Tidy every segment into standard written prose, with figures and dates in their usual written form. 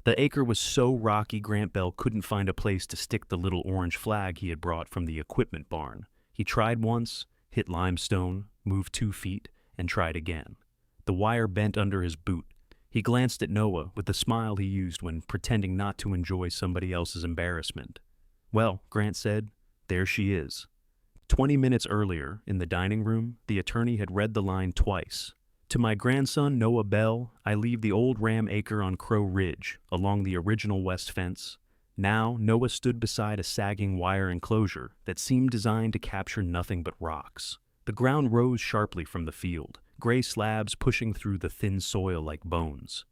The acre was so rocky Grant Bell couldn't find a place to stick the little orange flag he had brought from the equipment barn. He tried once, hit limestone, moved 2 feet, and tried again. The wire bent under his boot. He glanced at Noah with the smile he used when pretending not to enjoy somebody else's embarrassment. "Well," Grant said, "there she is." 20 minutes earlier, in the dining room, the attorney had read the line twice. "To my grandson, Noah Bell, I leave the old ram acre on Crow Ridge, along the original west fence." Now, Noah stood beside a sagging wire enclosure that seemed designed to capture nothing but rocks. The ground rose sharply from the field, gray slabs pushing through the thin soil like bones.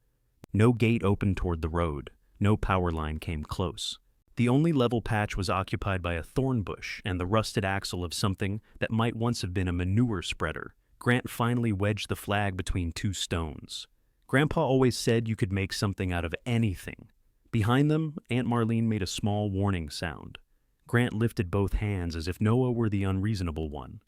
No gate opened toward the road. No power line came close. The only level patch was occupied by a thorn bush and the rusted axle of something that might once have been a manure spreader. Grant finally wedged the flag between two stones. Grandpa always said you could make something out of anything. Behind them, Aunt Marlene made a small warning sound. Grant lifted both hands as if Noah were the unreasonable one.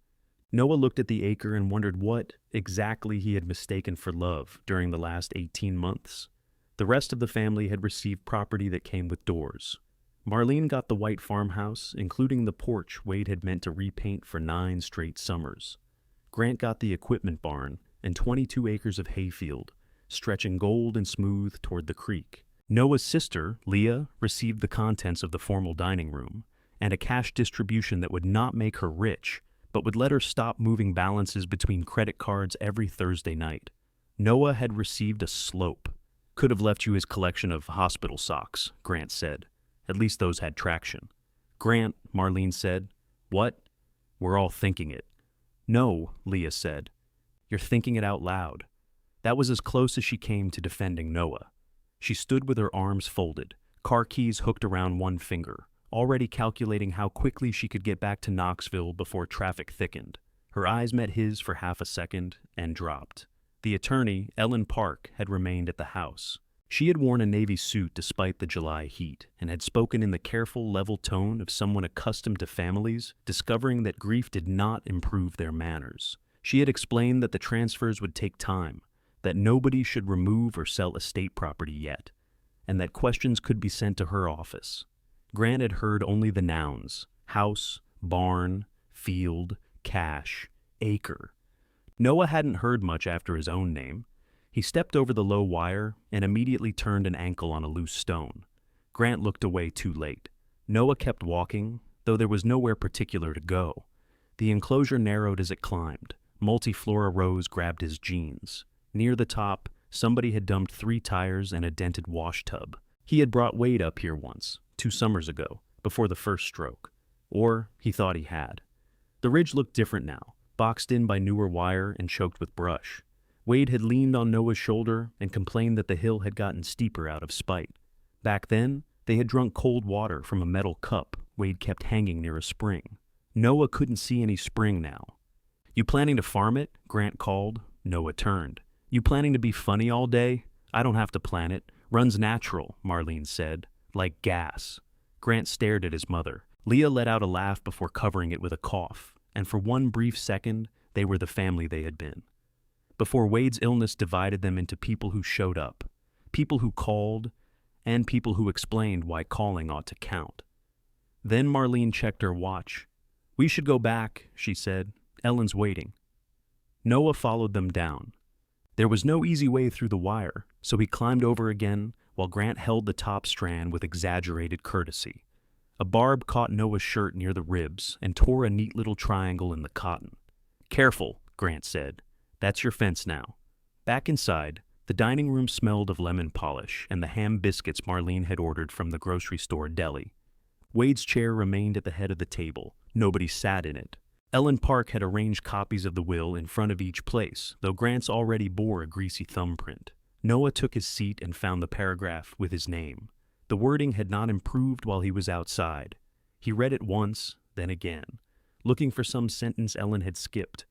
Noah looked at the acre and wondered what exactly he had mistaken for love during the last 18 months. The rest of the family had received property that came with doors. Marlene got the white farmhouse, including the porch Wade had meant to repaint for 9 straight summers. Grant got the equipment barn and 22 acres of hayfield, stretching gold and smooth toward the creek. Noah's sister, Leah, received the contents of the formal dining room and a cash distribution that would not make her rich, but would let her stop moving balances between credit cards every Thursday night. Noah had received a slope. "Could have left you his collection of hospital socks," Grant said. "At least those had traction." "Grant," Marlene said. "What?" "We're all thinking it." "No," Leah said. "You're thinking it out loud." That was as close as she came to defending Noah. She stood with her arms folded, car keys hooked around one finger, already calculating how quickly she could get back to Knoxville before traffic thickened. Her eyes met his for half a second and dropped. The attorney, Ellen Park, had remained at the house. She had worn a navy suit despite the July heat and had spoken in the careful, level tone of someone accustomed to families discovering that grief did not improve their manners. She had explained that the transfers would take time, that nobody should remove or sell estate property yet, and that questions could be sent to her office. Grant had heard only the nouns: house, barn, field, cash, acre. Noah hadn't heard much after his own name. He stepped over the low wire and immediately turned an ankle on a loose stone. Grant looked away too late. Noah kept walking, though there was nowhere particular to go. The enclosure narrowed as it climbed. Multiflora rows grabbed his jeans. Near the top, somebody had dumped 3 tires and a dented wash tub. He had brought Wade up here once, 2 summers ago, before the first stroke. Or he thought he had. The ridge looked different now, boxed in by newer wire and choked with brush. Wade had leaned on Noah's shoulder and complained that the hill had gotten steeper out of spite. Back then, they had drunk cold water from a metal cup Wade kept hanging near a spring. Noah couldn't see any spring now. "You planning to farm it?" Grant called. Noah turned. "You planning to be funny all day?" "I don't have to plan it. Runs natural," Marlene said. "Like gas." Grant stared at his mother. Leah let out a laugh before covering it with a cough, and for one brief second, they were the family they had been. Before Wade's illness divided them into people who showed up, people who called, and people who explained why calling ought to count. Then Marlene checked her watch. "We should go back," she said. "Ellen's waiting." Noah followed them down. There was no easy way through the wire, so he climbed over again while Grant held the top strand with exaggerated courtesy. A barb caught Noah's shirt near the ribs and tore a neat little triangle in the cotton. "Careful," Grant said. "That's your fence now." Back inside, the dining room smelled of lemon polish and the ham biscuits Marlene had ordered from the grocery store deli. Wade's chair remained at the head of the table. Nobody sat in it. Ellen Park had arranged copies of the will in front of each place, though Grant's already bore a greasy thumbprint. Noah took his seat and found the paragraph with his name. The wording had not improved while he was outside. He read it once, then again, looking for some sentence Ellen had skipped.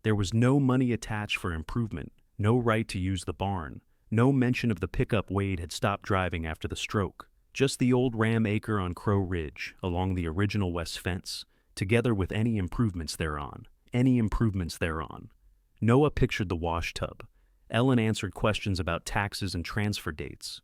There was no money attached for improvement, no right to use the barn, no mention of the pickup Wade had stopped driving after the stroke, just the old ram acre on Crow Ridge along the original west fence, together with any improvements thereon. Noah pictured the wash tub. Ellen answered questions about taxes and transfer dates.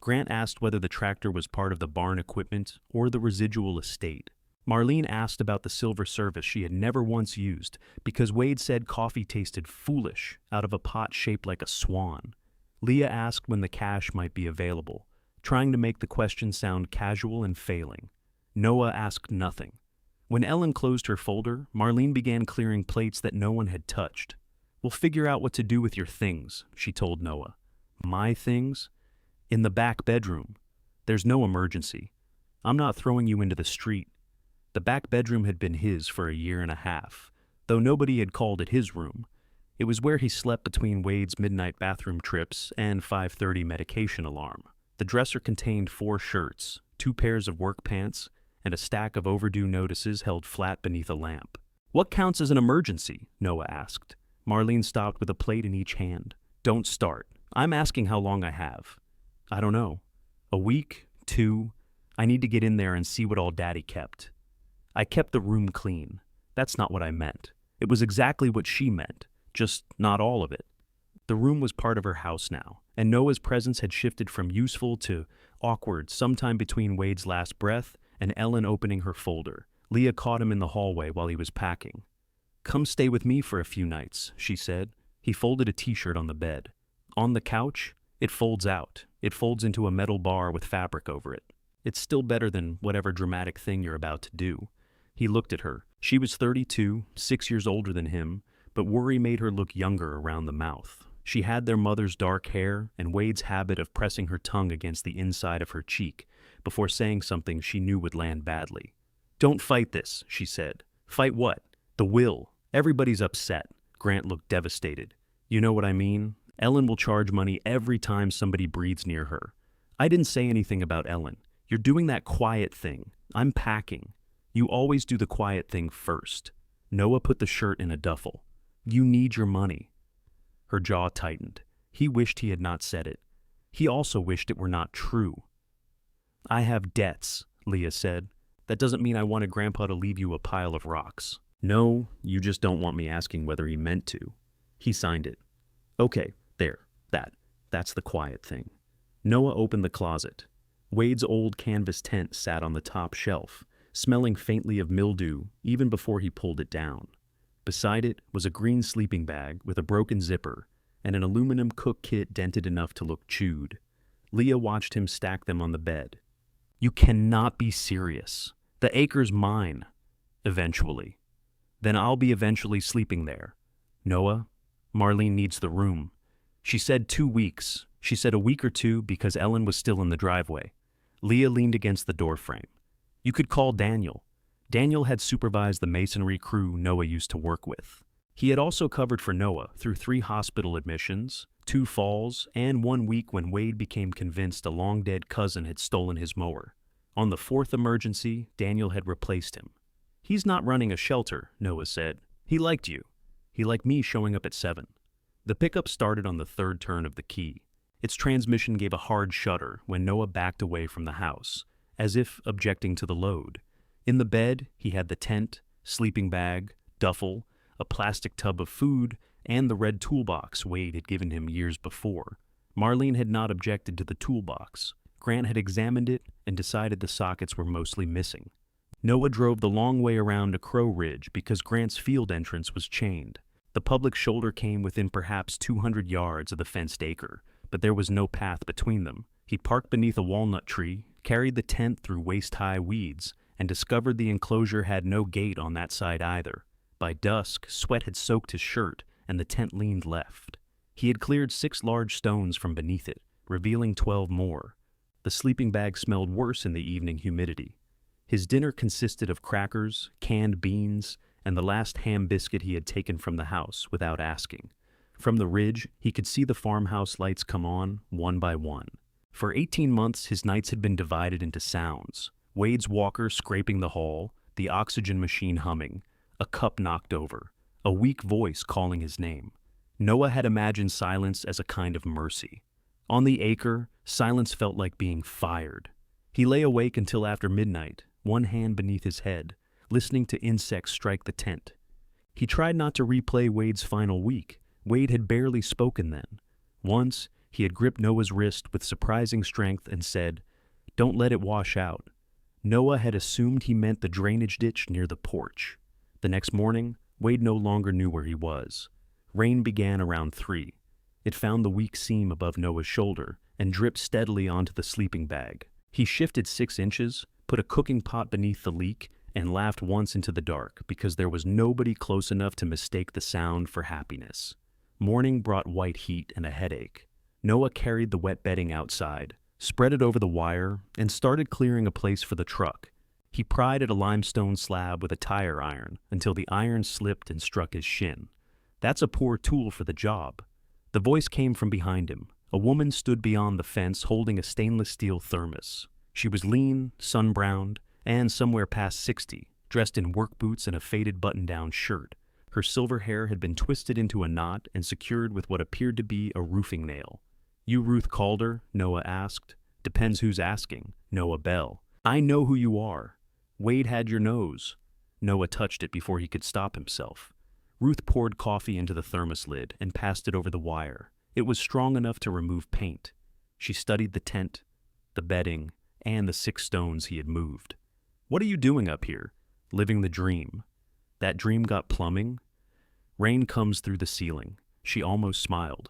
Grant asked whether the tractor was part of the barn equipment or the residual estate. Marlene asked about the silver service she had never once used because Wade said coffee tasted foolish out of a pot shaped like a swan. Leah asked when the cash might be available, trying to make the question sound casual and failing. Noah asked nothing. When Ellen closed her folder, Marlene began clearing plates that no one had touched. "We'll figure out what to do with your things," she told Noah. "My things? In the back bedroom. There's no emergency. I'm not throwing you into the street." The back bedroom had been his for a year and a half, though nobody had called it his room. It was where he slept between Wade's midnight bathroom trips and 5:30 medication alarm. The dresser contained 4 shirts, 2 pairs of work pants, and a stack of overdue notices held flat beneath a lamp. "What counts as an emergency?" Noah asked. Marlene stopped with a plate in each hand. "Don't start. I'm asking how long I have." "I don't know. A week? 2? I need to get in there and see what all Daddy kept." "I kept the room clean." "That's not what I meant." It was exactly what she meant, just not all of it. The room was part of her house now, and Noah's presence had shifted from useful to awkward sometime between Wade's last breath and Ellen opening her folder. Leah caught him in the hallway while he was packing. "Come stay with me for a few nights," she said. He folded a t-shirt on the bed. "On the couch? It folds out. It folds into a metal bar with fabric over it. It's still better than whatever dramatic thing you're about to do." He looked at her. She was 32, 6 years older than him, but worry made her look younger around the mouth. She had their mother's dark hair and Wade's habit of pressing her tongue against the inside of her cheek before saying something she knew would land badly. "Don't fight this," she said. "Fight what?" "The will. Everybody's upset." Grant looked devastated. "You know what I mean? Ellen will charge money every time somebody breathes near her." "I didn't say anything about Ellen. You're doing that quiet thing. I'm packing. You always do the quiet thing first." Noah put the shirt in a duffel. "You need your money." Her jaw tightened. He wished he had not said it. He also wished it were not true. "I have debts," Leah said. "That doesn't mean I wanted Grandpa to leave you a pile of rocks." "No, you just don't want me asking whether he meant to." He signed it. "Okay, there. That's the quiet thing." Noah opened the closet. Wade's old canvas tent sat on the top shelf, smelling faintly of mildew even before he pulled it down. Beside it was a green sleeping bag with a broken zipper and an aluminum cook kit dented enough to look chewed. Leah watched him stack them on the bed. "You cannot be serious. The acre's mine. Eventually. Then I'll be eventually sleeping there. Noah, Marlene needs the room." She said 2 weeks. She said a week or 2 because Ellen was still in the driveway. Leah leaned against the doorframe. "You could call Daniel." Daniel had supervised the masonry crew Noah used to work with. He had also covered for Noah through 3 hospital admissions, 2 falls, and 1 week when Wade became convinced a long-dead cousin had stolen his mower. On the 4th emergency, Daniel had replaced him. "He's not running a shelter," Noah said. "He liked you. He liked me showing up at 7. The pickup started on the 3rd turn of the key. Its transmission gave a hard shudder when Noah backed away from the house, as if objecting to the load. In the bed, he had the tent, sleeping bag, duffel, a plastic tub of food, and the red toolbox Wade had given him years before. Marlene had not objected to the toolbox. Grant had examined it and decided the sockets were mostly missing. Noah drove the long way around to Crow Ridge because Grant's field entrance was chained. The public shoulder came within perhaps 200 yards of the fenced acre, but there was no path between them. He parked beneath a walnut tree, carried the tent through waist-high weeds, and discovered the enclosure had no gate on that side either. By dusk, sweat had soaked his shirt, and the tent leaned left. He had cleared 6 large stones from beneath it, revealing 12 more. The sleeping bag smelled worse in the evening humidity. His dinner consisted of crackers, canned beans, and the last ham biscuit he had taken from the house without asking. From the ridge, he could see the farmhouse lights come on, one by one. For 18 months, his nights had been divided into sounds. Wade's walker scraping the hall, the oxygen machine humming, a cup knocked over, a weak voice calling his name. Noah had imagined silence as a kind of mercy. On the acre, silence felt like being fired. He lay awake until after midnight, one hand beneath his head, listening to insects strike the tent. He tried not to replay Wade's final week. Wade had barely spoken then. Once, He had gripped Noah's wrist with surprising strength and said, "Don't let it wash out." Noah had assumed he meant the drainage ditch near the porch. The next morning, Wade no longer knew where he was. Rain began around 3. It found the weak seam above Noah's shoulder and dripped steadily onto the sleeping bag. He shifted 6 inches, put a cooking pot beneath the leak, and laughed once into the dark because there was nobody close enough to mistake the sound for happiness. Morning brought white heat and a headache. Noah carried the wet bedding outside, spread it over the wire, and started clearing a place for the truck. He pried at a limestone slab with a tire iron until the iron slipped and struck his shin. "That's a poor tool for the job." The voice came from behind him. A woman stood beyond the fence holding a stainless steel thermos. She was lean, sun-browned, and somewhere past 60, dressed in work boots and a faded button-down shirt. Her silver hair had been twisted into a knot and secured with what appeared to be a roofing nail. "You Ruth Calder?" Noah asked. "Depends who's asking." Noah Bell. "I know who you are." "Wade had your nose." Noah touched it before he could stop himself. Ruth poured coffee into the thermos lid and passed it over the wire. It was strong enough to remove paint. She studied the tent, the bedding, and the 6 stones he had moved. "What are you doing up here?" "Living the dream." "That dream got plumbing?" "Rain comes through the ceiling." She almost smiled.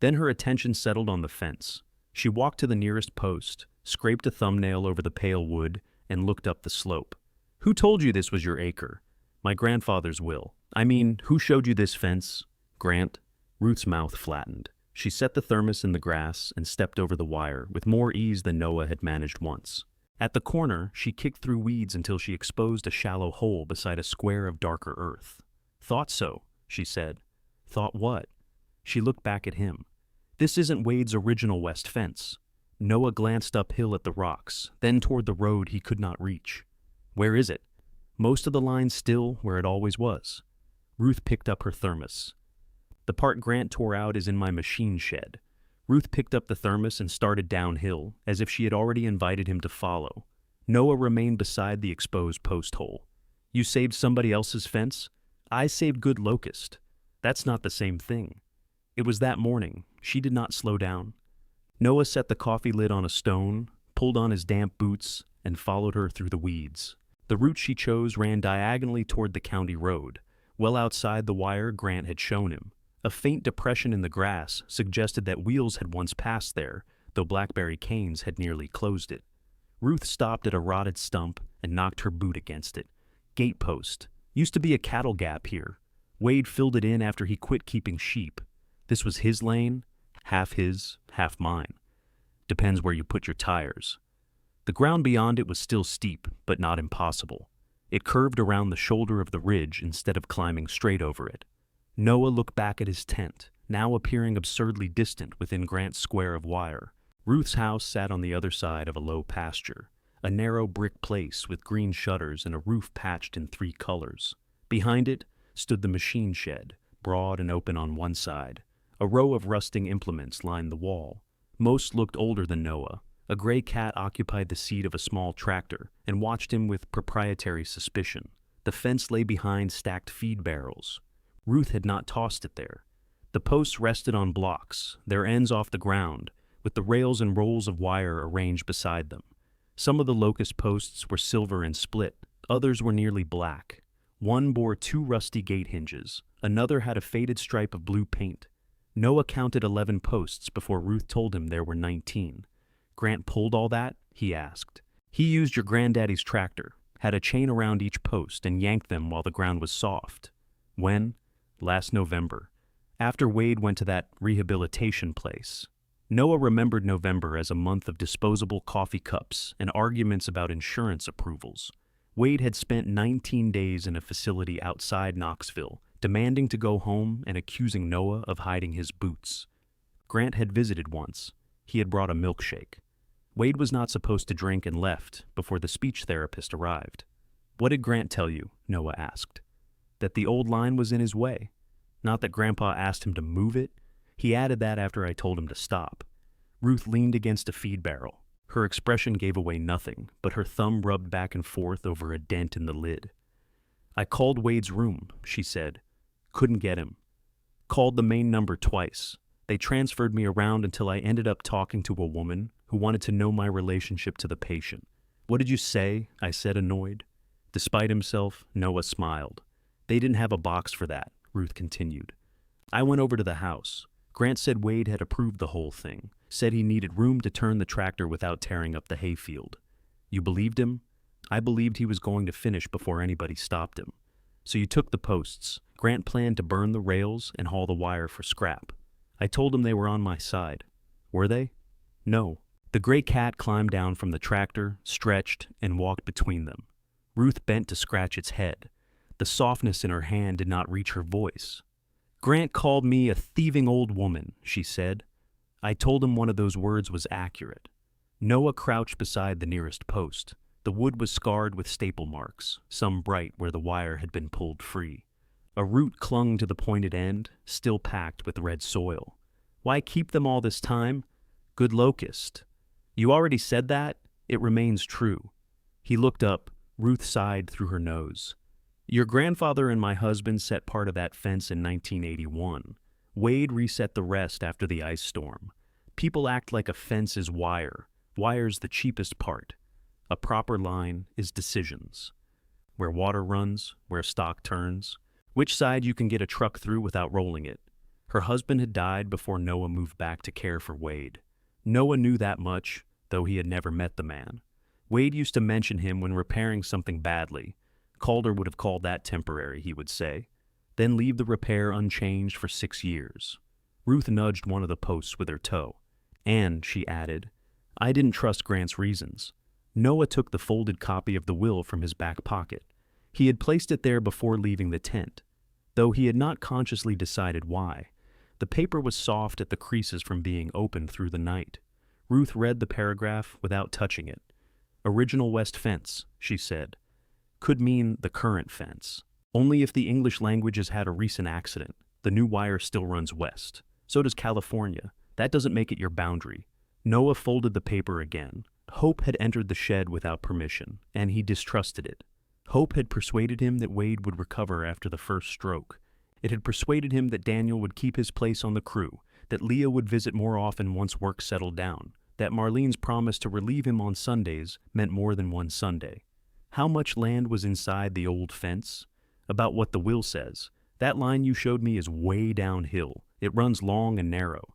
Then her attention settled on the fence. She walked to the nearest post, scraped a thumbnail over the pale wood, and looked up the slope. "Who told you this was your acre?" "My grandfather's will." "I mean, who showed you this fence?" "Grant." Ruth's mouth flattened. She set the thermos in the grass and stepped over the wire with more ease than Noah had managed once. At the corner, she kicked through weeds until she exposed a shallow hole beside a square of darker earth. "Thought so," she said. "Thought what?" She looked back at him. "This isn't Wade's original west fence." Noah glanced uphill at the rocks, then toward the road he could not reach. "Where is it?" "Most of the line still where it always was." Ruth picked up her thermos. "The part Grant tore out is in my machine shed." Ruth picked up the thermos and started downhill, as if she had already invited him to follow. Noah remained beside the exposed post hole. "You saved somebody else's fence?" "I saved good locust." "That's not the same thing." It was that morning. She did not slow down. Noah set the coffee lid on a stone, pulled on his damp boots, and followed her through the weeds. The route she chose ran diagonally toward the county road, well outside the wire Grant had shown him. A faint depression in the grass suggested that wheels had once passed there, though blackberry canes had nearly closed it. Ruth stopped at a rotted stump and knocked her boot against it. "Gatepost. Used to be a cattle gap here. Wade filled it in after he quit keeping sheep. This was his lane, half his, half mine. Depends where you put your tires." The ground beyond it was still steep, but not impossible. It curved around the shoulder of the ridge instead of climbing straight over it. Noah looked back at his tent, now appearing absurdly distant within Grant's square of wire. Ruth's house sat on the other side of a low pasture, a narrow brick place with green shutters and a roof patched in 3 colors. Behind it stood the machine shed, broad and open on one side. A row of rusting implements lined the wall. Most looked older than Noah. A gray cat occupied the seat of a small tractor and watched him with proprietary suspicion. The fence lay behind stacked feed barrels. Ruth had not tossed it there. The posts rested on blocks, their ends off the ground, with the rails and rolls of wire arranged beside them. Some of the locust posts were silver and split, others were nearly black. One bore 2 rusty gate hinges, another had a faded stripe of blue paint. Noah counted 11 posts before Ruth told him there were 19. "Grant pulled all that?" he asked. "He used your granddaddy's tractor, had a chain around each post and yanked them while the ground was soft." "When?" "Last November, after Wade went to that rehabilitation place." Noah remembered November as a month of disposable coffee cups and arguments about insurance approvals. Wade had spent 19 days in a facility outside Knoxville, demanding to go home and accusing Noah of hiding his boots. Grant had visited once. He had brought a milkshake. Wade was not supposed to drink and left before the speech therapist arrived. "What did Grant tell you?" Noah asked. "That the old line was in his way. Not that Grandpa asked him to move it. He added that after I told him to stop." Ruth leaned against a feed barrel. Her expression gave away nothing, but her thumb rubbed back and forth over a dent in the lid. "I called Wade's room," she said. "Couldn't get him. Called the main number twice. They transferred me around until I ended up talking to a woman who wanted to know my relationship to the patient. What did you say? I said, annoyed. Despite himself, Noah smiled. They didn't have a box for that, Ruth continued. I went over to the house. Grant said Wade had approved the whole thing, said he needed room to turn the tractor without tearing up the hayfield. You believed him? I believed he was going to finish before anybody stopped him. So you took the posts. Grant planned to burn the rails and haul the wire for scrap. I told him they were on my side. Were they? No. The gray cat climbed down from the tractor, stretched, and walked between them. Ruth bent to scratch its head. The softness in her hand did not reach her voice. Grant called me a thieving old woman, she said. I told him one of those words was accurate. Noah crouched beside the nearest post. The wood was scarred with staple marks, some bright where the wire had been pulled free. A root clung to the pointed end, still packed with red soil. Why keep them all this time? Good locust. You already said that? It remains true. He looked up. Ruth sighed through her nose. Your grandfather and my husband set part of that fence in 1981. Wade reset the rest after the ice storm. People act like a fence is wire. Wire's the cheapest part. A proper line is decisions. Where water runs, where stock turns, which side you can get a truck through without rolling it. Her husband had died before Noah moved back to care for Wade. Noah knew that much, though he had never met the man. Wade used to mention him when repairing something badly. Calder would have called that temporary, he would say. Then leave the repair unchanged for 6 years. Ruth nudged one of the posts with her toe. And, she added, I didn't trust Grant's reasons. Noah took the folded copy of the will from his back pocket. He had placed it there before leaving the tent, though he had not consciously decided why. The paper was soft at the creases from being opened through the night. Ruth read the paragraph without touching it. Original west fence, she said. Could mean the current fence. Only if the English language has had a recent accident. The new wire still runs west. So does California. That doesn't make it your boundary. Noah folded the paper again. Hope had entered the shed without permission, and he distrusted it. Hope had persuaded him that Wade would recover after the first stroke. It had persuaded him that Daniel would keep his place on the crew, that Leah would visit more often once work settled down, that Marlene's promise to relieve him on Sundays meant more than one Sunday. How much land was inside the old fence? About what the will says. That line you showed me is way downhill. It runs long and narrow.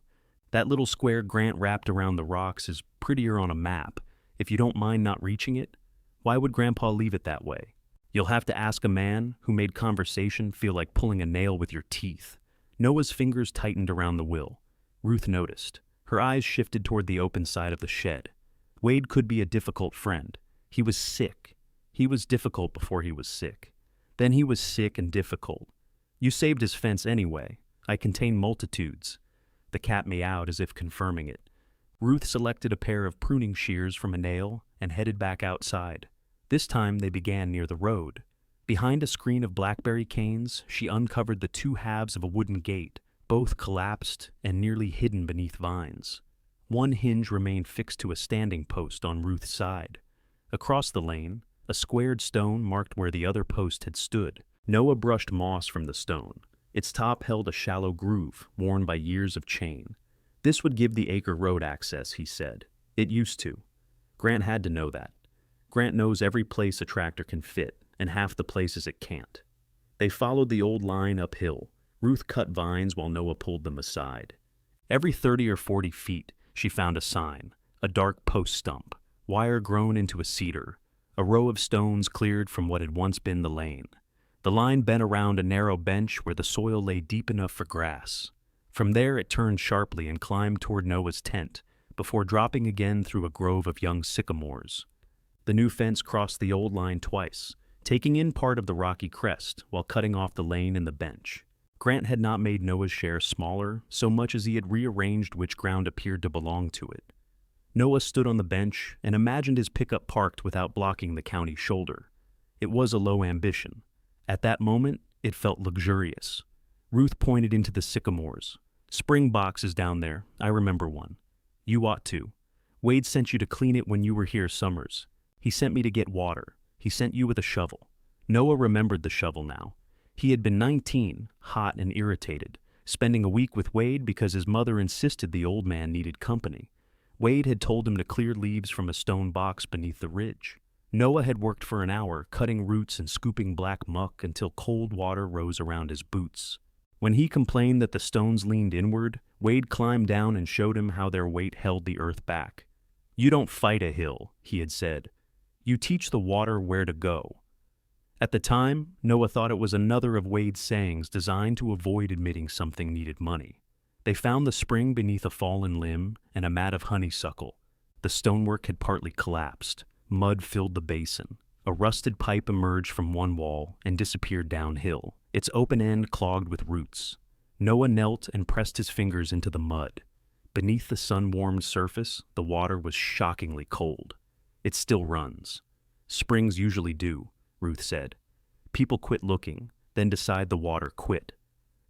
That little square Grant wrapped around the rocks is prettier on a map. If you don't mind not reaching it, why would Grandpa leave it that way? You'll have to ask a man who made conversation feel like pulling a nail with your teeth. Noah's fingers tightened around the will. Ruth noticed. Her eyes shifted toward the open side of the shed. Wade could be a difficult friend. He was sick. He was difficult before he was sick. Then he was sick and difficult. You saved his fence anyway. I contain multitudes. The cat meowed as if confirming it. Ruth selected a pair of pruning shears from a nail and headed back outside. This time they began near the road. Behind a screen of blackberry canes, she uncovered the two halves of a wooden gate, both collapsed and nearly hidden beneath vines. One hinge remained fixed to a standing post on Ruth's side. Across the lane, a squared stone marked where the other post had stood. Noah brushed moss from the stone. Its top held a shallow groove, worn by years of chain. This would give the acre road access, he said. It used to. Grant had to know that. Grant knows every place a tractor can fit, and half the places it can't. They followed the old line uphill. Ruth cut vines while Noah pulled them aside. Every 30 or 40 feet, she found a sign, a dark post stump, wire grown into a cedar, a row of stones cleared from what had once been the lane. The line bent around a narrow bench where the soil lay deep enough for grass. From there it turned sharply and climbed toward Noah's tent, before dropping again through a grove of young sycamores. The new fence crossed the old line twice, taking in part of the rocky crest while cutting off the lane and the bench. Grant had not made Noah's share smaller so much as he had rearranged which ground appeared to belong to it. Noah stood on the bench and imagined his pickup parked without blocking the county shoulder. It was a low ambition. At that moment, it felt luxurious. Ruth pointed into the sycamores. Spring box is down there. I remember one. You ought to. Wade sent you to clean it when you were here summers. He sent me to get water. He sent you with a shovel. Noah remembered the shovel now. He had been 19, hot and irritated, spending a week with Wade because his mother insisted the old man needed company. Wade had told him to clear leaves from a stone box beneath the ridge. Noah had worked for an hour, cutting roots and scooping black muck until cold water rose around his boots. When he complained that the stones leaned inward, Wade climbed down and showed him how their weight held the earth back. "You don't fight a hill," he had said. "You teach the water where to go." At the time, Noah thought it was another of Wade's sayings designed to avoid admitting something needed money. They found the spring beneath a fallen limb and a mat of honeysuckle. The stonework had partly collapsed. Mud filled the basin. A rusted pipe emerged from one wall and disappeared downhill, its open end clogged with roots. Noah knelt and pressed his fingers into the mud. Beneath the sun-warmed surface, the water was shockingly cold. "It still runs." "Springs usually do," Ruth said. "People quit looking, then decide the water quit."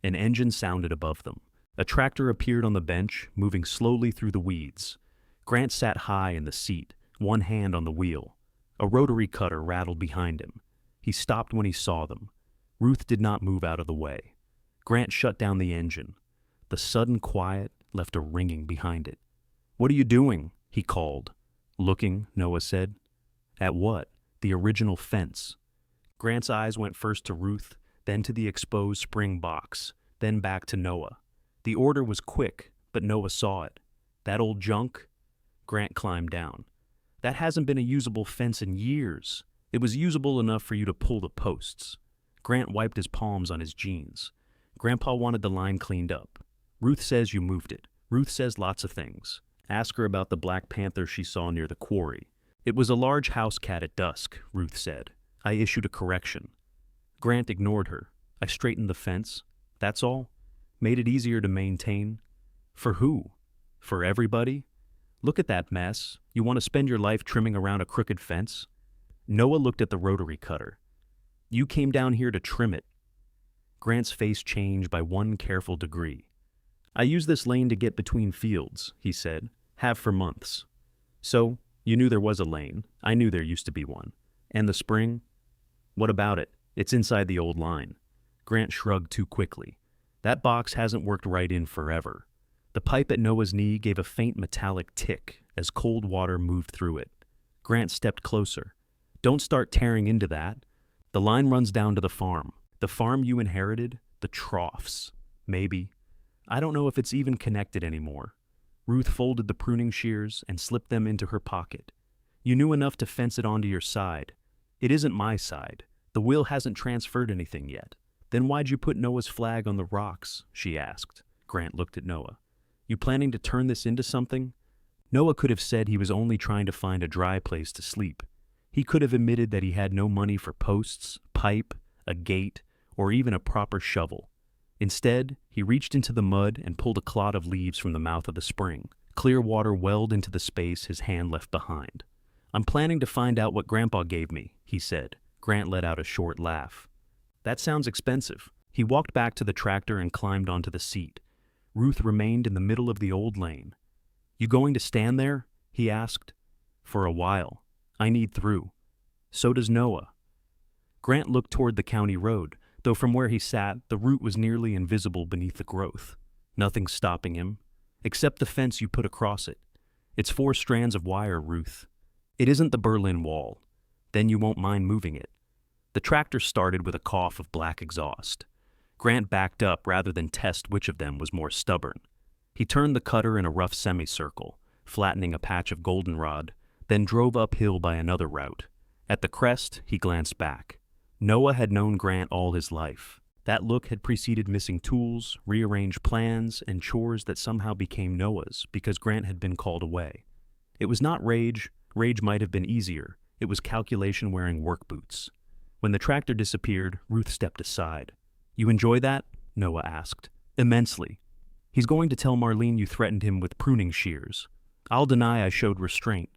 An engine sounded above them. A tractor appeared on the bench, moving slowly through the weeds. Grant sat high in the seat, one hand on the wheel. A rotary cutter rattled behind him. He stopped when he saw them. Ruth did not move out of the way. Grant shut down the engine. The sudden quiet left a ringing behind it. "What are you doing?" he called. "Looking," Noah said. "At what?" "The original fence." Grant's eyes went first to Ruth, then to the exposed spring box, then back to Noah. The order was quick, but Noah saw it. "That old junk?" Grant climbed down. "That hasn't been a usable fence in years. It was usable enough for you to pull the posts." Grant wiped his palms on his jeans. "Grandpa wanted the line cleaned up. Ruth says you moved it. Ruth says lots of things. Ask her about the black panther she saw near the quarry." "It was a large house cat at dusk," Ruth said. "I issued a correction." Grant ignored her. "I straightened the fence. That's all. Made it easier to maintain." "For who? For everybody? Look at that mess. You want to spend your life trimming around a crooked fence?" Noah looked at the rotary cutter. "You came down here to trim it." Grant's face changed by one careful degree. "I use this lane to get between fields," he said. "Have for months." "So, you knew there was a lane. I knew there used to be one. And the spring?" "What about it? It's inside the old line." Grant shrugged too quickly. "That box hasn't worked right in forever." The pipe at Noah's knee gave a faint metallic tick as cold water moved through it. Grant stepped closer. "Don't start tearing into that. The line runs down to the farm. The farm you inherited, the troughs. Maybe. I don't know if it's even connected anymore." Ruth folded the pruning shears and slipped them into her pocket. "You knew enough to fence it onto your side. It isn't my side. The will hasn't transferred anything yet." "Then why'd you put Noah's flag on the rocks?" she asked. Grant looked at Noah. "You planning to turn this into something?" Noah could have said he was only trying to find a dry place to sleep. He could have admitted that he had no money for posts, pipe, a gate, or even a proper shovel. Instead, he reached into the mud and pulled a clod of leaves from the mouth of the spring. Clear water welled into the space his hand left behind. "I'm planning to find out what Grandpa gave me," he said. Grant let out a short laugh. "That sounds expensive." He walked back to the tractor and climbed onto the seat. Ruth remained in the middle of the old lane. "You going to stand there?" he asked. "For a while. I need through." "So does Noah." Grant looked toward the county road, though from where he sat, the route was nearly invisible beneath the growth. "Nothing's stopping him, except the fence you put across it. It's 4 strands of wire, Ruth. It isn't the Berlin Wall. Then you won't mind moving it." The tractor started with a cough of black exhaust. Grant backed up rather than test which of them was more stubborn. He turned the cutter in a rough semicircle, flattening a patch of goldenrod, then drove uphill by another route. At the crest, he glanced back. Noah had known Grant all his life. That look had preceded missing tools, rearranged plans, and chores that somehow became Noah's because Grant had been called away. It was not rage. Rage might have been easier. It was calculation wearing work boots. When the tractor disappeared, Ruth stepped aside. "You enjoy that?" Noah asked. "Immensely. He's going to tell Marlene you threatened him with pruning shears. I'll deny I showed restraint."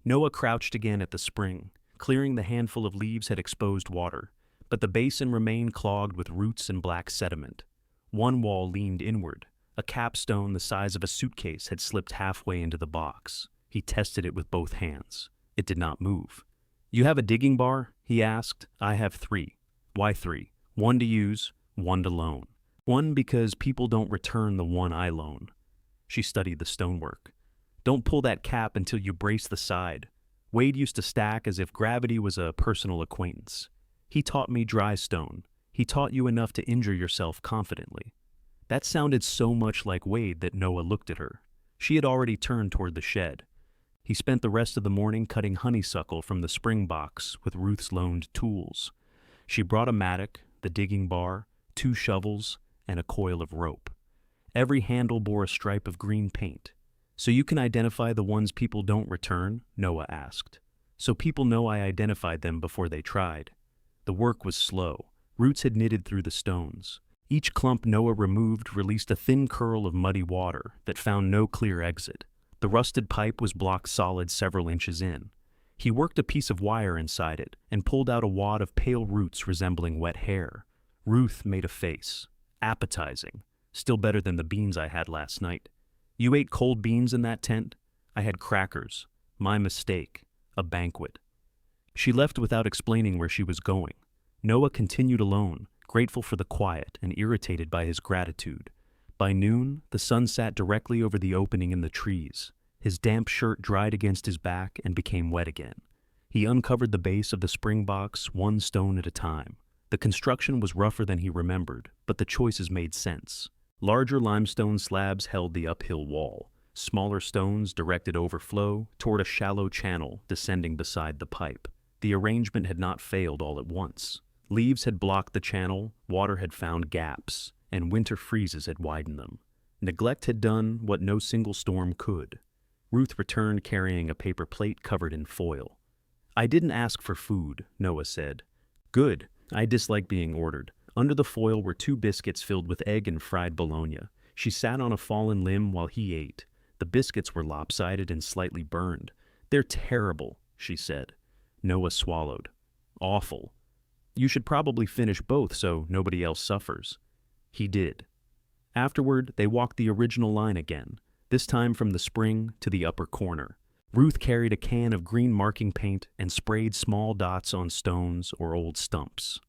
Noah crouched again at the spring. Clearing the handful of leaves had exposed water, but the basin remained clogged with roots and black sediment. One wall leaned inward. A capstone the size of a suitcase had slipped halfway into the box. He tested it with both hands. It did not move. "You have a digging bar?" he asked. "I have 3. "Why 3? 1 to use, 1 to loan." One, because people don't return the one I loan. She studied the stonework. Don't pull that cap until you brace the side. Wade used to stack as if gravity was a personal acquaintance. He taught me dry stone. He taught you enough to injure yourself confidently. That sounded so much like Wade that Noah looked at her. She had already turned toward the shed. He spent the rest of the morning cutting honeysuckle from the spring box with Ruth's loaned tools. She brought a mattock, the digging bar, 2 shovels, and a coil of rope. Every handle bore a stripe of green paint. "So you can identify the ones people don't return?" Noah asked. "So people know I identified them before they tried." The work was slow. Roots had knitted through the stones. Each clump Noah removed released a thin curl of muddy water that found no clear exit. The rusted pipe was blocked solid several inches in. He worked a piece of wire inside it and pulled out a wad of pale roots resembling wet hair. Ruth made a face. Appetizing. Still better than the beans I had last night. "You ate cold beans in that tent?" "I had crackers. My mistake. A banquet." She left without explaining where she was going. Noah continued alone, grateful for the quiet and irritated by his gratitude. By noon, the sun sat directly over the opening in the trees. His damp shirt dried against his back and became wet again. He uncovered the base of the spring box one stone at a time. The construction was rougher than he remembered, but the choices made sense. Larger limestone slabs held the uphill wall. Smaller stones directed overflow toward a shallow channel descending beside the pipe. The arrangement had not failed all at once. Leaves had blocked the channel, water had found gaps, and winter freezes had widened them. Neglect had done what no single storm could. Ruth returned carrying a paper plate covered in foil. "I didn't ask for food," Noah said. "Good. I dislike being ordered." Under the foil were 2 biscuits filled with egg and fried bologna. She sat on a fallen limb while he ate. The biscuits were lopsided and slightly burned. "They're terrible," she said. Noah swallowed. "Awful. You should probably finish both so nobody else suffers." He did. Afterward, they walked the original line again, this time from the spring to the upper corner. Ruth carried a can of green marking paint and sprayed small dots on stones or old stumps.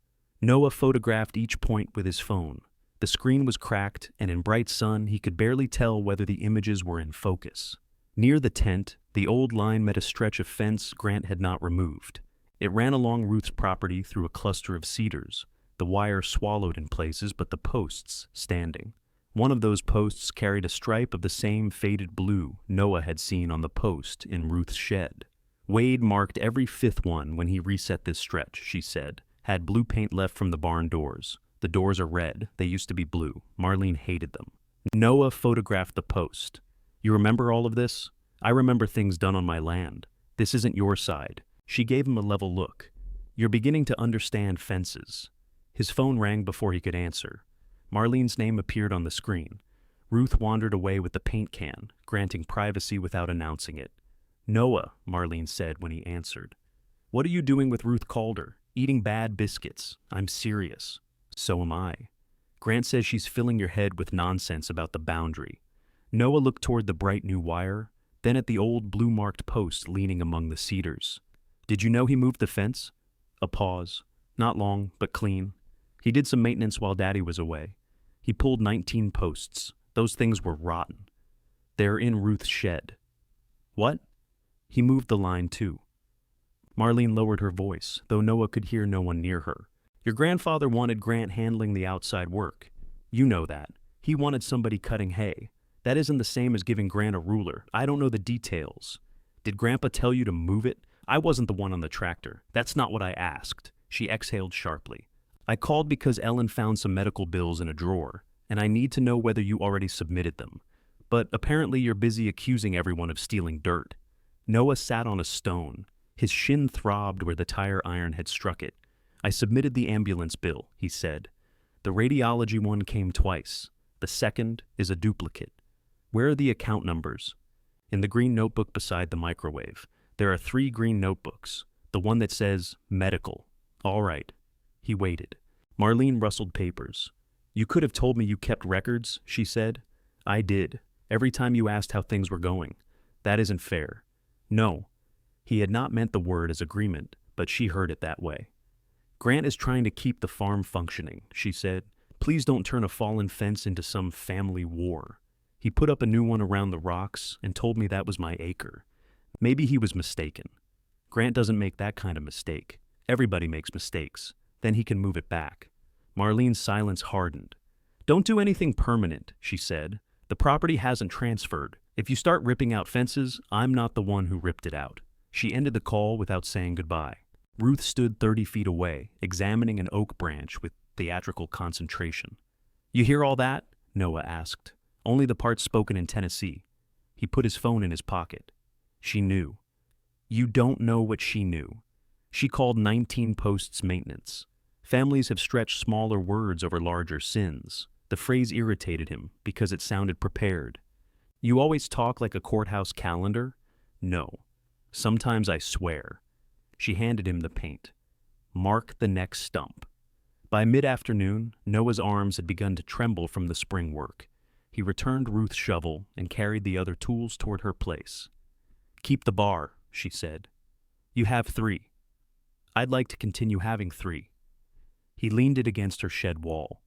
Noah photographed each point with his phone. The screen was cracked, and in bright sun he could barely tell whether the images were in focus. Near the tent, the old line met a stretch of fence Grant had not removed. It ran along Ruth's property through a cluster of cedars, the wire swallowed in places but the posts standing. One of those posts carried a stripe of the same faded blue Noah had seen on the post in Ruth's shed. "Wade marked every 5th one when he reset this stretch," she said. "Had blue paint left from the barn doors. The doors are red. They used to be blue. Marlene hated them." Noah photographed the post. "You remember all of this?" "I remember things done on my land. This isn't your side." She gave him a level look. "You're beginning to understand fences." His phone rang before he could answer. Marlene's name appeared on the screen. Ruth wandered away with the paint can, granting privacy without announcing it. "Noah," Marlene said when he answered. "What are you doing with Ruth Calder? Eating bad biscuits. I'm serious." "So am I." "Grant says she's filling your head with nonsense about the boundary." Noah looked toward the bright new wire, then at the old blue-marked post leaning among the cedars. "Did you know he moved the fence?" A pause. "Not long, but clean. He did some maintenance while Daddy was away. He pulled 19 posts. Those things were rotten. They're in Ruth's shed." "What?" "He moved the line, too." Marlene lowered her voice, though Noah could hear no one near her. "Your grandfather wanted Grant handling the outside work. You know that. He wanted somebody cutting hay. That isn't the same as giving Grant a ruler. I don't know the details. Did Grandpa tell you to move it? I wasn't the one on the tractor. That's not what I asked." She exhaled sharply. "I called because Ellen found some medical bills in a drawer, and I need to know whether you already submitted them. But apparently you're busy accusing everyone of stealing dirt." Noah sat on a stone. His shin throbbed where the tire iron had struck it. "I submitted the ambulance bill," he said. "The radiology one came twice. The second is a duplicate." "Where are the account numbers?" "In the green notebook beside the microwave. There are 3 green notebooks. The one that says medical." "All right." He waited. Marlene rustled papers. "You could have told me you kept records," she said. "I did. Every time you asked how things were going. That isn't fair." "No." He had not meant the word as agreement, but she heard it that way. "Grant is trying to keep the farm functioning," she said. Please don't turn a fallen fence into some family war. He put up a new one around the rocks and told me that was my acre. Maybe he was mistaken. Grant doesn't make that kind of mistake. Everybody makes mistakes. Then he can move it back. Marlene's silence hardened. Don't do anything permanent, she said. The property hasn't transferred. If you start ripping out fences, I'm not the one who ripped it out. She ended the call without saying goodbye. Ruth stood 30 feet away, examining an oak branch with theatrical concentration. You hear all that? Noah asked. Only the parts spoken in Tennessee. He put his phone in his pocket. She knew. You don't know what she knew. She called 19 posts maintenance. Families have stretched smaller words over larger sins. The phrase irritated him because it sounded prepared. You always talk like a courthouse calendar? No. Sometimes I swear. She handed him the paint. Mark the next stump. By mid-afternoon, Noah's arms had begun to tremble from the spring work. He returned Ruth's shovel and carried the other tools toward her place. Keep the bar, she said. You have 3. I'd like to continue having 3. He leaned it against her shed wall.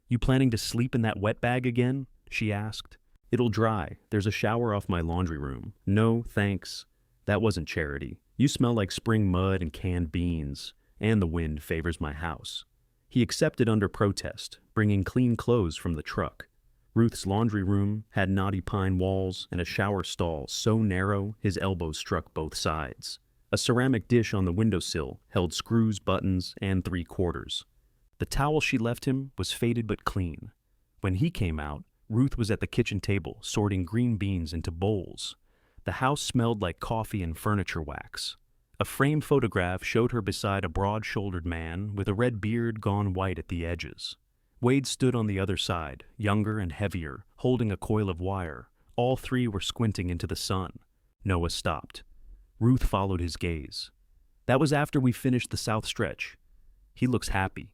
You planning to sleep in that wet bag again? She asked. It'll dry. There's a shower off my laundry room. No, thanks. That wasn't charity. You smell like spring mud and canned beans, and the wind favors my house. He accepted under protest, bringing clean clothes from the truck. Ruth's laundry room had knotty pine walls and a shower stall so narrow his elbows struck both sides. A ceramic dish on the windowsill held screws, buttons, and 3/4. The towel she left him was faded but clean. When he came out, Ruth was at the kitchen table sorting green beans into bowls. The house smelled like coffee and furniture wax. A framed photograph showed her beside a broad-shouldered man with a red beard gone white at the edges. Wade stood on the other side, younger and heavier, holding a coil of wire. All 3 were squinting into the sun. Noah stopped. Ruth followed his gaze. That was after we finished the south stretch. He looks happy.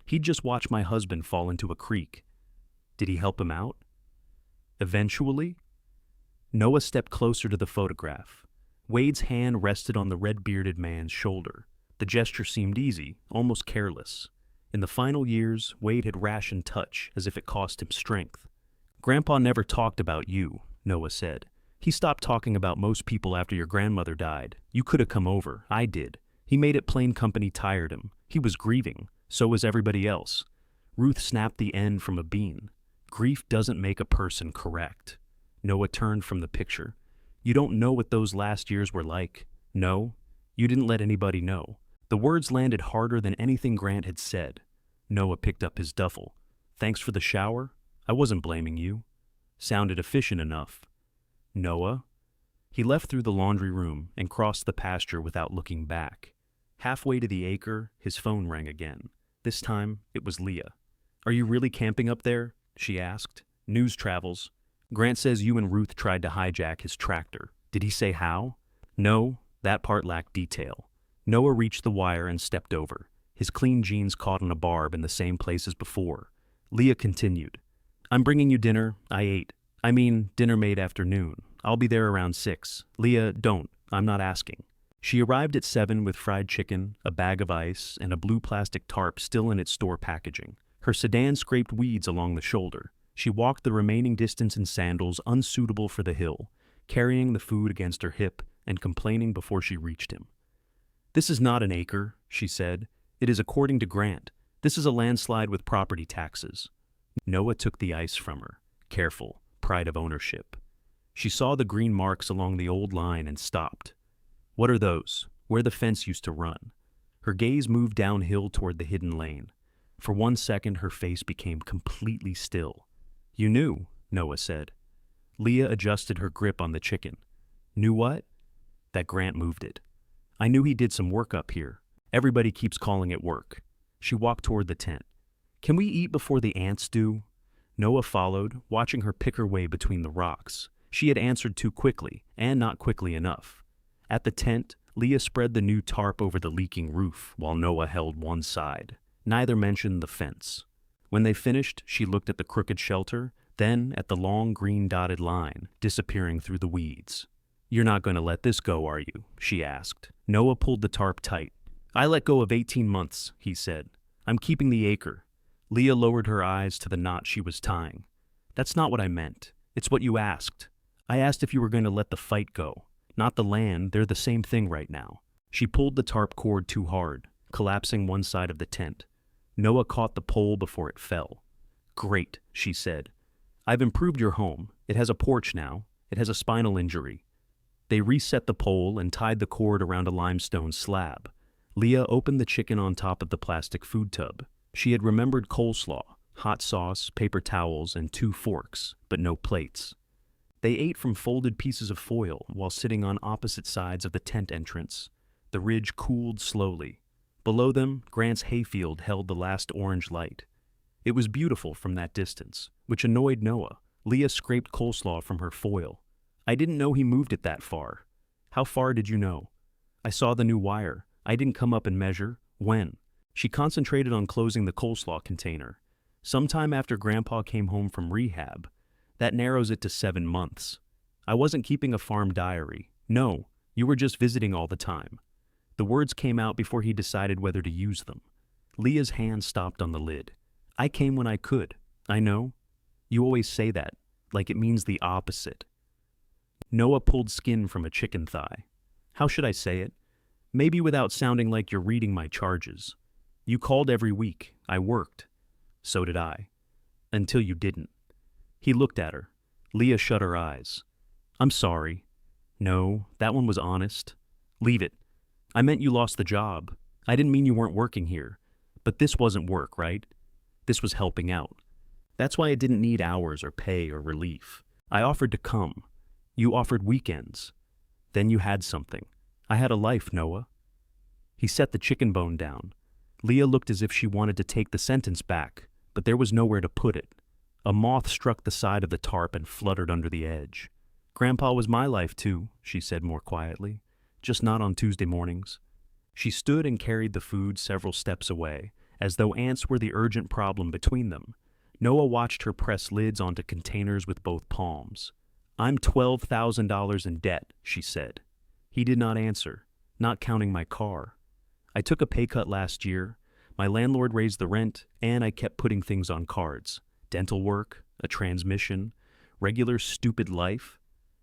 He'd just watched my husband fall into a creek. Did he help him out? Eventually? Noah stepped closer to the photograph. Wade's hand rested on the red-bearded man's shoulder. The gesture seemed easy, almost careless. In the final years, Wade had rationed touch, as if it cost him strength. Grandpa never talked about you, Noah said. He stopped talking about most people after your grandmother died. You could have come over. I did. He made it plain company tired him. He was grieving. So was everybody else. Ruth snapped the end from a bean. Grief doesn't make a person correct. Noah turned from the picture. You don't know what those last years were like. No, you didn't let anybody know. The words landed harder than anything Grant had said. Noah picked up his duffel. Thanks for the shower. I wasn't blaming you. Sounded efficient enough. Noah? He left through the laundry room and crossed the pasture without looking back. Halfway to the acre, his phone rang again. This time, it was Leah. Are you really camping up there? She asked. News travels. Grant says you and Ruth tried to hijack his tractor. Did he say how? No, that part lacked detail. Noah reached the wire and stepped over. His clean jeans caught on a barb in the same place as before. Leah continued. I'm bringing you dinner. I ate. Dinner made afternoon. I'll be there around 6. Leah, don't. I'm not asking. She arrived at 7 with fried chicken, a bag of ice, and a blue plastic tarp still in its store packaging. Her sedan scraped weeds along the shoulder. She walked the remaining distance in sandals unsuitable for the hill, carrying the food against her hip and complaining before she reached him. This is not an acre, she said. It is according to Grant. This is a landslide with property taxes. Noah took the ice from her, careful, pride of ownership. She saw the green marks along the old line and stopped. What are those? Where the fence used to run. Her gaze moved downhill toward the hidden lane. For 1 second, her face became completely still. You knew, Noah said. Leah adjusted her grip on the chicken. Knew what? That Grant moved it. I knew he did some work up here. Everybody keeps calling it work. She walked toward the tent. Can we eat before the ants do? Noah followed, watching her pick her way between the rocks. She had answered too quickly, and not quickly enough. At the tent, Leah spread the new tarp over the leaking roof, while Noah held one side. Neither mentioned the fence. When they finished, she looked at the crooked shelter, then at the long green dotted line, disappearing through the weeds. You're not going to let this go, are you? She asked. Noah pulled the tarp tight. I let go of 18 months, he said. I'm keeping the acre. Leah lowered her eyes to the knot she was tying. That's not what I meant. It's what you asked. I asked if you were going to let the fight go. Not the land, they're the same thing right now. She pulled the tarp cord too hard, collapsing one side of the tent. Noah caught the pole before it fell. Great, she said. I've improved your home. It has a porch now. It has a spinal injury. They reset the pole and tied the cord around a limestone slab. Leah opened the chicken on top of the plastic food tub. She had remembered coleslaw, hot sauce, paper towels, and 2 forks, but no plates. They ate from folded pieces of foil while sitting on opposite sides of the tent entrance. The ridge cooled slowly. Below them, Grant's hayfield held the last orange light. It was beautiful from that distance, which annoyed Noah. Leah scraped coleslaw from her foil. I didn't know he moved it that far. How far did you know? I saw the new wire. I didn't come up and measure. When? She concentrated on closing the coleslaw container. Sometime after Grandpa came home from rehab. That narrows it to 7 months. I wasn't keeping a farm diary. No, you were just visiting all the time. The words came out before he decided whether to use them. Leah's hand stopped on the lid. I came when I could. I know. You always say that, like it means the opposite. Noah pulled skin from a chicken thigh. How should I say it? Maybe without sounding like you're reading my charges. You called every week. I worked. So did I. Until you didn't. He looked at her. Leah shut her eyes. I'm sorry. No, that one was honest. Leave it. I meant you lost the job. I didn't mean you weren't working here. But this wasn't work, right? This was helping out. That's why it didn't need hours or pay or relief. I offered to come. You offered weekends. Then you had something. I had a life, Noah. He set the chicken bone down. Leah looked as if she wanted to take the sentence back, but there was nowhere to put it. A moth struck the side of the tarp and fluttered under the edge. Grandpa was my life too, she said more quietly, just not on Tuesday mornings. She stood and carried the food several steps away, as though ants were the urgent problem between them. Noah watched her press lids onto containers with both palms. I'm $12,000 in debt, she said. He did not answer, not counting my car. I took a pay cut last year. My landlord raised the rent, and I kept putting things on cards. Dental work, a transmission, regular stupid life.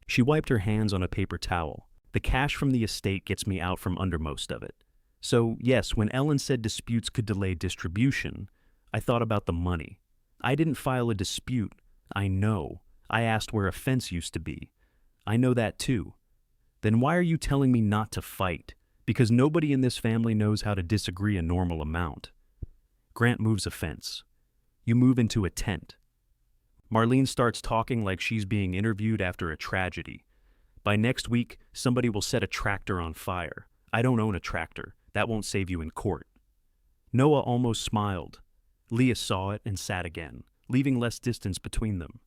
She wiped her hands on a paper towel. The cash from the estate gets me out from under most of it. So, yes, when Ellen said disputes could delay distribution, I thought about the money. I didn't file a dispute. I know. I asked where a fence used to be. I know that too. Then why are you telling me not to fight? Because nobody in this family knows how to disagree a normal amount. Grant moves a fence. You move into a tent. Marlene starts talking like she's being interviewed after a tragedy. By next week, somebody will set a tractor on fire. I don't own a tractor. That won't save you in court. Noah almost smiled. Leah saw it and sat again, leaving less distance between them.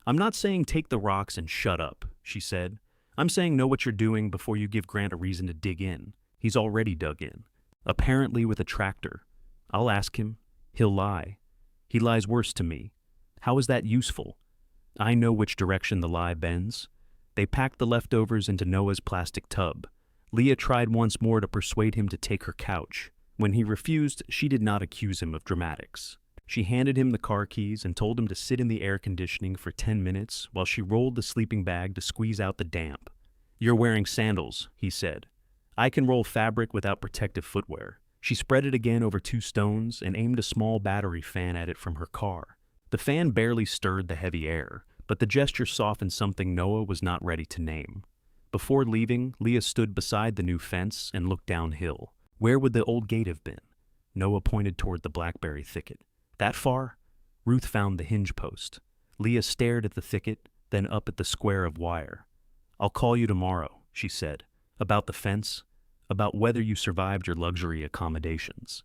I'm not saying take the rocks and shut up, she said. I'm saying know what you're doing before you give Grant a reason to dig in. He's already dug in. Apparently with a tractor. I'll ask him. He'll lie. He lies worse to me. How is that useful? I know which direction the lie bends. They packed the leftovers into Noah's plastic tub. Leah tried once more to persuade him to take her couch. When he refused, she did not accuse him of dramatics. She handed him the car keys and told him to sit in the air conditioning for 10 minutes while she rolled the sleeping bag to squeeze out the damp. You're wearing sandals, he said. I can roll fabric without protective footwear. She spread it again over 2 stones and aimed a small battery fan at it from her car. The fan barely stirred the heavy air, but the gesture softened something Noah was not ready to name. Before leaving, Leah stood beside the new fence and looked downhill. Where would the old gate have been? Noah pointed toward the blackberry thicket. That far? Ruth found the hinge post. Leah stared at the thicket, then up at the square of wire. I'll call you tomorrow, she said. About the fence, about whether you survived your luxury accommodations.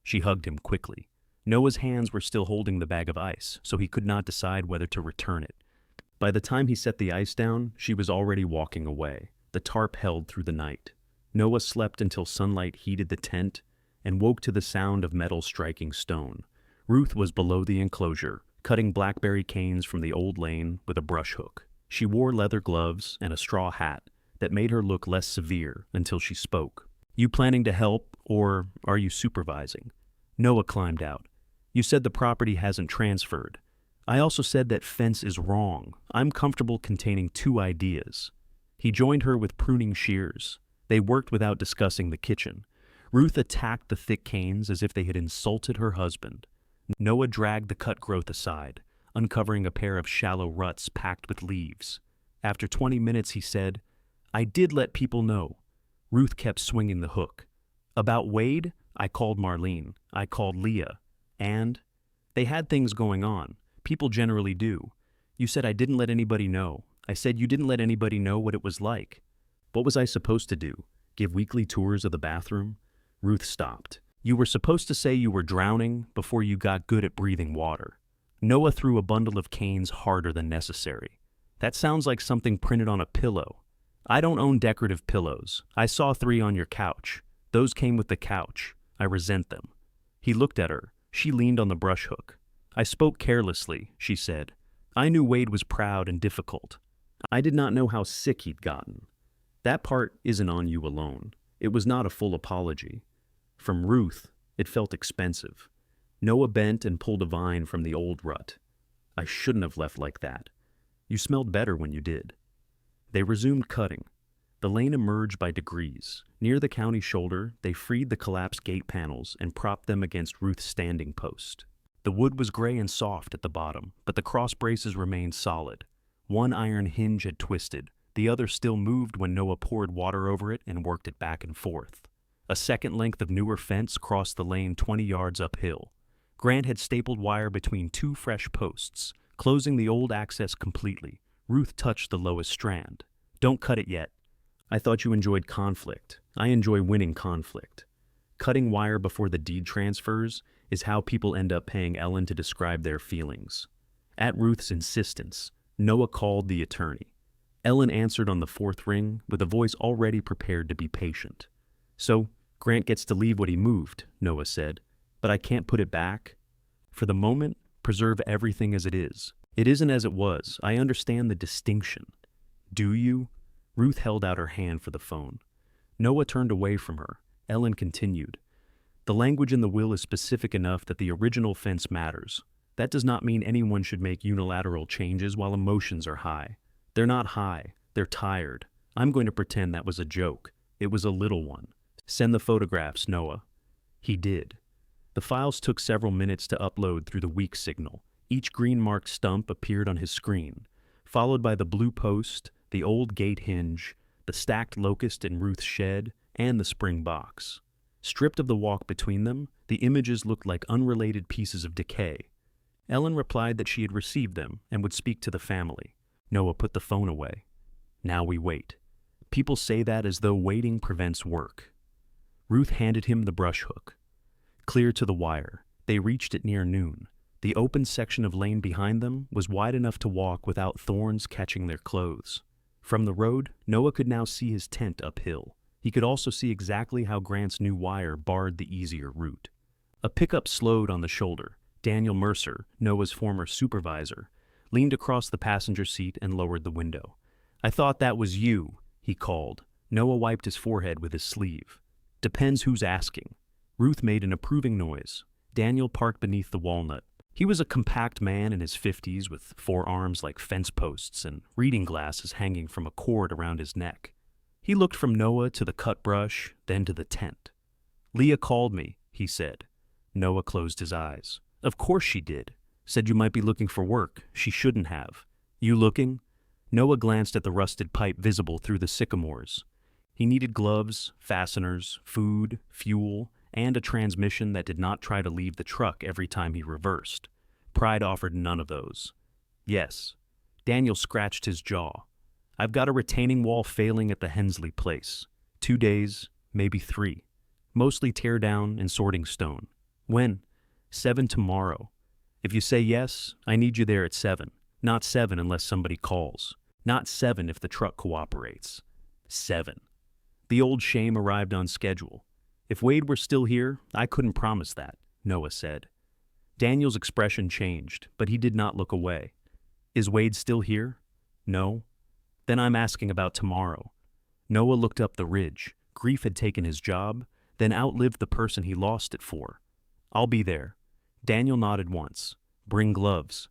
She hugged him quickly. Noah's hands were still holding the bag of ice, so he could not decide whether to return it. By the time he set the ice down, she was already walking away. The tarp held through the night. Noah slept until sunlight heated the tent and woke to the sound of metal striking stone. Ruth was below the enclosure, cutting blackberry canes from the old lane with a brush hook. She wore leather gloves and a straw hat that made her look less severe until she spoke. You planning to help, or are you supervising? Noah climbed out. You said the property hasn't transferred. I also said that fence is wrong. I'm comfortable containing two ideas. He joined her with pruning shears. They worked without discussing the kitchen. Ruth attacked the thick canes as if they had insulted her husband. Noah dragged the cut growth aside, uncovering a pair of shallow ruts packed with leaves. After 20 minutes, he said, I did let people know. Ruth kept swinging the hook. About Wade, I called Marlene. I called Leah. And they had things going on. People generally do. You said I didn't let anybody know. I said you didn't let anybody know what it was like. What was I supposed to do? Give weekly tours of the bathroom? Ruth stopped. You were supposed to say you were drowning before you got good at breathing water. Noah threw a bundle of canes harder than necessary. That sounds like something printed on a pillow. I don't own decorative pillows. I saw 3 on your couch. Those came with the couch. I resent them. He looked at her. She leaned on the brush hook. I spoke carelessly, she said. I knew Wade was proud and difficult. I did not know how sick he'd gotten. That part isn't on you alone. It was not a full apology. From Ruth, it felt expensive. Noah bent and pulled a vine from the old rut. I shouldn't have left like that. You smelled better when you did. They resumed cutting. The lane emerged by degrees. Near the county shoulder, they freed the collapsed gate panels and propped them against Ruth's standing post. The wood was gray and soft at the bottom, but the cross braces remained solid. One iron hinge had twisted. The other still moved when Noah poured water over it and worked it back and forth. A second length of newer fence crossed the lane 20 yards uphill. Grant had stapled wire between 2 fresh posts, closing the old access completely. Ruth touched the lowest strand. Don't cut it yet. I thought you enjoyed conflict. I enjoy winning conflict. Cutting wire before the deed transfers is how people end up paying Ellen to describe their feelings. At Ruth's insistence, Noah called the attorney. Ellen answered on the 4th ring with a voice already prepared to be patient. So, Grant gets to leave what he moved, Noah said. But I can't put it back. For the moment, preserve everything as it is. It isn't as it was. I understand the distinction. Do you? Ruth held out her hand for the phone. Noah turned away from her. Ellen continued. The language in the will is specific enough that the original fence matters. That does not mean anyone should make unilateral changes while emotions are high. They're not high. They're tired. I'm going to pretend that was a joke. It was a little one. Send the photographs, Noah. He did. The files took several minutes to upload through the weak signal. Each green-marked stump appeared on his screen, followed by the blue post, the old gate hinge, the stacked locust in Ruth's shed, and the spring box. Stripped of the walk between them, the images looked like unrelated pieces of decay. Ellen replied that she had received them and would speak to the family. Noah put the phone away. Now we wait. People say that as though waiting prevents work. Ruth handed him the brush hook. Clear to the wire. They reached it near noon. The open section of lane behind them was wide enough to walk without thorns catching their clothes. From the road, Noah could now see his tent uphill. He could also see exactly how Grant's new wire barred the easier route. A pickup slowed on the shoulder. Daniel Mercer, Noah's former supervisor, leaned across the passenger seat and lowered the window. I thought that was you, he called. Noah wiped his forehead with his sleeve. Depends who's asking. Ruth made an approving noise. Daniel parked beneath the walnut. He was a compact man in his 50s with forearms like fence posts and reading glasses hanging from a cord around his neck. He looked from Noah to the cut brush, then to the tent. Leah called me, he said. Noah closed his eyes. Of course she did. Said you might be looking for work. She shouldn't have. You looking? Noah glanced at the rusted pipe visible through the sycamores. He needed gloves, fasteners, food, fuel, and a transmission that did not try to leave the truck every time he reversed. Pride offered none of those. Yes. Daniel scratched his jaw. I've got a retaining wall failing at the Hensley place. 2 days, maybe 3. Mostly tear down and sorting stone. When? 7 tomorrow. If you say yes, I need you there at 7. Not 7 unless somebody calls. Not 7 if the truck cooperates. 7. The old shame arrived on schedule. If Wade were still here, I couldn't promise that, Noah said. Daniel's expression changed, but he did not look away. Is Wade still here? No. Then I'm asking about tomorrow. Noah looked up the ridge. Grief had taken his job, then outlived the person he lost it for. I'll be there. Daniel nodded once. Bring gloves.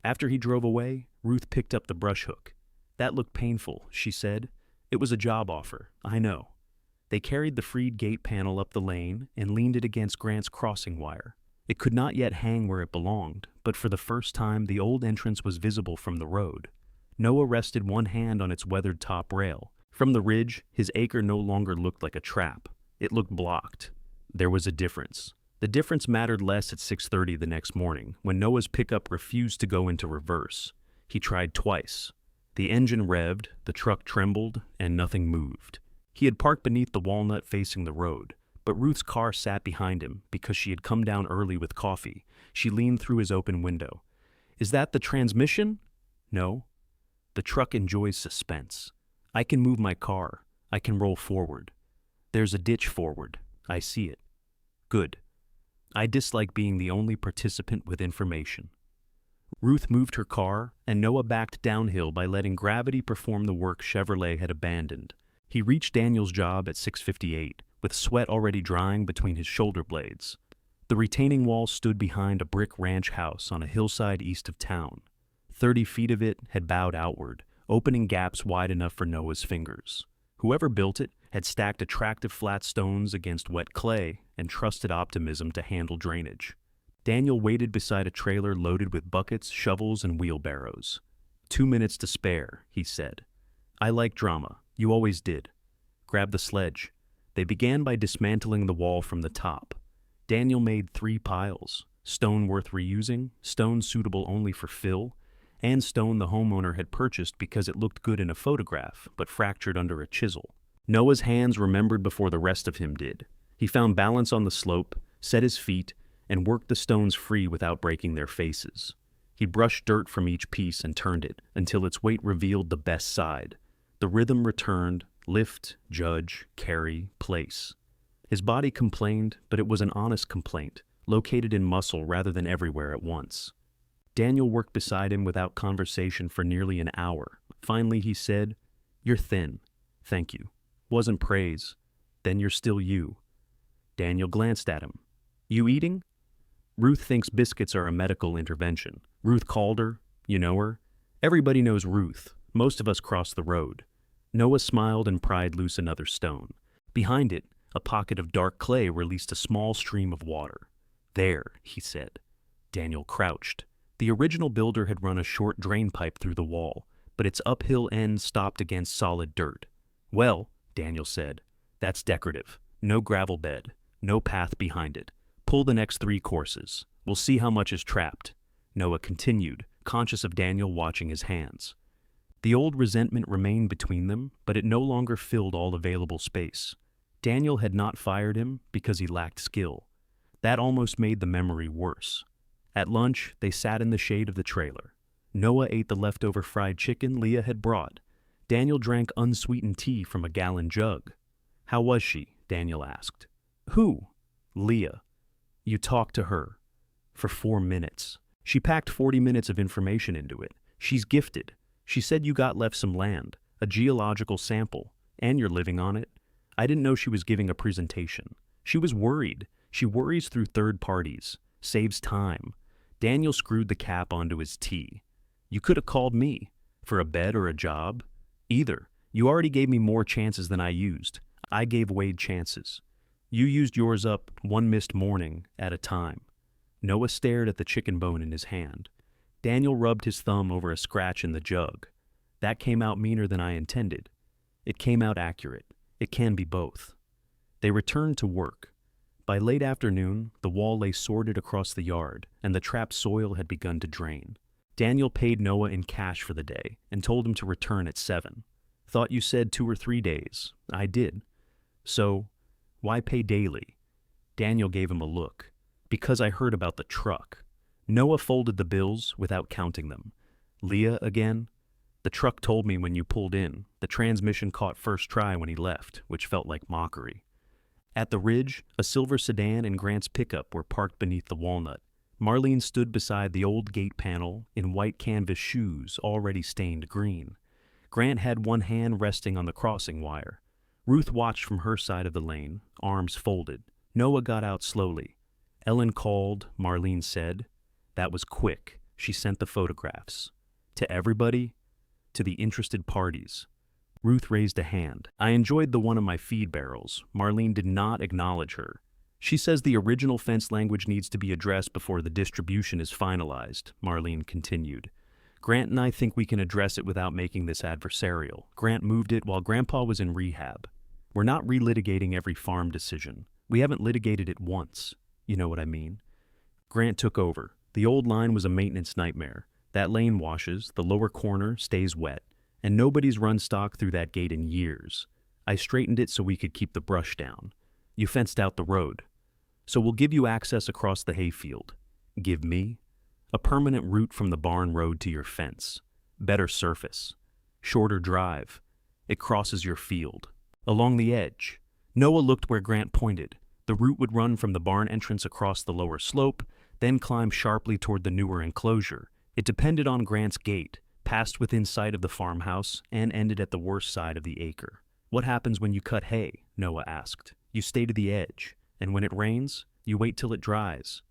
After he drove away, Ruth picked up the brush hook. That looked painful, she said. It was a job offer, I know. They carried the freed gate panel up the lane and leaned it against Grant's crossing wire. It could not yet hang where it belonged, but for the first time the old entrance was visible from the road. Noah rested one hand on its weathered top rail. From the ridge, his acre no longer looked like a trap. It looked blocked. There was a difference. The difference mattered less at 6:30 the next morning, when Noah's pickup refused to go into reverse. He tried twice. The engine revved, the truck trembled, and nothing moved. He had parked beneath the walnut facing the road, but Ruth's car sat behind him because she had come down early with coffee. She leaned through his open window. Is that the transmission? No. The truck enjoys suspense. I can move my car. I can roll forward. There's a ditch forward. I see it. Good. I dislike being the only participant with information. Ruth moved her car, and Noah backed downhill by letting gravity perform the work Chevrolet had abandoned. He reached Daniel's job at 6:58, with sweat already drying between his shoulder blades. The retaining wall stood behind a brick ranch house on a hillside east of town. 30 feet of it had bowed outward, opening gaps wide enough for Noah's fingers. Whoever built it had stacked attractive flat stones against wet clay and trusted optimism to handle drainage. Daniel waited beside a trailer loaded with buckets, shovels, and wheelbarrows. 2 minutes to spare, he said. I like drama. You always did. Grab the sledge. They began by dismantling the wall from the top. Daniel made 3 piles: stone worth reusing, stone suitable only for fill, and stone the homeowner had purchased because it looked good in a photograph, but fractured under a chisel. Noah's hands remembered before the rest of him did. He found balance on the slope, set his feet, and worked the stones free without breaking their faces. He brushed dirt from each piece and turned it until its weight revealed the best side. The rhythm returned: lift, judge, carry, place. His body complained, but it was an honest complaint, located in muscle rather than everywhere at once. Daniel worked beside him without conversation for nearly an hour. Finally he said, You're thin. Thank you. Wasn't praise. Then you're still you. Daniel glanced at him. You eating? Ruth thinks biscuits are a medical intervention. Ruth Calder, you know her? Everybody knows Ruth. Most of us cross the road. Noah smiled and pried loose another stone. Behind it, a pocket of dark clay released a small stream of water. There, he said. Daniel crouched. The original builder had run a short drain pipe through the wall, but its uphill end stopped against solid dirt. Well, Daniel said, that's decorative. No gravel bed. No path behind it. Pull the next 3 courses. We'll see how much is trapped. Noah continued, conscious of Daniel watching his hands. The old resentment remained between them, but it no longer filled all available space. Daniel had not fired him because he lacked skill. That almost made the memory worse. At lunch, they sat in the shade of the trailer. Noah ate the leftover fried chicken Leah had brought. Daniel drank unsweetened tea from a gallon jug. How was she? Daniel asked. Who? Leah. You talked to her. For 4 minutes. She packed 40 minutes of information into it. She's gifted. She said you got left some land, a geological sample, and you're living on it. I didn't know she was giving a presentation. She was worried. She worries through third parties. Saves time. Daniel screwed the cap onto his tea. You could have called me. For a bed or a job? Either. You already gave me more chances than I used. I gave Wade chances. You used yours up 1 missed morning at a time. Noah stared at the chicken bone in his hand. Daniel rubbed his thumb over a scratch in the jug. That came out meaner than I intended. It came out accurate. It can be both. They returned to work. By late afternoon, the wall lay sorted across the yard, and the trapped soil had begun to drain. Daniel paid Noah in cash for the day and told him to return at 7. Thought you said 2 or 3 days. I did. So, why pay daily? Daniel gave him a look. Because I heard about the truck. Noah folded the bills without counting them. Leah again? The truck told me when you pulled in. The transmission caught first try when he left, which felt like mockery. At the ridge, a silver sedan and Grant's pickup were parked beneath the walnut. Marlene stood beside the old gate panel in white canvas shoes already stained green. Grant had one hand resting on the crossing wire. Ruth watched from her side of the lane, arms folded. Noah got out slowly. Ellen called, Marlene said. That was quick. She sent the photographs. To everybody? To the interested parties. Ruth raised a hand. I enjoyed the one of my feed barrels. Marlene did not acknowledge her. She says the original fence language needs to be addressed before the distribution is finalized, Marlene continued. Grant and I think we can address it without making this adversarial. Grant moved it while Grandpa was in rehab. We're not relitigating every farm decision. We haven't litigated it once. You know what I mean? Grant took over. The old line was a maintenance nightmare. That lane washes, the lower corner stays wet, and nobody's run stock through that gate in years. I straightened it so we could keep the brush down. You fenced out the road. So we'll give you access across the hayfield. Give me a permanent route from the barn road to your fence. Better surface. Shorter drive. It crosses your field. Along the edge. Noah looked where Grant pointed. The route would run from the barn entrance across the lower slope, then climb sharply toward the newer enclosure. It depended on Grant's gate, passed within sight of the farmhouse, and ended at the worst side of the acre. What happens when you cut hay? Noah asked. You stay to the edge, and when it rains, you wait till it dries.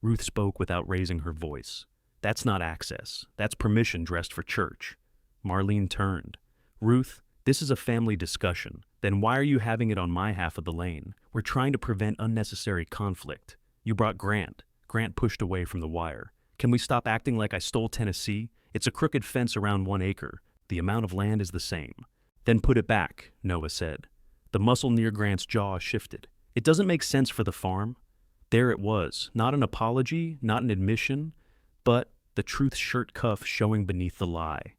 Ruth spoke without raising her voice. That's not access. That's permission dressed for church. Marlene turned. Ruth, this is a family discussion. Then why are you having it on my half of the lane? We're trying to prevent unnecessary conflict. You brought Grant. Grant pushed away from the wire. Can we stop acting like I stole Tennessee? It's a crooked fence around 1 acre. The amount of land is the same. Then put it back, Noah said. The muscle near Grant's jaw shifted. It doesn't make sense for the farm. There it was, not an apology, not an admission, but the truth shirt cuff showing beneath the lie.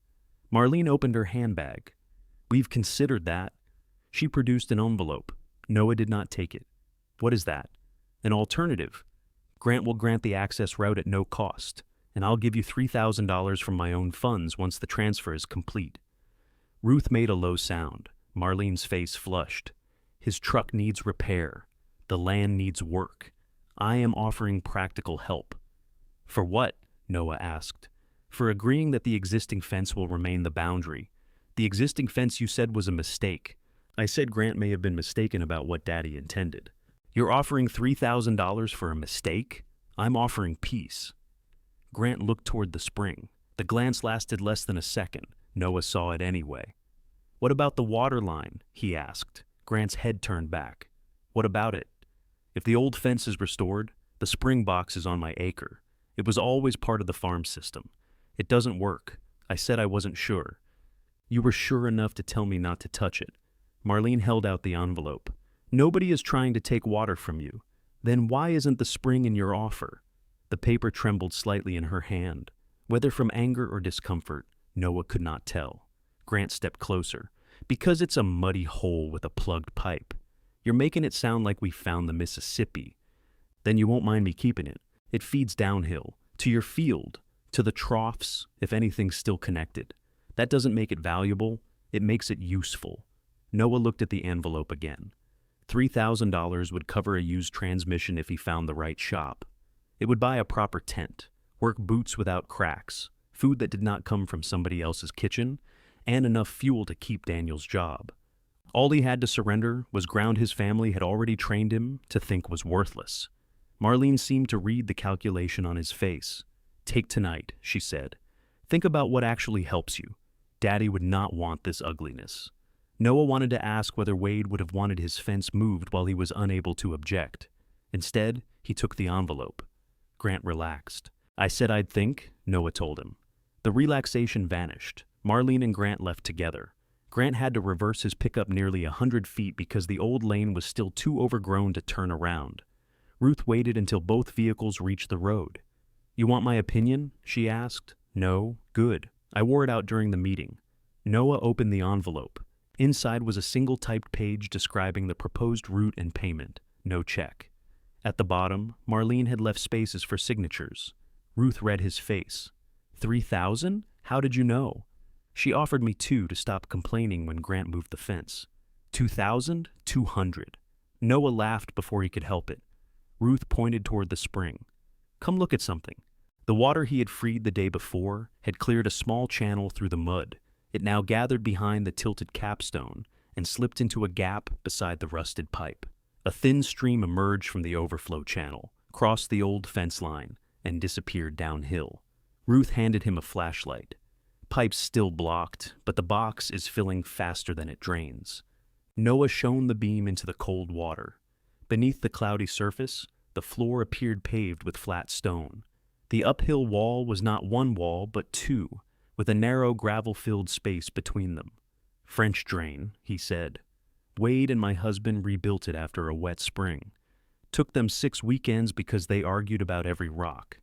Marlene opened her handbag. We've considered that. She produced an envelope. Noah did not take it. What is that? An alternative. Grant will grant the access route at no cost, and I'll give you $3,000 from my own funds once the transfer is complete. Ruth made a low sound. Marlene's face flushed. His truck needs repair. The land needs work. I am offering practical help. For what? Noah asked. For agreeing that the existing fence will remain the boundary. The existing fence you said was a mistake. I said Grant may have been mistaken about what Daddy intended. You're offering $3,000 for a mistake? I'm offering peace. Grant looked toward the spring. The glance lasted less than a second. Noah saw it anyway. What about the water line? He asked. Grant's head turned back. What about it? If the old fence is restored, the spring box is on my acre. It was always part of the farm system. It doesn't work. I said I wasn't sure. You were sure enough to tell me not to touch it. Marlene held out the envelope. Nobody is trying to take water from you. Then why isn't the spring in your offer? The paper trembled slightly in her hand. Whether from anger or discomfort, Noah could not tell. Grant stepped closer. Because it's a muddy hole with a plugged pipe. You're making it sound like we found the Mississippi. Then you won't mind me keeping it. It feeds downhill, to your field, to the troughs, if anything's still connected. That doesn't make it valuable, it makes it useful. Noah looked at the envelope again. $3,000 would cover a used transmission if he found the right shop. It would buy a proper tent, work boots without cracks, food that did not come from somebody else's kitchen, and enough fuel to keep Daniel's job. All he had to surrender was ground his family had already trained him to think was worthless. Marlene seemed to read the calculation on his face. Take tonight, she said. Think about what actually helps you. Daddy would not want this ugliness. Noah wanted to ask whether Wade would have wanted his fence moved while he was unable to object. Instead, he took the envelope. Grant relaxed. I said I'd think, Noah told him. The relaxation vanished. Marlene and Grant left together. Grant had to reverse his pickup nearly 100 feet because the old lane was still too overgrown to turn around. Ruth waited until both vehicles reached the road. You want my opinion? She asked. No? Good. I wore it out during the meeting. Noah opened the envelope. Inside was a single typed page describing the proposed route and payment. No check. At the bottom, Marlene had left spaces for signatures. Ruth read his face. 3,000? How did you know? She offered me 2 to stop complaining when Grant moved the fence. 2,000? 200. Noah laughed before he could help it. Ruth pointed toward the spring. Come look at something. The water he had freed the day before had cleared a small channel through the mud. It now gathered behind the tilted capstone and slipped into a gap beside the rusted pipe. A thin stream emerged from the overflow channel, crossed the old fence line, and disappeared downhill. Ruth handed him a flashlight. Pipe's still blocked, but the box is filling faster than it drains. Noah shone the beam into the cold water. Beneath the cloudy surface, the floor appeared paved with flat stone. The uphill wall was not one wall, but two, with a narrow gravel-filled space between them. "French drain," he said. "Wade and my husband rebuilt it after a wet spring. Took them 6 weekends because they argued about every rock."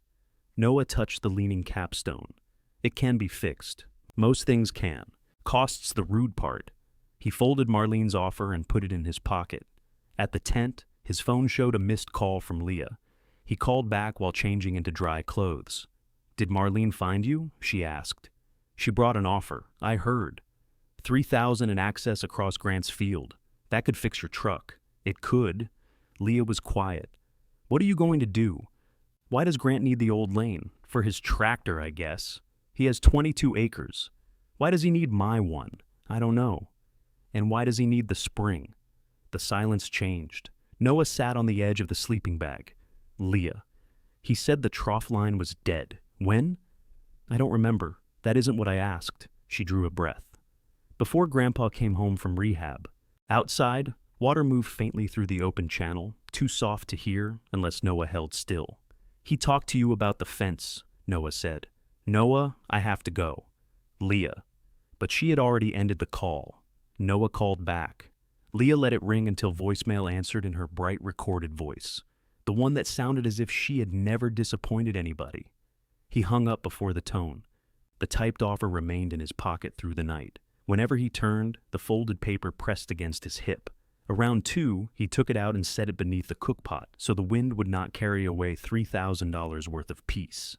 Noah touched the leaning capstone. "It can be fixed. Most things can. Cost's the rude part." He folded Marlene's offer and put it in his pocket. At the tent, his phone showed a missed call from Leah. He called back while changing into dry clothes. "Did Marlene find you?" she asked. "She brought an offer. I heard. 3,000 in access across Grant's Field. That could fix your truck." "It could." Leah was quiet. "What are you going to do?" "Why does Grant need the old lane?" "For his tractor, I guess. He has 22 acres. Why does he need my one?" "I don't know." "And why does he need the spring?" The silence changed. Noah sat on the edge of the sleeping bag. "Leah. He said the trough line was dead. When?" "I don't remember. That isn't what I asked." She drew a breath. "Before Grandpa came home from rehab." Outside, water moved faintly through the open channel, too soft to hear unless Noah held still. "He talked to you about the fence," Noah said. "Noah, I have to go." "Leah." But she had already ended the call. Noah called back. Leah let it ring until voicemail answered in her bright recorded voice, the one that sounded as if she had never disappointed anybody. He hung up before the tone. The typed offer remained in his pocket through the night. Whenever he turned, the folded paper pressed against his hip. Around 2, he took it out and set it beneath the cookpot so the wind would not carry away $3,000 worth of peace.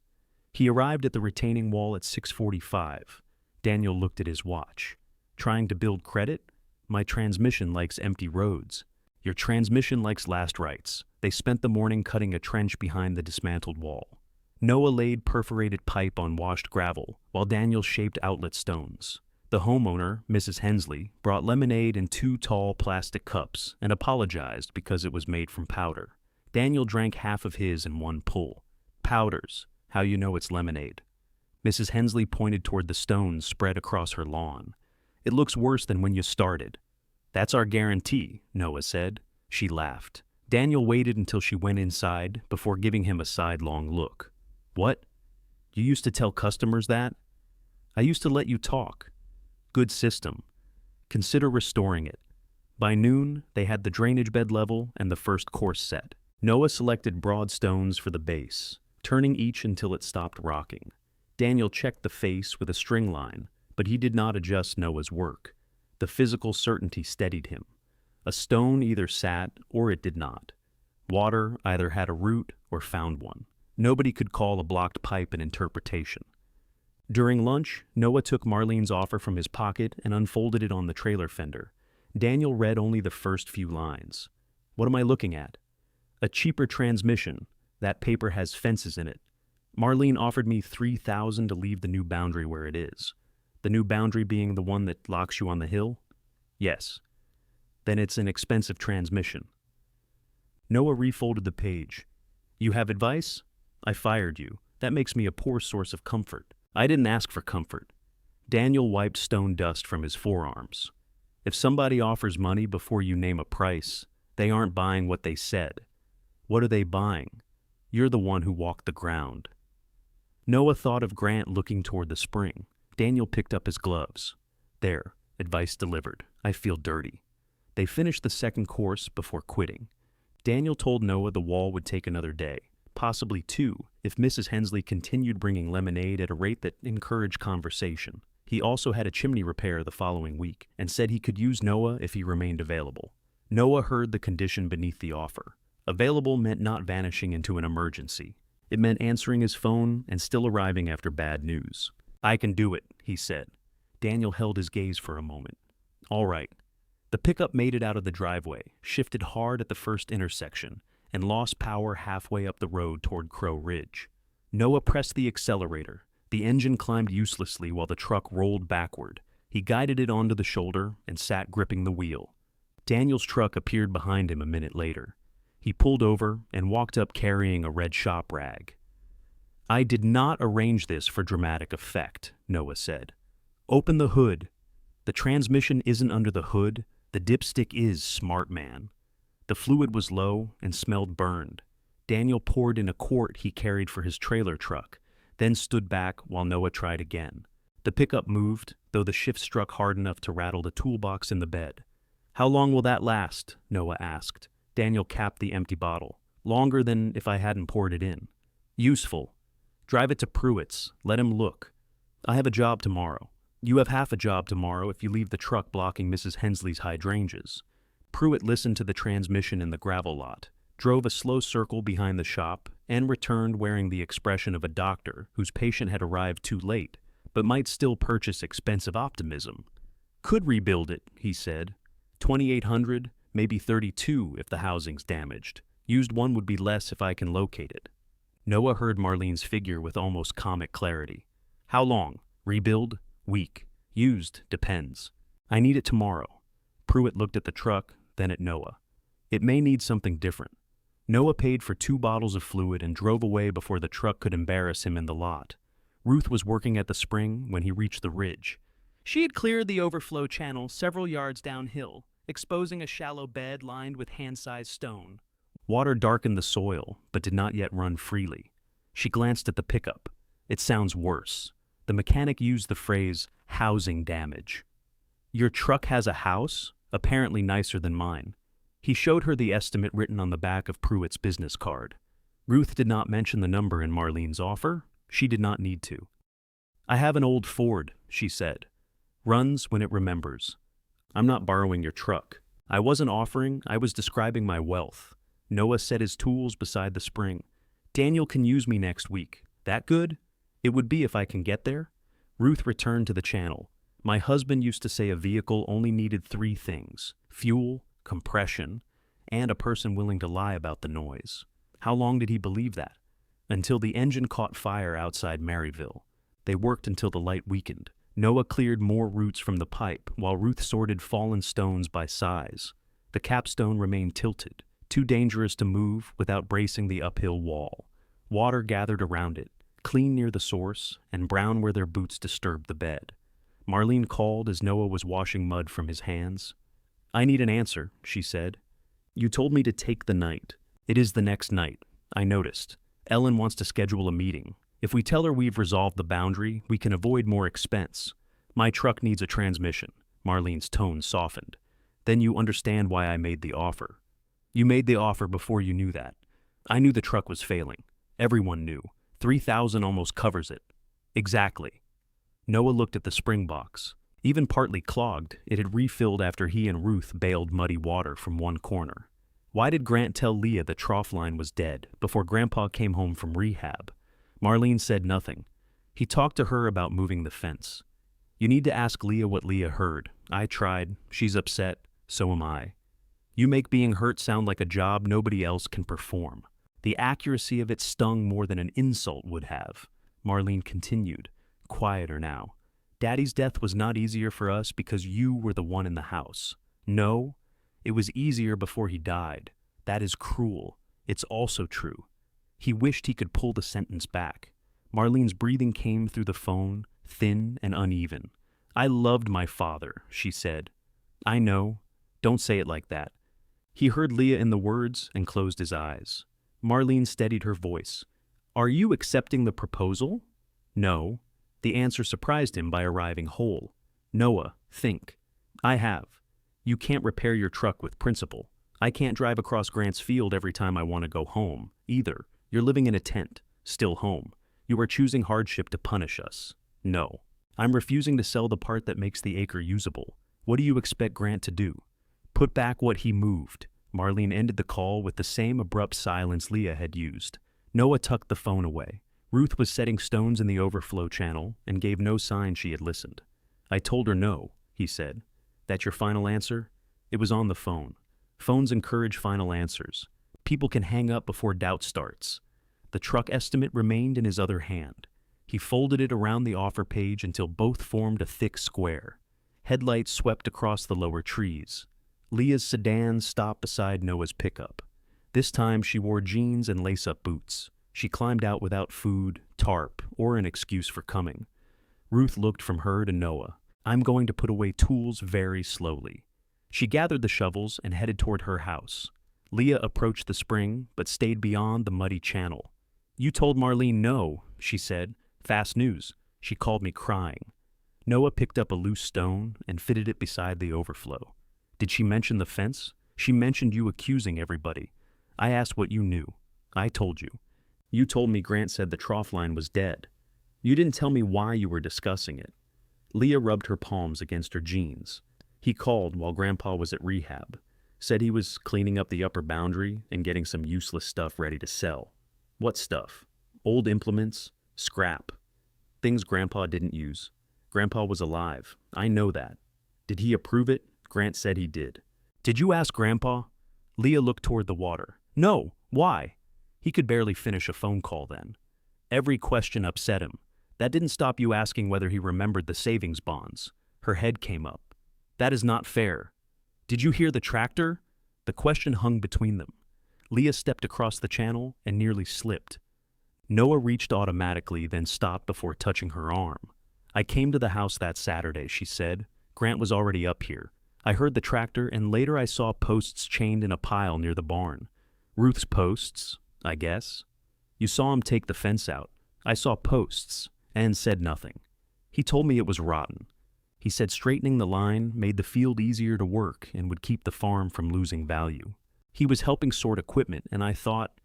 He arrived at the retaining wall at 6:45. Daniel looked at his watch. "Trying to build credit? My transmission likes empty roads." "Your transmission likes last rites." They spent the morning cutting a trench behind the dismantled wall. Noah laid perforated pipe on washed gravel, while Daniel shaped outlet stones. The homeowner, Mrs. Hensley, brought lemonade in 2 tall plastic cups and apologized because it was made from powder. Daniel drank half of his in one pull. "Powders. How you know it's lemonade?" Mrs. Hensley pointed toward the stones spread across her lawn. "It looks worse than when you started." "That's our guarantee," Noah said. She laughed. Daniel waited until she went inside before giving him a sidelong look. "What? You used to tell customers that?" "I used to let you talk." "Good system. Consider restoring it." By noon, they had the drainage bed level and the first course set. Noah selected broad stones for the base, turning each until it stopped rocking. Daniel checked the face with a string line, but he did not adjust Noah's work. The physical certainty steadied him. A stone either sat or it did not. Water either had a root or found one. Nobody could call a blocked pipe an interpretation. During lunch, Noah took Marlene's offer from his pocket and unfolded it on the trailer fender. Daniel read only the first few lines. "What am I looking at?" "A cheaper transmission. That paper has fences in it. Marlene offered me $3,000 to leave the new boundary where it is." "The new boundary being the one that locks you on the hill?" "Yes." "Then it's an expensive transmission." Noah refolded the page. "You have advice? I fired you. That makes me a poor source of comfort." "I didn't ask for comfort." Daniel wiped stone dust from his forearms. "If somebody offers money before you name a price, they aren't buying what they said. What are they buying? You're the one who walked the ground." Noah thought of Grant looking toward the spring. Daniel picked up his gloves. "There, advice delivered. I feel dirty." They finished the second course before quitting. Daniel told Noah the wall would take another day, possibly 2, if Mrs. Hensley continued bringing lemonade at a rate that encouraged conversation. He also had a chimney repair the following week and said he could use Noah if he remained available. Noah heard the condition beneath the offer. Available meant not vanishing into an emergency. It meant answering his phone and still arriving after bad news. "I can do it," he said. Daniel held his gaze for a moment. "All right." The pickup made it out of the driveway, shifted hard at the first intersection, and lost power halfway up the road toward Crow Ridge. Noah pressed the accelerator. The engine climbed uselessly while the truck rolled backward. He guided it onto the shoulder and sat gripping the wheel. Daniel's truck appeared behind him a minute later. He pulled over and walked up carrying a red shop rag. "I did not arrange this for dramatic effect," Noah said. "Open the hood. The transmission isn't under the hood. The dipstick is, smart man." The fluid was low and smelled burned. Daniel poured in a quart he carried for his trailer truck, then stood back while Noah tried again. The pickup moved, though the shift struck hard enough to rattle the toolbox in the bed. "How long will that last?" Noah asked. Daniel capped the empty bottle. "Longer than if I hadn't poured it in." "Useful. Drive it to Pruitt's. Let him look. I have a job tomorrow." "You have half a job tomorrow if you leave the truck blocking Mrs. Hensley's hydrangeas." Pruitt listened to the transmission in the gravel lot, drove a slow circle behind the shop, and returned wearing the expression of a doctor whose patient had arrived too late, but might still purchase expensive optimism. "Could rebuild it," he said. "$2,800, maybe $32 if the housing's damaged. Used one would be less if I can locate it." Noah heard Marlene's figure with almost comic clarity. "How long? Rebuild? Week. Used? Depends. I need it tomorrow." Pruitt looked at the truck, then at Noah. "It may need something different." Noah paid for 2 bottles of fluid and drove away before the truck could embarrass him in the lot. Ruth was working at the spring when he reached the ridge. She had cleared the overflow channel several yards downhill, exposing a shallow bed lined with hand-sized stone. Water darkened the soil, but did not yet run freely. She glanced at the pickup. "It sounds worse." The mechanic used the phrase, "housing damage." "Your truck has a house? Apparently nicer than mine." He showed her the estimate written on the back of Pruitt's business card. Ruth did not mention the number in Marlene's offer. She did not need to. "I have an old Ford," she said. "Runs when it remembers." "I'm not borrowing your truck." "I wasn't offering, I was describing my wealth." Noah set his tools beside the spring. "Daniel can use me next week. That good?" "It would be if I can get there." Ruth returned to the channel. "My husband used to say a vehicle only needed 3 things: fuel, compression, and a person willing to lie about the noise." How long did he believe that? Until the engine caught fire outside Maryville. They worked until the light weakened. Noah cleared more roots from the pipe, while Ruth sorted fallen stones by size. The capstone remained tilted, too dangerous to move without bracing the uphill wall. Water gathered around it, clean near the source and brown where their boots disturbed the bed. Marlene called as Noah was washing mud from his hands. "I need an answer," she said. "You told me to take the night. It is the next night. I noticed. Ellen wants to schedule a meeting. If we tell her we've resolved the boundary, we can avoid more expense. My truck needs a transmission." Marlene's tone softened. "Then you understand why I made the offer." "You made the offer before you knew that." "I knew the truck was failing. Everyone knew. 3,000 almost covers it." "Exactly." Noah looked at the spring box. Even partly clogged, it had refilled after he and Ruth bailed muddy water from one corner. Why did Grant tell Leah the trough line was dead before Grandpa came home from rehab? Marlene said nothing. He talked to her about moving the fence. "You need to ask Leah what Leah heard. I tried. She's upset. So am I." "You make being hurt sound like a job nobody else can perform." The accuracy of it stung more than an insult would have. Marlene continued, quieter now. "Daddy's death was not easier for us because you were the one in the house. No, it was easier before he died. That is cruel. It's also true." He wished he could pull the sentence back. Marlene's breathing came through the phone, thin and uneven. "I loved my father," she said. "I know. Don't say it like that." He heard Leah in the words and closed his eyes. Marlene steadied her voice. "Are you accepting the proposal?" "No." The answer surprised him by arriving whole. "Noah, think. I have. You can't repair your truck with principle. I can't drive across Grant's Field every time I want to go home, either. You're living in a tent, still home. You are choosing hardship to punish us. No. I'm refusing to sell the part that makes the acre usable. What do you expect Grant to do? Put back what he moved." Marlene ended the call with the same abrupt silence Leah had used. Noah tucked the phone away. Ruth was setting stones in the overflow channel and gave no sign she had listened. "I told her no," he said. "That your final answer?" It was on the phone. Phones encourage final answers. People can hang up before doubt starts. The truck estimate remained in his other hand. He folded it around the offer page until both formed a thick square. Headlights swept across the lower trees. Leah's sedan stopped beside Noah's pickup. This time she wore jeans and lace-up boots. She climbed out without food, tarp, or an excuse for coming. Ruth looked from her to Noah. "I'm going to put away tools very slowly." She gathered the shovels and headed toward her house. Leah approached the spring, but stayed beyond the muddy channel. "You told Marlene no," she said. "Fast news. She called me crying." Noah picked up a loose stone and fitted it beside the overflow. "Did she mention the fence? She mentioned you accusing everybody. I asked what you knew. I told you. You told me Grant said the trough line was dead. You didn't tell me why you were discussing it." Leah rubbed her palms against her jeans. "He called while Grandpa was at rehab. Said he was cleaning up the upper boundary and getting some useless stuff ready to sell." "What stuff?" "Old implements, scrap. Things Grandpa didn't use. Grandpa was alive. I know that." "Did he approve it?" "Grant said he did." "Did you ask Grandpa?" Leah looked toward the water. "No. Why?" He could barely finish a phone call then. Every question upset him. "That didn't stop you asking whether he remembered the savings bonds." Her head came up. "That is not fair." "Did you hear the tractor?" The question hung between them. Leah stepped across the channel and nearly slipped. Noah reached automatically, then stopped before touching her arm. "I came to the house that Saturday," she said. "Grant was already up here. I heard the tractor, and later I saw posts chained in a pile near the barn. Ruth's posts, I guess." "You saw him take the fence out." "I saw posts, and said nothing. He told me it was rotten. He said straightening the line made the field easier to work and would keep the farm from losing value. He was helping sort equipment, and I thought—"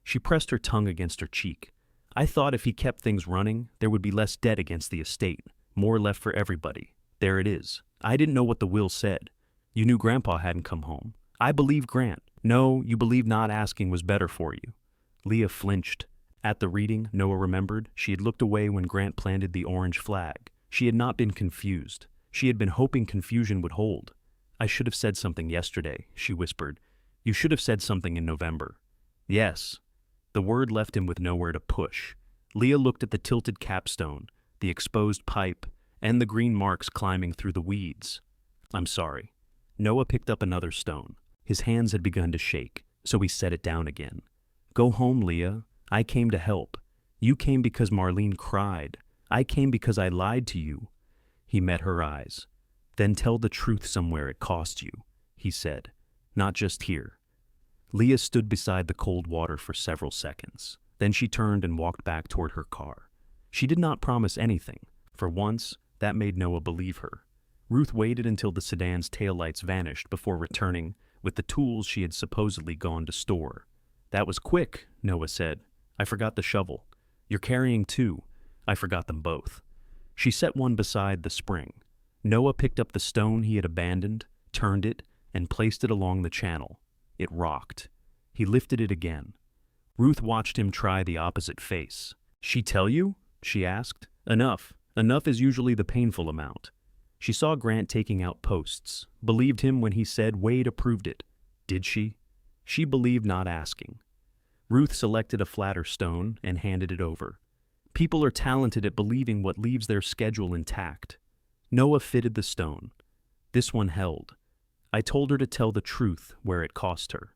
She pressed her tongue against her cheek. "I thought if he kept things running, there would be less debt against the estate, more left for everybody. There it is. I didn't know what the will said. You knew Grandpa hadn't come home. I believe Grant. No, you believe not asking was better for you." Leah flinched. At the reading, Noah remembered, she had looked away when Grant planted the orange flag. She had not been confused. She had been hoping confusion would hold. "I should have said something yesterday," she whispered. "You should have said something in November." "Yes." The word left him with nowhere to push. Leah looked at the tilted capstone, the exposed pipe, and the green marks climbing through the weeds. "I'm sorry." Noah picked up another stone. His hands had begun to shake, so he set it down again. "Go home, Leah. I came to help. You came because Marlene cried. I came because I lied to you." He met her eyes. "Then tell the truth somewhere it cost you," he said. "Not just here." Leah stood beside the cold water for several seconds. Then she turned and walked back toward her car. She did not promise anything. For once, that made Noah believe her. Ruth waited until the sedan's taillights vanished before returning with the tools she had supposedly gone to store. "That was quick," Noah said. "I forgot the shovel." "You're carrying two." "I forgot them both." She set one beside the spring. Noah picked up the stone he had abandoned, turned it, and placed it along the channel. It rocked. He lifted it again. Ruth watched him try the opposite face. "She tell you?" she asked. "Enough. Enough is usually the painful amount." She saw Grant taking out posts, believed him when he said Wade approved it. Did she? She believed not asking. Ruth selected a flatter stone and handed it over. People are talented at believing what leaves their schedule intact. Noah fitted the stone. This one held. "I told her to tell the truth where it cost her."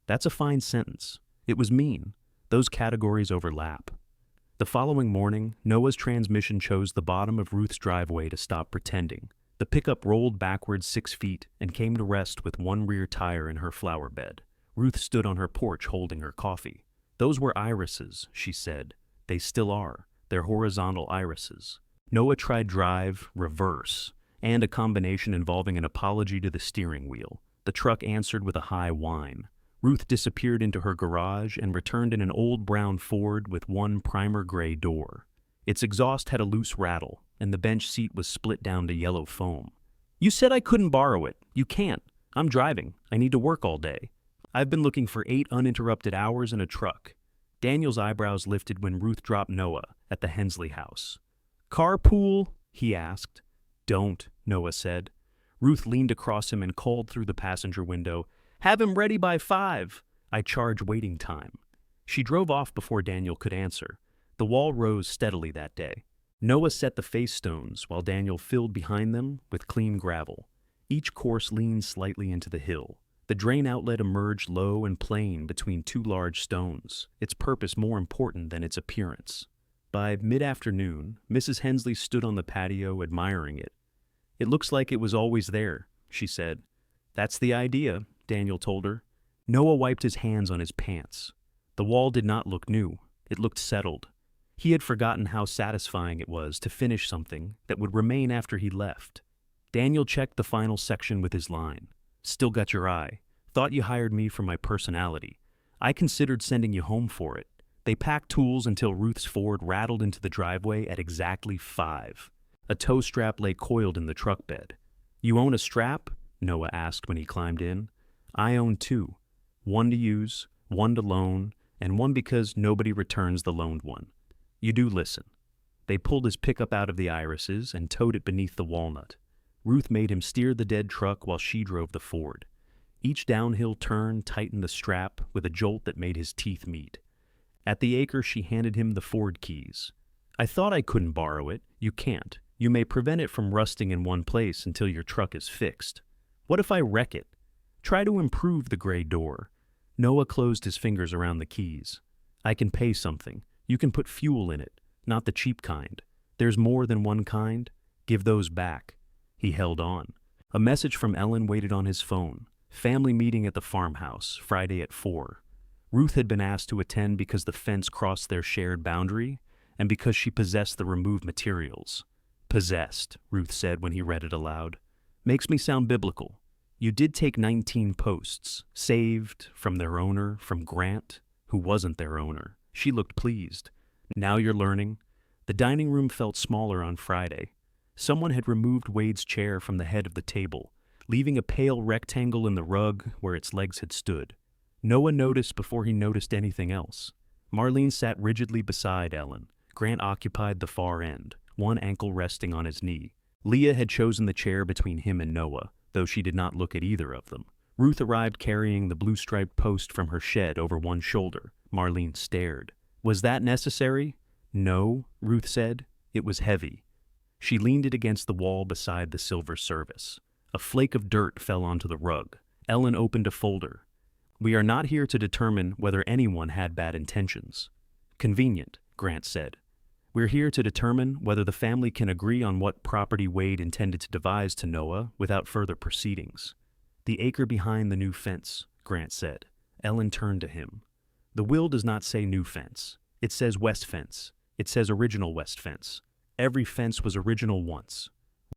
That's a fine sentence. It was mean. Those categories overlap. The following morning, Noah's transmission chose the bottom of Ruth's driveway to stop pretending. The pickup rolled backwards 6 feet and came to rest with one rear tire in her flower bed. Ruth stood on her porch holding her coffee. "Those were irises," she said. "They still are. They're horizontal irises." Noah tried drive, reverse, and a combination involving an apology to the steering wheel. The truck answered with a high whine. Ruth disappeared into her garage and returned in an old brown Ford with one primer gray door. Its exhaust had a loose rattle, and the bench seat was split down to yellow foam. "You said I couldn't borrow it. You can't. I'm driving. I need to work all day. I've been looking for 8 uninterrupted hours in a truck." Daniel's eyebrows lifted when Ruth dropped Noah at the Hensley house. "Carpool?" he asked. "Don't," Noah said. Ruth leaned across him and called through the passenger window, "Have him ready by 5. I charge waiting time." She drove off before Daniel could answer. The wall rose steadily that day. Noah set the face stones while Daniel filled behind them with clean gravel. Each course leaned slightly into the hill. The drain outlet emerged low and plain between two large stones, its purpose more important than its appearance. By mid-afternoon, Mrs. Hensley stood on the patio admiring it. "It looks like it was always there," she said. "That's the idea," Daniel told her. Noah wiped his hands on his pants. The wall did not look new. It looked settled. He had forgotten how satisfying it was to finish something that would remain after he left. Daniel checked the final section with his line. "Still got your eye. Thought you hired me for my personality. I considered sending you home for it." They packed tools until Ruth's Ford rattled into the driveway at exactly 5. A tow strap lay coiled in the truck bed. "You own a strap?" Noah asked when he climbed in. "I own 2. One to use, one to loan, and one because nobody returns the loaned one. You do listen." They pulled his pickup out of the irises and towed it beneath the walnut. Ruth made him steer the dead truck while she drove the Ford. Each downhill turn tightened the strap with a jolt that made his teeth meet. At the acre, she handed him the Ford keys. "I thought I couldn't borrow it. You can't. You may prevent it from rusting in one place until your truck is fixed. What if I wreck it? Try to improve the gray door." Noah closed his fingers around the keys. "I can pay something. You can put fuel in it, not the cheap kind. There's more than one kind. Give those back." He held on. A message from Ellen waited on his phone. Family meeting at the farmhouse, Friday at 4. Ruth had been asked to attend because the fence crossed their shared boundary and because she possessed the removed materials. "Possessed," Ruth said when he read it aloud. "Makes me sound biblical. You did take 19 posts, saved, from their owner, from Grant, who wasn't their owner." She looked pleased. "Now you're learning." The dining room felt smaller on Friday. Someone had removed Wade's chair from the head of the table, leaving a pale rectangle in the rug where its legs had stood. Noah noticed before he noticed anything else. Marlene sat rigidly beside Ellen. Grant occupied the far end, one ankle resting on his knee. Leah had chosen the chair between him and Noah, though she did not look at either of them. Ruth arrived carrying the blue-striped post from her shed over one shoulder. Marlene stared. "Was that necessary?" "No," Ruth said. "It was heavy." She leaned it against the wall beside the silver service. A flake of dirt fell onto the rug. Ellen opened a folder. "We are not here to determine whether anyone had bad intentions." "Convenient," Grant said. "We're here to determine whether the family can agree on what property Wade intended to devise to Noah without further proceedings." "The acre behind the new fence," Grant said. Ellen turned to him. "The will does not say new fence. It says west fence. It says original west fence. Every fence was original once."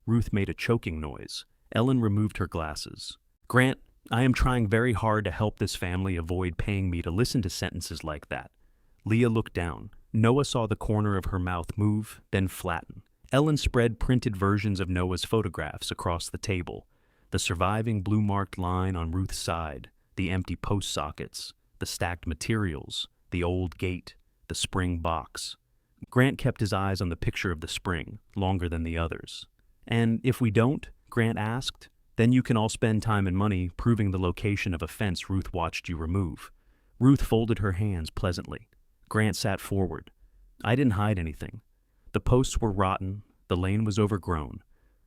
Ruth made a choking noise. Ellen removed her glasses. "Grant, I am trying very hard to help this family avoid paying me to listen to sentences like that." Leah looked down. Noah saw the corner of her mouth move, then flatten. Ellen spread printed versions of Noah's photographs across the table. The surviving blue-marked line on Ruth's side, the empty post sockets, the stacked materials, the old gate, the spring box. Grant kept his eyes on the picture of the spring, longer than the others. "And if we don't?" Grant asked. "Then you can all spend time and money proving the location of a fence Ruth watched you remove." Ruth folded her hands pleasantly. Grant sat forward. "I didn't hide anything. The posts were rotten, the lane was overgrown.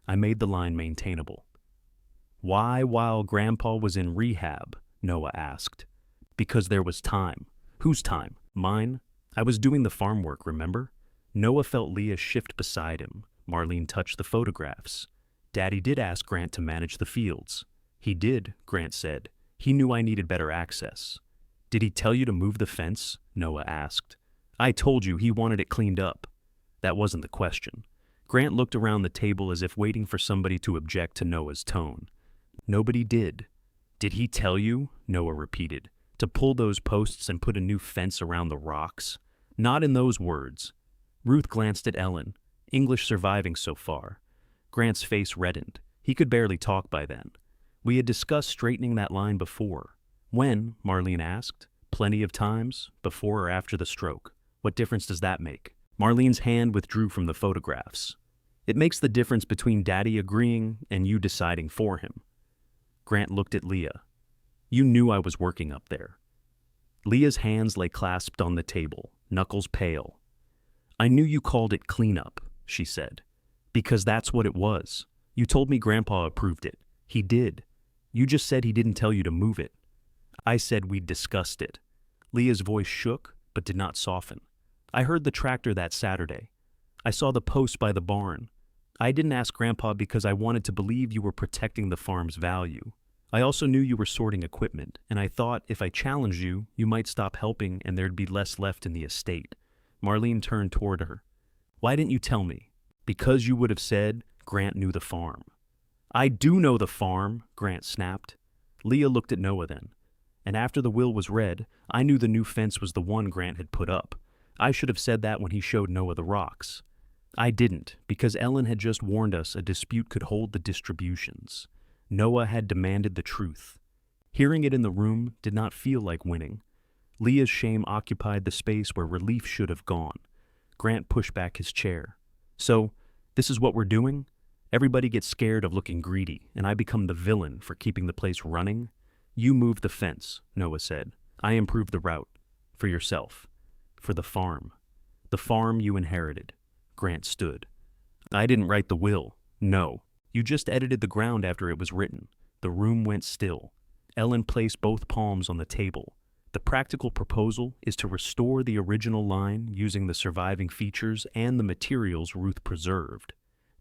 I made the line maintainable." "Why while Grandpa was in rehab?" Noah asked. "Because there was time." "Whose time? Mine? I was doing the farm work, remember?" Noah felt Leah shift beside him. Marlene touched the photographs. "Daddy did ask Grant to manage the fields." "He did," Grant said. "He knew I needed better access." "Did he tell you to move the fence?" Noah asked. "I told you he wanted it cleaned up." That wasn't the question. Grant looked around the table as if waiting for somebody to object to Noah's tone. "Nobody did." "Did he tell you?" Noah repeated. "To pull those posts and put a new fence around the rocks?" "Not in those words." Ruth glanced at Ellen. English surviving so far. Grant's face reddened. He could barely talk by then. "We had discussed straightening that line before." "When?" Marlene asked. "Plenty of times, before or after the stroke. What difference does that make?" Marlene's hand withdrew from the photographs. "It makes the difference between Daddy agreeing and you deciding for him." Grant looked at Leah. "You knew I was working up there." Leah's hands lay clasped on the table, knuckles pale. "I knew you called it cleanup," she said. "Because that's what it was. You told me Grandpa approved it. He did. You just said he didn't tell you to move it. I said we'd discussed it. Leah's voice shook, but did not soften. I heard the tractor that Saturday. I saw the post by the barn. I didn't ask Grandpa because I wanted to believe you were protecting the farm's value. I also knew you were sorting equipment, and I thought if I challenged you, you might stop helping and there'd be less left in the estate. Marlene turned toward her. Why didn't you tell me? Because you would have said Grant knew the farm. I do know the farm, Grant snapped. Leah looked at Noah then. And after the will was read, I knew the new fence was the one Grant had put up. I should have said that when he showed Noah the rocks. I didn't, because Ellen had just warned us a dispute could hold the distributions. Noah had demanded the truth. Hearing it in the room did not feel like winning. Leah's shame occupied the space where relief should have gone. Grant pushed back his chair. So, this is what we're doing? Everybody gets scared of looking greedy, and I become the villain for keeping the place running? You moved the fence, Noah said. I improved the route. For yourself. For the farm. The farm you inherited. Grant stood. I didn't write the will. No. You just edited the ground after it was written. The room went still. Ellen placed both palms on the table. The practical proposal is to restore the original line using the surviving features and the materials Ruth preserved.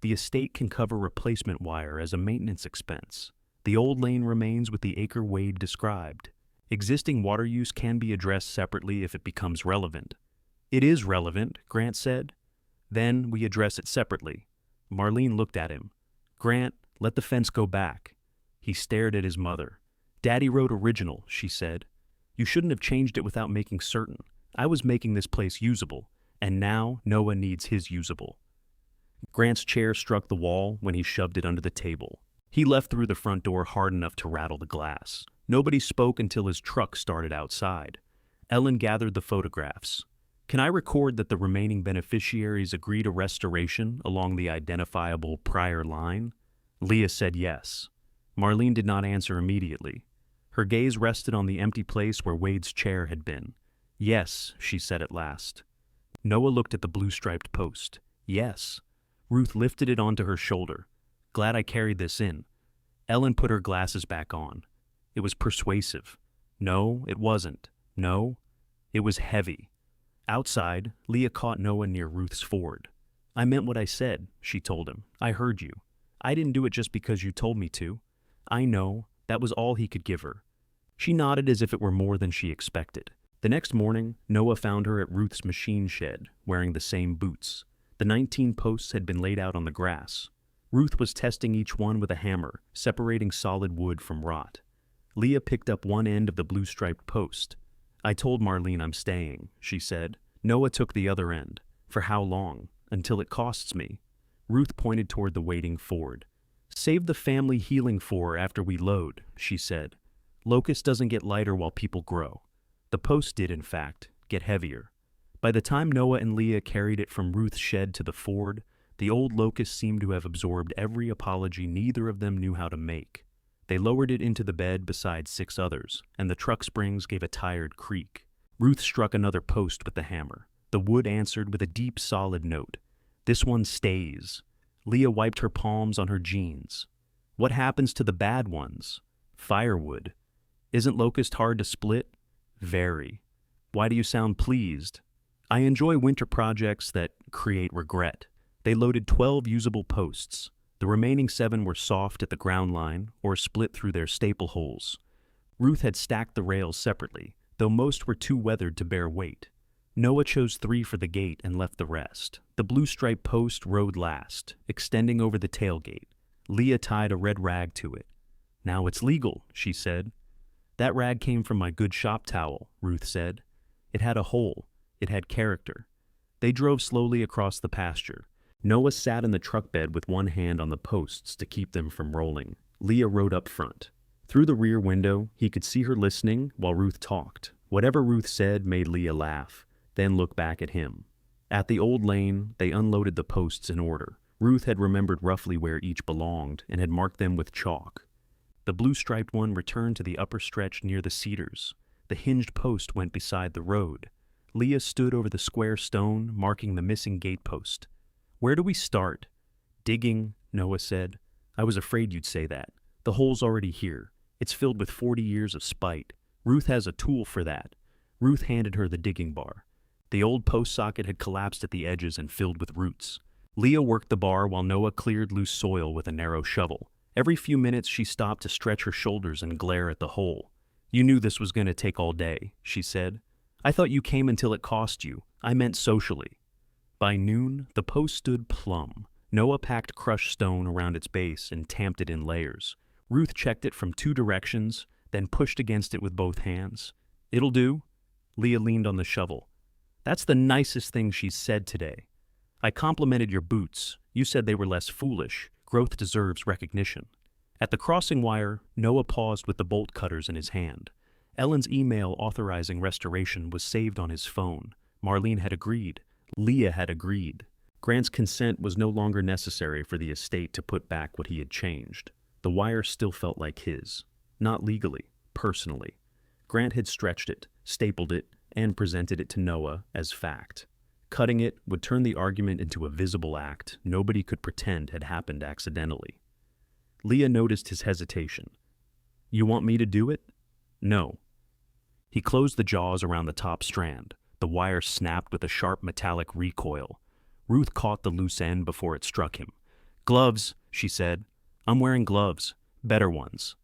The estate can cover replacement wire as a maintenance expense. The old lane remains with the acre Wade described. Existing water use can be addressed separately if it becomes relevant. It is relevant, Grant said. Then we address it separately. Marlene looked at him. Grant, let the fence go back. He stared at his mother. Daddy wrote original, she said. You shouldn't have changed it without making certain. I was making this place usable, and now Noah needs his usable. Grant's chair struck the wall when he shoved it under the table. He left through the front door hard enough to rattle the glass. Nobody spoke until his truck started outside. Ellen gathered the photographs. Can I record that the remaining beneficiaries agree to restoration along the identifiable prior line? Leah said yes. Marlene did not answer immediately. Her gaze rested on the empty place where Wade's chair had been. Yes, she said at last. Noah looked at the blue-striped post. Yes. Ruth lifted it onto her shoulder. Glad I carried this in. Ellen put her glasses back on. It was persuasive. No, it wasn't. No, it was heavy. Outside, Leah caught Noah near Ruth's Ford. I meant what I said, she told him. I heard you. I didn't do it just because you told me to. I know, that was all he could give her. She nodded as if it were more than she expected. The next morning, Noah found her at Ruth's machine shed, wearing the same boots. The 19 posts had been laid out on the grass. Ruth was testing each one with a hammer, separating solid wood from rot. Leah picked up one end of the blue-striped post. I told Marlene I'm staying, she said. Noah took the other end. For how long? Until it costs me. Ruth pointed toward the waiting Ford. Save the family healing for after we load, she said. Locust doesn't get lighter while people grow. The post did, in fact, get heavier. By the time Noah and Leah carried it from Ruth's shed to the Ford, the old locust seemed to have absorbed every apology neither of them knew how to make. They lowered it into the bed beside 6 others, and the truck springs gave a tired creak. Ruth struck another post with the hammer. The wood answered with a deep, solid note. This one stays. Leah wiped her palms on her jeans. What happens to the bad ones? Firewood. Isn't locust hard to split? Very. Why do you sound pleased? I enjoy winter projects that create regret. They loaded 12 usable posts. The remaining 7 were soft at the ground line or split through their staple holes. Ruth had stacked the rails separately, though most were too weathered to bear weight. Noah chose 3 for the gate and left the rest. The blue-striped post rode last, extending over the tailgate. Leah tied a red rag to it. Now it's legal, she said. That rag came from my good shop towel, Ruth said. It had a hole. It had character. They drove slowly across the pasture. Noah sat in the truck bed with one hand on the posts to keep them from rolling. Leah rode up front. Through the rear window, he could see her listening while Ruth talked. Whatever Ruth said made Leah laugh, then look back at him. At the old lane, they unloaded the posts in order. Ruth had remembered roughly where each belonged and had marked them with chalk. The blue-striped one returned to the upper stretch near the cedars. The hinged post went beside the road. Leah stood over the square stone, marking the missing gatepost. Where do we start? Digging, Noah said. I was afraid you'd say that. The hole's already here. It's filled with 40 years of spite. Ruth has a tool for that. Ruth handed her the digging bar. The old post socket had collapsed at the edges and filled with roots. Leah worked the bar while Noah cleared loose soil with a narrow shovel. Every few minutes she stopped to stretch her shoulders and glare at the hole. "You knew this was going to take all day," she said. "I thought you came until it cost you. I meant socially." By noon, the post stood plumb. Noah packed crushed stone around its base and tamped it in layers. Ruth checked it from 2 directions, then pushed against it with both hands. "It'll do." Leah leaned on the shovel. "That's the nicest thing she's said today. I complimented your boots. You said they were less foolish. Growth deserves recognition." At the crossing wire, Noah paused with the bolt cutters in his hand. Ellen's email authorizing restoration was saved on his phone. Marlene had agreed. Leah had agreed. Grant's consent was no longer necessary for the estate to put back what he had changed. The wire still felt like his. Not legally, personally. Grant had stretched it, stapled it, and presented it to Noah as fact. Cutting it would turn the argument into a visible act nobody could pretend had happened accidentally. Leah noticed his hesitation. "You want me to do it?" "No." He closed the jaws around the top strand. The wire snapped with a sharp metallic recoil. Ruth caught the loose end before it struck him. "Gloves," she said. "I'm wearing gloves. Better ones."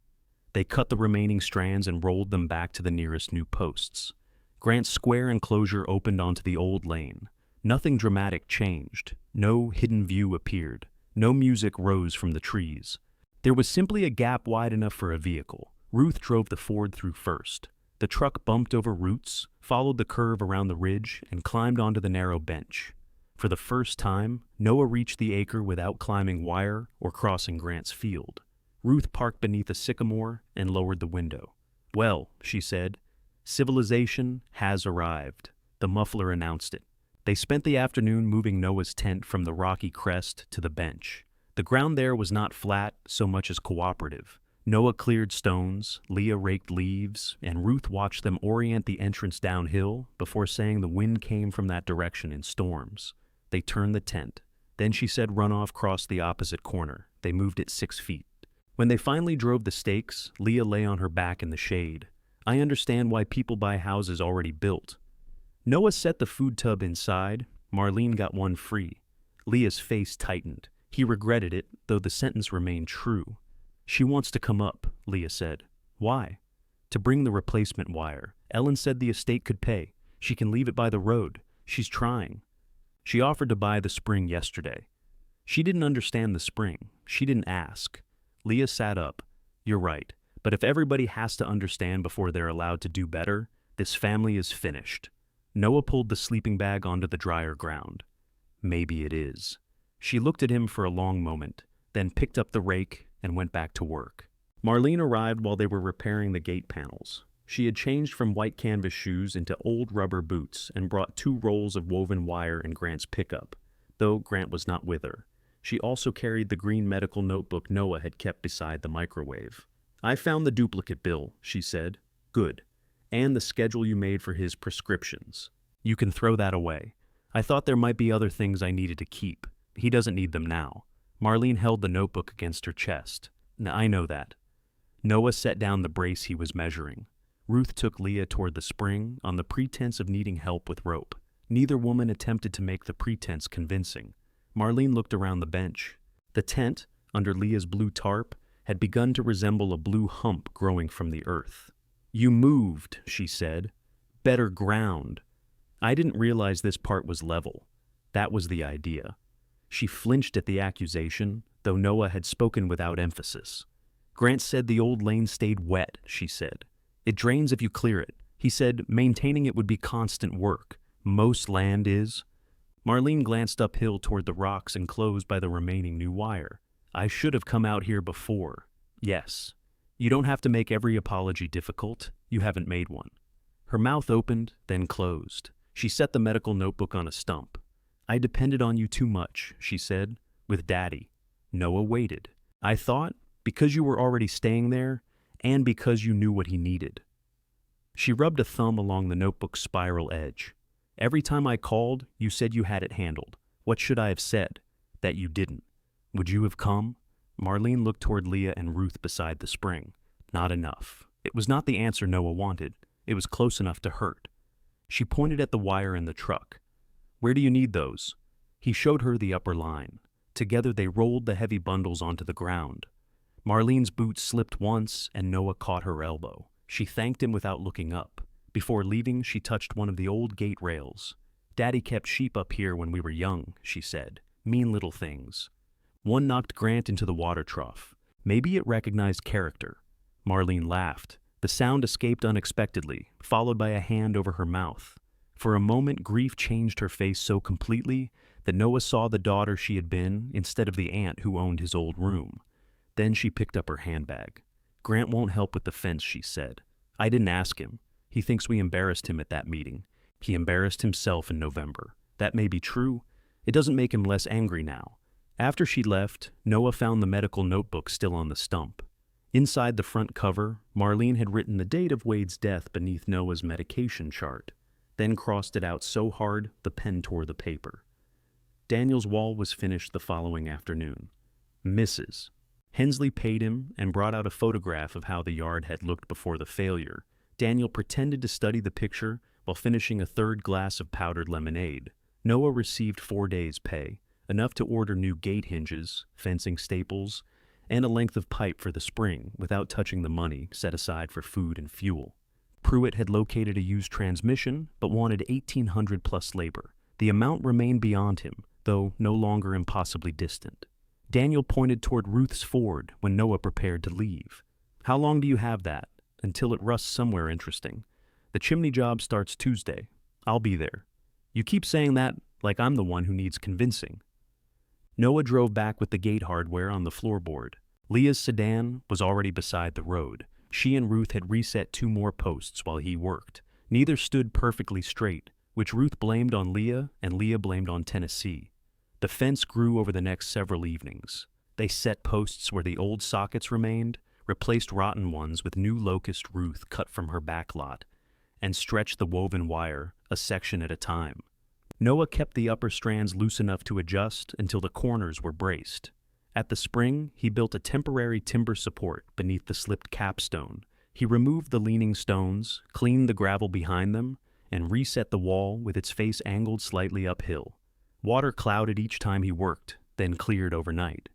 They cut the remaining strands and rolled them back to the nearest new posts. Grant's square enclosure opened onto the old lane. Nothing dramatic changed. No hidden view appeared. No music rose from the trees. There was simply a gap wide enough for a vehicle. Ruth drove the Ford through first. The truck bumped over roots, followed the curve around the ridge, and climbed onto the narrow bench. For the first time, Noah reached the acre without climbing wire or crossing Grant's field. Ruth parked beneath a sycamore and lowered the window. "Well," she said, "civilization has arrived." The muffler announced it. They spent the afternoon moving Noah's tent from the rocky crest to the bench. The ground there was not flat so much as cooperative. Noah cleared stones, Leah raked leaves, and Ruth watched them orient the entrance downhill before saying the wind came from that direction in storms. They turned the tent. Then she said runoff crossed the opposite corner. They moved it 6 feet. When they finally drove the stakes, Leah lay on her back in the shade. "I understand why people buy houses already built." Noah set the food tub inside. Marlene got one free. Leah's face tightened. He regretted it, though the sentence remained true. "She wants to come up," Leah said. "Why?" "To bring the replacement wire. Ellen said the estate could pay. She can leave it by the road. She's trying." She offered to buy the spring yesterday. She didn't understand the spring. She didn't ask. Leah sat up. "You're right. But if everybody has to understand before they're allowed to do better, this family is finished." Noah pulled the sleeping bag onto the drier ground. "Maybe it is." She looked at him for a long moment, then picked up the rake and went back to work. Marlene arrived while they were repairing the gate panels. She had changed from white canvas shoes into old rubber boots and brought 2 rolls of woven wire in Grant's pickup, though Grant was not with her. She also carried the green medical notebook Noah had kept beside the microwave. "I found the duplicate bill," she said. "Good. And the schedule you made for his prescriptions. You can throw that away. I thought there might be other things I needed to keep. He doesn't need them now." Marlene held the notebook against her chest. "I know that." Noah set down the brace he was measuring. Ruth took Leah toward the spring on the pretense of needing help with rope. Neither woman attempted to make the pretense convincing. Marlene looked around the bench. The tent, under Leah's blue tarp, had begun to resemble a blue hump growing from the earth. "You moved," she said. "Better ground." "I didn't realize this part was level." That was the idea. She flinched at the accusation, though Noah had spoken without emphasis. "Grant said the old lane stayed wet," she said. "It drains if you clear it. He said maintaining it would be constant work. Most land is." Marlene glanced uphill toward the rocks enclosed by the remaining new wire. "I should have come out here before." "Yes. You don't have to make every apology difficult. You haven't made one." Her mouth opened, then closed. She set the medical notebook on a stump. "I depended on you too much," she said, "with Daddy." Noah waited. "I thought, because you were already staying there, and because you knew what he needed." She rubbed a thumb along the notebook's spiral edge. "Every time I called, you said you had it handled. What should I have said? That you didn't. Would you have come?" Marlene looked toward Leah and Ruth beside the spring. Not enough. It was not the answer Noah wanted. It was close enough to hurt. She pointed at the wire in the truck. Where do you need those? He showed her the upper line. Together they rolled the heavy bundles onto the ground. Marlene's boot slipped once and Noah caught her elbow. She thanked him without looking up. Before leaving, she touched one of the old gate rails. Daddy kept sheep up here when we were young, she said. Mean little things. One knocked Grant into the water trough. Maybe it recognized character. Marlene laughed. The sound escaped unexpectedly, followed by a hand over her mouth. For a moment, grief changed her face so completely that Noah saw the daughter she had been instead of the aunt who owned his old room. Then she picked up her handbag. Grant won't help with the fence, she said. I didn't ask him. He thinks we embarrassed him at that meeting. He embarrassed himself in November. That may be true. It doesn't make him less angry now. After she left, Noah found the medical notebook still on the stump. Inside the front cover, Marlene had written the date of Wade's death beneath Noah's medication chart, then crossed it out so hard the pen tore the paper. Daniel's wall was finished the following afternoon. Mrs. Hensley paid him and brought out a photograph of how the yard had looked before the failure. Daniel pretended to study the picture while finishing a third glass of powdered lemonade. Noah received 4 days' pay, enough to order new gate hinges, fencing staples, and a length of pipe for the spring without touching the money set aside for food and fuel. Pruitt had located a used transmission but wanted $1,800 plus labor. The amount remained beyond him, though no longer impossibly distant. Daniel pointed toward Ruth's Ford when Noah prepared to leave. How long do you have that? Until it rusts somewhere interesting. The chimney job starts Tuesday. I'll be there. You keep saying that like I'm the one who needs convincing. Noah drove back with the gate hardware on the floorboard. Leah's sedan was already beside the road. She and Ruth had reset 2 more posts while he worked. Neither stood perfectly straight, which Ruth blamed on Leah and Leah blamed on Tennessee. The fence grew over the next several evenings. They set posts where the old sockets remained, replaced rotten ones with new locust Ruth cut from her back lot, and stretched the woven wire a section at a time. Noah kept the upper strands loose enough to adjust until the corners were braced. At the spring, he built a temporary timber support beneath the slipped capstone. He removed the leaning stones, cleaned the gravel behind them, and reset the wall with its face angled slightly uphill. Water clouded each time he worked, then cleared overnight.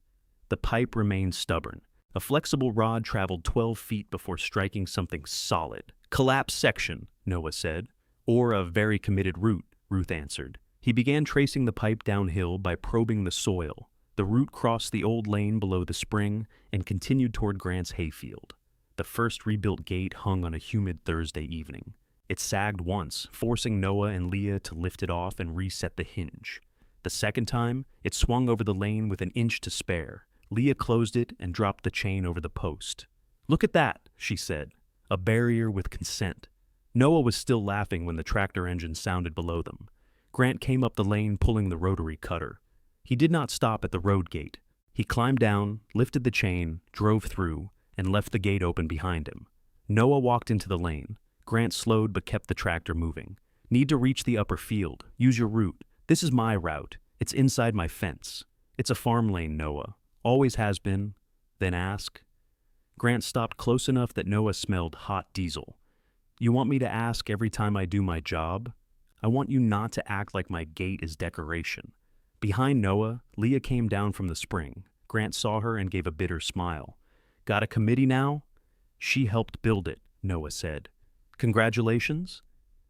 The pipe remained stubborn. A flexible rod traveled 12 feet before striking something solid. Collapse section, Noah said. Or a very committed root, Ruth answered. He began tracing the pipe downhill by probing the soil. The root crossed the old lane below the spring and continued toward Grant's hayfield. The first rebuilt gate hung on a humid Thursday evening. It sagged once, forcing Noah and Leah to lift it off and reset the hinge. The second time, it swung over the lane with an inch to spare. Leah closed it and dropped the chain over the post. Look at that, she said. A barrier with consent. Noah was still laughing when the tractor engine sounded below them. Grant came up the lane pulling the rotary cutter. He did not stop at the road gate. He climbed down, lifted the chain, drove through, and left the gate open behind him. Noah walked into the lane. Grant slowed but kept the tractor moving. Need to reach the upper field. Use your route. This is my route. It's inside my fence. It's a farm lane, Noah. Always has been. Then ask. Grant stopped close enough that Noah smelled hot diesel. You want me to ask every time I do my job? I want you not to act like my gate is decoration. Behind Noah, Leah came down from the spring. Grant saw her and gave a bitter smile. Got a committee now? She helped build it, Noah said. Congratulations?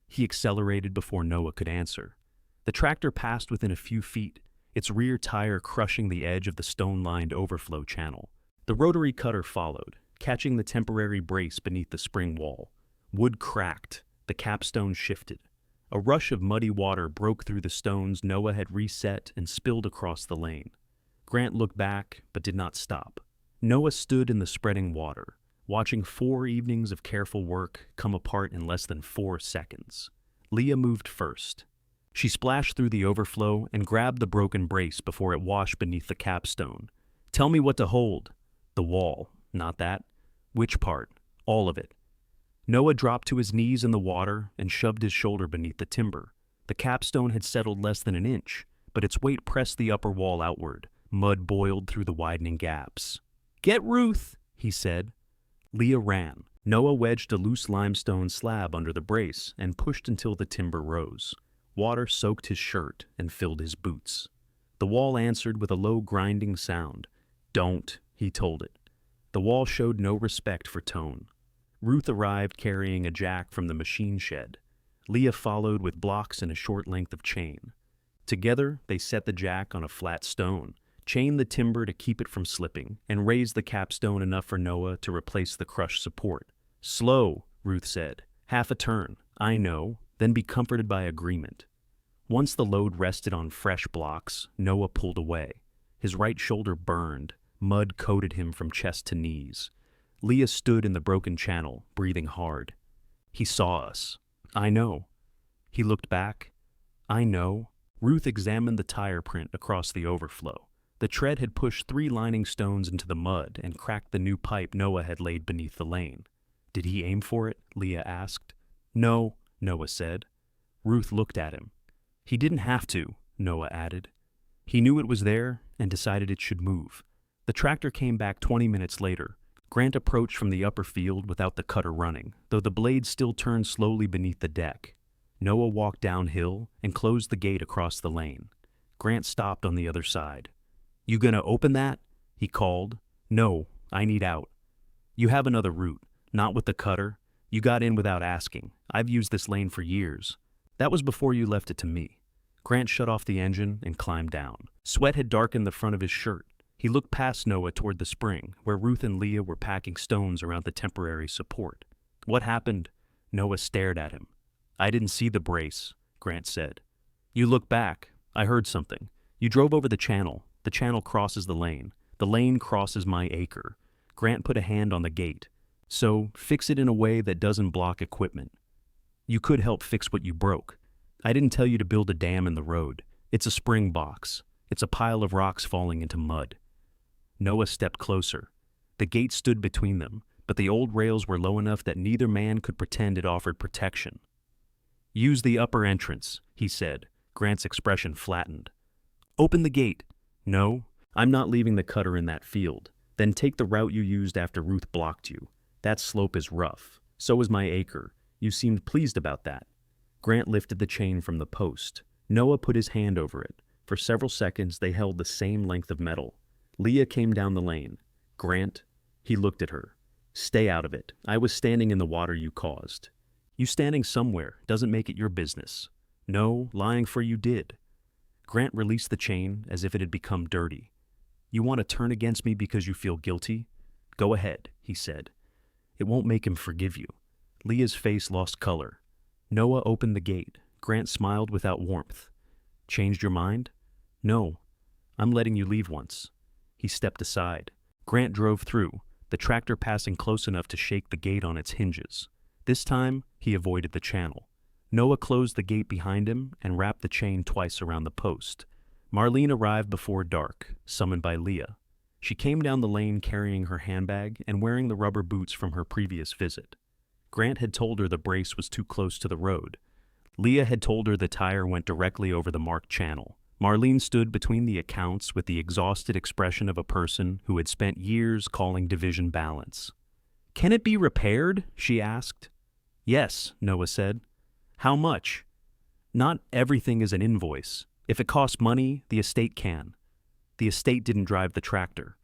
He accelerated before Noah could answer. The tractor passed within a few feet, its rear tire crushing the edge of the stone-lined overflow channel. The rotary cutter followed, catching the temporary brace beneath the spring wall. Wood cracked. The capstone shifted. A rush of muddy water broke through the stones Noah had reset and spilled across the lane. Grant looked back, but did not stop. Noah stood in the spreading water, watching 4 evenings of careful work come apart in less than 4 seconds. Leah moved first. She splashed through the overflow and grabbed the broken brace before it washed beneath the capstone. Tell me what to hold. The wall, not that. Which part? All of it. Noah dropped to his knees in the water and shoved his shoulder beneath the timber. The capstone had settled less than an inch, but its weight pressed the upper wall outward. Mud boiled through the widening gaps. Get Ruth, he said. Leah ran. Noah wedged a loose limestone slab under the brace and pushed until the timber rose. Water soaked his shirt and filled his boots. The wall answered with a low grinding sound. "Don't," he told it. The wall showed no respect for tone. Ruth arrived carrying a jack from the machine shed. Leah followed with blocks and a short length of chain. Together, they set the jack on a flat stone, chained the timber to keep it from slipping, and raised the capstone enough for Noah to replace the crushed support. "Slow," Ruth said. "Half a turn. I know. Then be comforted by agreement." Once the load rested on fresh blocks, Noah pulled away. His right shoulder burned. Mud coated him from chest to knees. Leah stood in the broken channel, breathing hard. "He saw us." "I know." He looked back. "I know." Ruth examined the tire print across the overflow. The tread had pushed 3 lining stones into the mud and cracked the new pipe Noah had laid beneath the lane. "Did he aim for it?" Leah asked. "No," Noah said. Ruth looked at him. "He didn't have to," Noah added. He knew it was there and decided it should move. The tractor came back 20 minutes later. Grant approached from the upper field without the cutter running, though the blade still turned slowly beneath the deck. Noah walked downhill and closed the gate across the lane. Grant stopped on the other side. "You gonna open that?" he called. "No, I need out." "You have another route. Not with the cutter. You got in without asking. I've used this lane for years. That was before you left it to me." Grant shut off the engine and climbed down. Sweat had darkened the front of his shirt. He looked past Noah toward the spring, where Ruth and Leah were packing stones around the temporary support. "What happened?" Noah stared at him. "I didn't see the brace," Grant said. "You look back. I heard something. You drove over the channel. The channel crosses the lane. The lane crosses my acre." Grant put a hand on the gate. "So, fix it in a way that doesn't block equipment. You could help fix what you broke. I didn't tell you to build a dam in the road. It's a spring box. It's a pile of rocks falling into mud." Noah stepped closer. The gate stood between them, but the old rails were low enough that neither man could pretend it offered protection. "Use the upper entrance," he said. Grant's expression flattened. "Open the gate." "No, I'm not leaving the cutter in that field." "Then take the route you used after Ruth blocked you. That slope is rough. So is my acre. You seemed pleased about that." Grant lifted the chain from the post. Noah put his hand over it. For several seconds they held the same length of metal. Leah came down the lane. "Grant," he looked at her. "Stay out of it. I was standing in the water you caused." "You standing somewhere doesn't make it your business." "No, lying for you did." Grant released the chain as if it had become dirty. "You want to turn against me because you feel guilty? Go ahead," he said. "It won't make him forgive you." Leah's face lost color. Noah opened the gate. Grant smiled without warmth. "Changed your mind?" "No. I'm letting you leave once." He stepped aside. Grant drove through, the tractor passing close enough to shake the gate on its hinges. This time, he avoided the channel. Noah closed the gate behind him and wrapped the chain twice around the post. Marlene arrived before dark, summoned by Leah. She came down the lane carrying her handbag and wearing the rubber boots from her previous visit. Grant had told her the brace was too close to the road. Leah had told her the tire went directly over the marked channel. Marlene stood between the accounts with the exhausted expression of a person who had spent years calling division balance. "Can it be repaired?" she asked. "Yes," Noah said. "How much?" "Not everything is an invoice. If it costs money, the estate can." The estate didn't drive the tractor.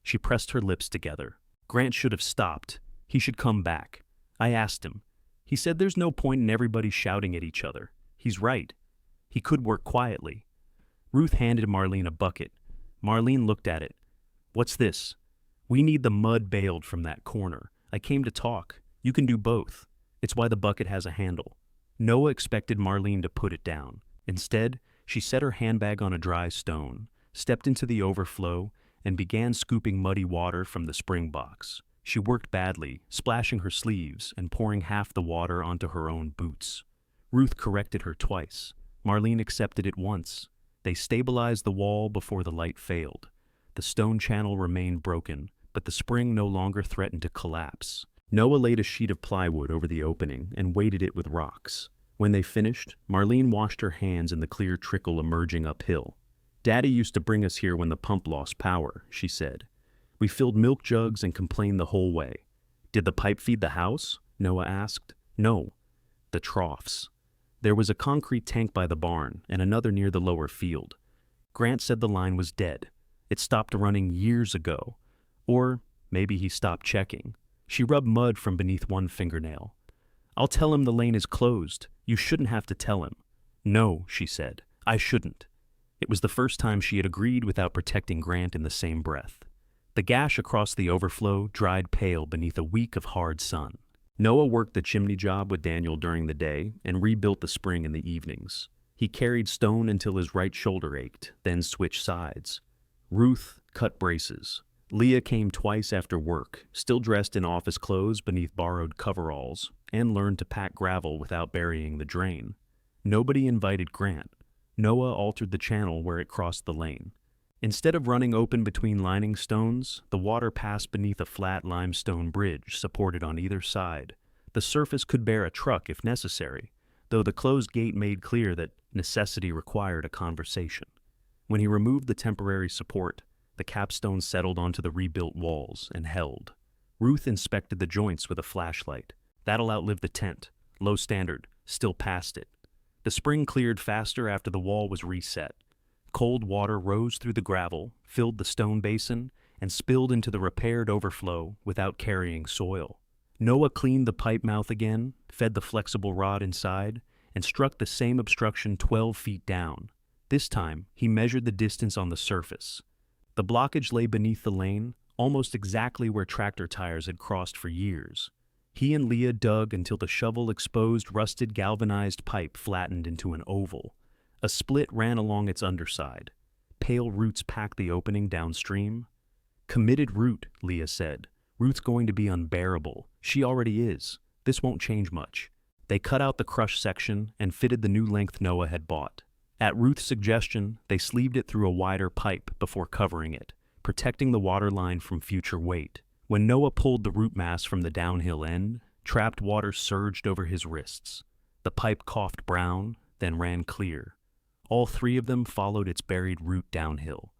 She pressed her lips together. Grant should have stopped. He should come back. I asked him. He said there's no point in everybody shouting at each other. He's right. He could work quietly. Ruth handed Marlene a bucket. Marlene looked at it. "What's this?" "We need the mud baled from that corner. I came to talk. You can do both. It's why the bucket has a handle." Noah expected Marlene to put it down. Instead, she set her handbag on a dry stone, stepped into the overflow, and began scooping muddy water from the spring box. She worked badly, splashing her sleeves and pouring half the water onto her own boots. Ruth corrected her twice. Marlene accepted it once. They stabilized the wall before the light failed. The stone channel remained broken, but the spring no longer threatened to collapse. Noah laid a sheet of plywood over the opening and weighted it with rocks. When they finished, Marlene washed her hands in the clear trickle emerging uphill. "Daddy used to bring us here when the pump lost power," she said. "We filled milk jugs and complained the whole way. Did the pipe feed the house? Noah asked. No, the troughs. There was a concrete tank by the barn and another near the lower field. Grant said the line was dead. It stopped running years ago. Or maybe he stopped checking. She rubbed mud from beneath one fingernail. I'll tell him the lane is closed. You shouldn't have to tell him. No, she said. I shouldn't. It was the first time she had agreed without protecting Grant in the same breath. The gash across the overflow dried pale beneath a week of hard sun. Noah worked the chimney job with Daniel during the day and rebuilt the spring in the evenings. He carried stone until his right shoulder ached, then switched sides. Ruth cut braces. Leah came twice after work, still dressed in office clothes beneath borrowed coveralls, and learned to pack gravel without burying the drain. Nobody invited Grant. Noah altered the channel where it crossed the lane. Instead of running open between lining stones, the water passed beneath a flat limestone bridge supported on either side. The surface could bear a truck if necessary, though the closed gate made clear that necessity required a conversation. When he removed the temporary support, the capstone settled onto the rebuilt walls and held. Ruth inspected the joints with a flashlight. That'll outlive the tent. Low standard, still past it. The spring cleared faster after the wall was reset. Cold water rose through the gravel, filled the stone basin, and spilled into the repaired overflow without carrying soil. Noah cleaned the pipe mouth again, fed the flexible rod inside, and struck the same obstruction 12 feet down. This time, he measured the distance on the surface. The blockage lay beneath the lane, almost exactly where tractor tires had crossed for years. He and Leah dug until the shovel exposed rusted galvanized pipe flattened into an oval. A split ran along its underside. Pale roots packed the opening downstream. Committed root, Leah said. Root's going to be unbearable. She already is. This won't change much. They cut out the crushed section and fitted the new length Noah had bought. At Ruth's suggestion, they sleeved it through a wider pipe before covering it, protecting the water line from future weight. When Noah pulled the root mass from the downhill end, trapped water surged over his wrists. The pipe coughed brown, then ran clear. All three of them followed its buried root downhill.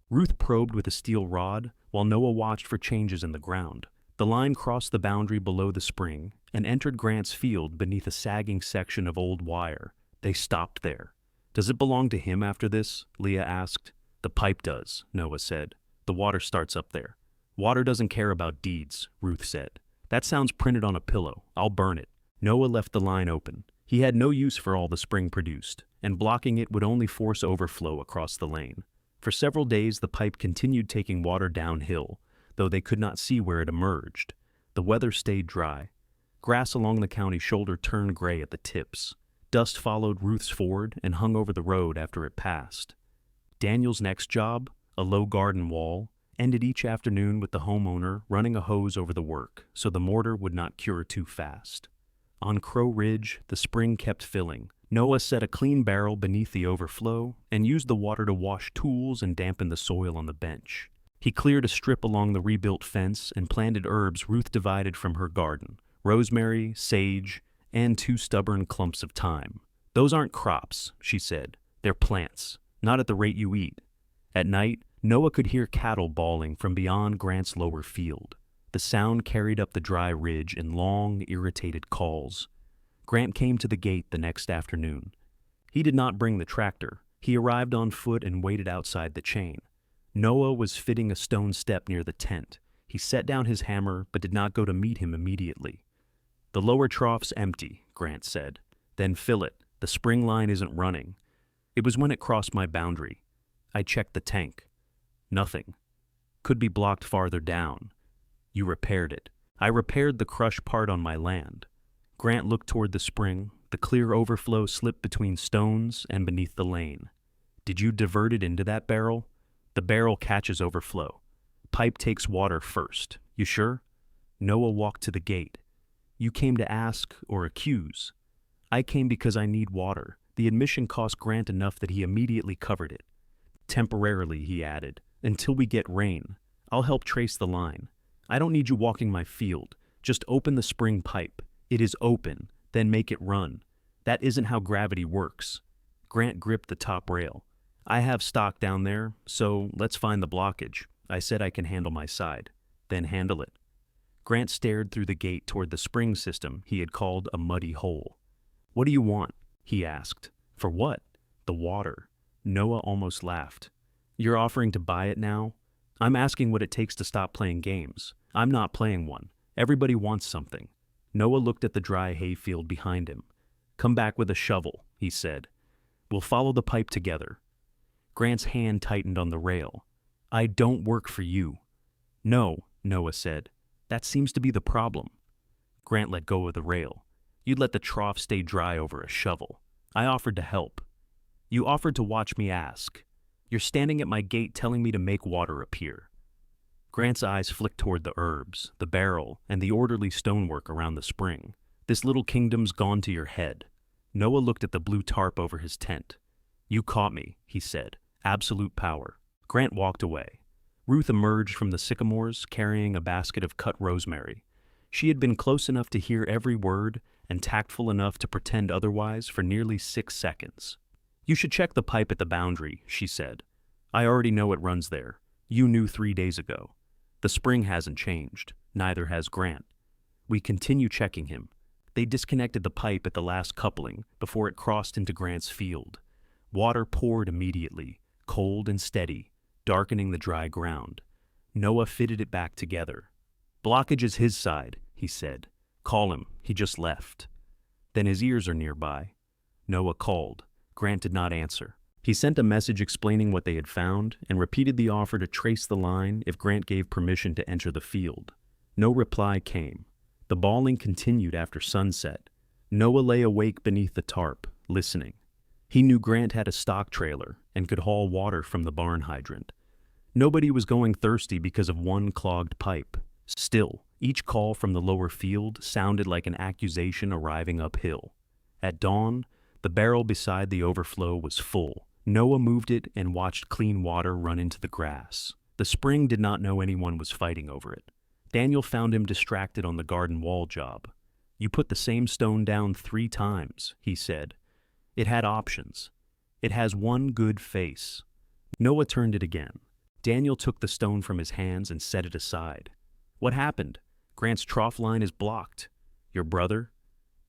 Ruth probed with a steel rod, while Noah watched for changes in the ground. The line crossed the boundary below the spring and entered Grant's field beneath a sagging section of old wire. They stopped there. Does it belong to him after this? Leah asked. The pipe does, Noah said. The water starts up there. Water doesn't care about deeds, Ruth said. That sounds printed on a pillow. I'll burn it. Noah left the line open. He had no use for all the spring produced, and blocking it would only force overflow across the lane. For several days, the pipe continued taking water downhill, though they could not see where it emerged. The weather stayed dry. Grass along the county shoulder turned gray at the tips. Dust followed Ruth's Ford and hung over the road after it passed. Daniel's next job, a low garden wall, ended each afternoon with the homeowner running a hose over the work so the mortar would not cure too fast. On Crow Ridge, the spring kept filling. Noah set a clean barrel beneath the overflow and used the water to wash tools and dampen the soil on the bench. He cleared a strip along the rebuilt fence and planted herbs Ruth divided from her garden: rosemary, sage, and 2 stubborn clumps of thyme. Those aren't crops, she said. They're plants, not at the rate you eat. At night, Noah could hear cattle bawling from beyond Grant's lower field. The sound carried up the dry ridge in long, irritated calls. Grant came to the gate the next afternoon. He did not bring the tractor. He arrived on foot and waited outside the chain. Noah was fitting a stone step near the tent. He set down his hammer but did not go to meet him immediately. The lower trough's empty, Grant said. Then fill it. The spring line isn't running. It was when it crossed my boundary. I checked the tank. Nothing. Could be blocked farther down. You repaired it. I repaired the crushed part on my land. Grant looked toward the spring. The clear overflow slipped between stones and beneath the lane. Did you divert it into that barrel? The barrel catches overflow. Pipe takes water first. You sure? Noah walked to the gate. You came to ask or accuse. I came because I need water. The admission cost Grant enough that he immediately covered it. Temporarily, he added, until we get rain. I'll help trace the line. I don't need you walking my field. Just open the spring pipe. It is open, then make it run. That isn't how gravity works. Grant gripped the top rail. I have stock down there, so let's find the blockage. I said I can handle my side. Then handle it. Grant stared through the gate toward the spring system he had called a muddy hole. "What do you want?" he asked. "For what?" "The water." Noah almost laughed. "You're offering to buy it now?" "I'm asking what it takes to stop playing games. I'm not playing one. Everybody wants something." Noah looked at the dry hayfield behind him. "Come back with a shovel," he said. "We'll follow the pipe together." Grant's hand tightened on the rail. "I don't work for you." "No," Noah said. "That seems to be the problem." Grant let go of the rail. "You'd let the trough stay dry over a shovel. I offered to help." "You offered to watch me ask. You're standing at my gate telling me to make water appear." Grant's eyes flicked toward the herbs, the barrel, and the orderly stonework around the spring. "This little kingdom's gone to your head." Noah looked at the blue tarp over his tent. "You caught me," he said. "Absolute power." Grant walked away. Ruth emerged from the sycamores carrying a basket of cut rosemary. She had been close enough to hear every word and tactful enough to pretend otherwise for nearly 6 seconds. "You should check the pipe at the boundary," she said. "I already know it runs there. You knew 3 days ago. The spring hasn't changed. Neither has Grant." We continue checking him. They disconnected the pipe at the last coupling before it crossed into Grant's field. Water poured immediately, cold and steady, darkening the dry ground. Noah fitted it back together. "Blockage is his side," he said. "Call him. He just left." "Then his ears are nearby." Noah called. Grant did not answer. He sent a message explaining what they had found and repeated the offer to trace the line if Grant gave permission to enter the field. No reply came. The bawling continued after sunset. Noah lay awake beneath the tarp, listening. He knew Grant had a stock trailer and could haul water from the barn hydrant. Nobody was going thirsty because of one clogged pipe. Still, each call from the lower field sounded like an accusation arriving uphill. At dawn, the barrel beside the overflow was full. Noah moved it and watched clean water run into the grass. The spring did not know anyone was fighting over it. Daniel found him distracted on the garden wall job. "You put the same stone down 3 times, he said. "It had options. It has one good face." Noah turned it again. Daniel took the stone from his hands and set it aside. "What happened?" "Grant's trough line is blocked." "Your brother?"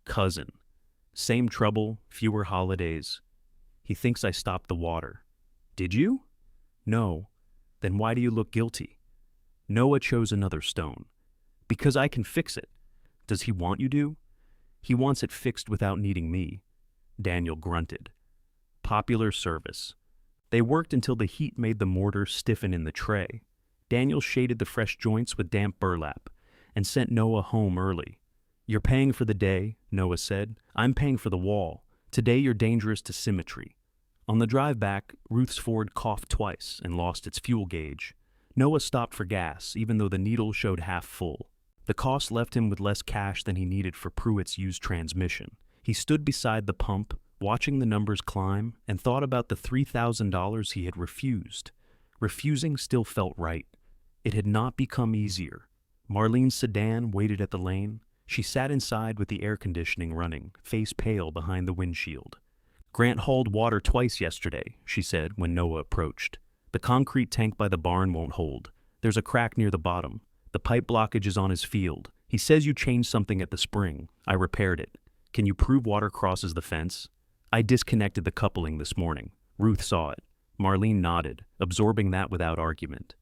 "Cousin. Same trouble, fewer holidays. He thinks I stopped the water." "Did you?" "No." "Then why do you look guilty?" Noah chose another stone. "Because I can fix it." "Does he want you to?" "He wants it fixed without needing me." Daniel grunted. Popular service. They worked until the heat made the mortar stiffen in the tray. Daniel shaded the fresh joints with damp burlap and sent Noah home early. "You're paying for the day," Noah said. "I'm paying for the wall. Today you're dangerous to symmetry." On the drive back, Ruth's Ford coughed twice and lost its fuel gauge. Noah stopped for gas, even though the needle showed half full. The cost left him with less cash than he needed for Pruitt's used transmission. He stood beside the pump, watching the numbers climb, and thought about the $3,000 he had refused. Refusing still felt right. It had not become easier. Marlene's sedan waited at the lane. She sat inside with the air conditioning running, face pale behind the windshield. "Grant hauled water twice yesterday," she said when Noah approached. "The concrete tank by the barn won't hold. There's a crack near the bottom. The pipe blockage is on his field. He says you changed something at the spring. I repaired it. Can you prove water crosses the fence?" "I disconnected the coupling this morning." Ruth saw it. Marlene nodded, absorbing that without argument.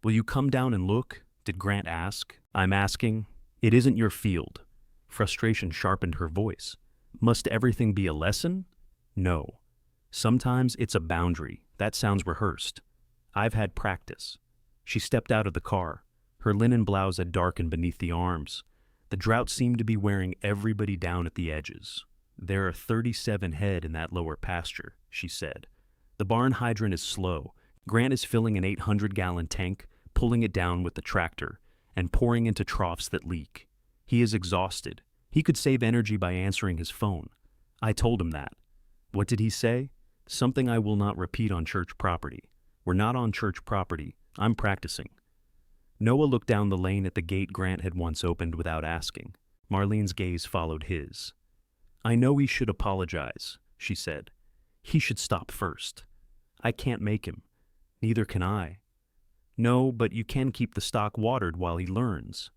"Will you come down and look?" did Grant ask. "I'm asking. It isn't your field." Frustration sharpened her voice. "Must everything be a lesson?" "No. Sometimes it's a boundary. That sounds rehearsed. I've had practice." She stepped out of the car. Her linen blouse had darkened beneath the arms. The drought seemed to be wearing everybody down at the edges. "There are 37 head in that lower pasture," she said. "The barn hydrant is slow. Grant is filling an 800-gallon tank, pulling it down with the tractor, and pouring into troughs that leak. He is exhausted. He could save energy by answering his phone. I told him that." "What did he say?" "Something I will not repeat on church property." "We're not on church property. I'm practicing." Noah looked down the lane at the gate Grant had once opened without asking. Marlene's gaze followed his. "I know he should apologize," she said. "He should stop first." "I can't make him." "Neither can I." "No, but you can keep the stock watered while he learns."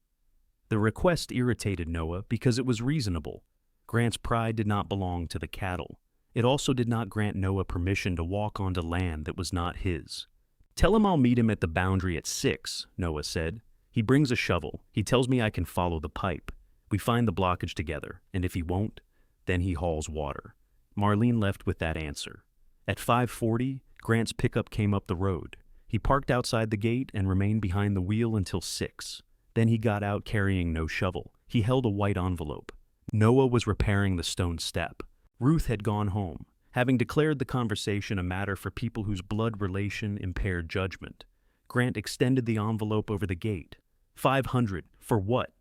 The request irritated Noah because it was reasonable. Grant's pride did not belong to the cattle. It also did not grant Noah permission to walk onto land that was not his. "Tell him I'll meet him at the boundary at 6, Noah said. "He brings a shovel. He tells me I can follow the pipe. We find the blockage together, and if he won't, then he hauls water." Marlene left with that answer. At 5:40, Grant's pickup came up the road. He parked outside the gate and remained behind the wheel until 6. Then he got out carrying no shovel. He held a white envelope. Noah was repairing the stone step. Ruth had gone home, having declared the conversation a matter for people whose blood relation impaired judgment. Grant extended the envelope over the gate. 500, for what?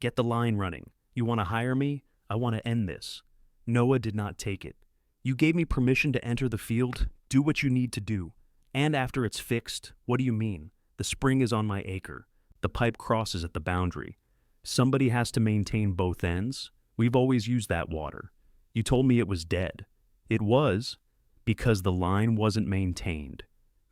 "Get the line running. You want to hire me? I want to end this." Noah did not take it. "You gave me permission to enter the field. Do what you need to do. And after it's fixed, what do you mean? The spring is on my acre. The pipe crosses at the boundary. Somebody has to maintain both ends. We've always used that water. You told me it was dead." "It was, because the line wasn't maintained."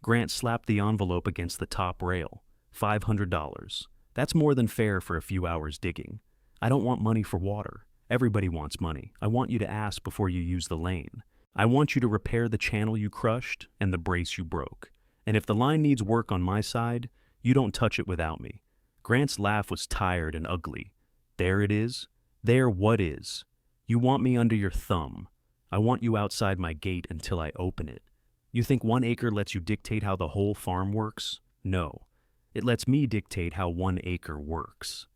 Grant slapped the envelope against the top rail. $500. That's more than fair for a few hours digging. I don't want money for water. Everybody wants money. I want you to ask before you use the lane. I want you to repair the channel you crushed and the brace you broke. And if the line needs work on my side, you don't touch it without me. Grant's laugh was tired and ugly. "There it is? There what is? You want me under your thumb. I want you outside my gate until I open it. You think 1 acre lets you dictate how the whole farm works? No. It lets me dictate how 1 acre works."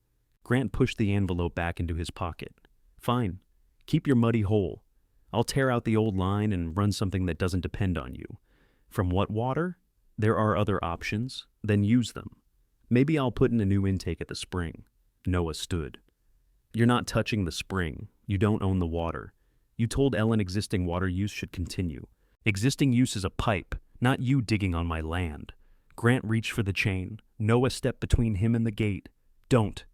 Grant pushed the envelope back into his pocket. "Fine. Keep your muddy hole. I'll tear out the old line and run something that doesn't depend on you. From what water? There are other options. Then use them. Maybe I'll put in a new intake at the spring." Noah stood. "You're not touching the spring. You don't own the water. You told Ellen existing water use should continue. Existing use is a pipe, not you digging on my land." Grant reached for the chain. Noah stepped between him and the gate. "Don't.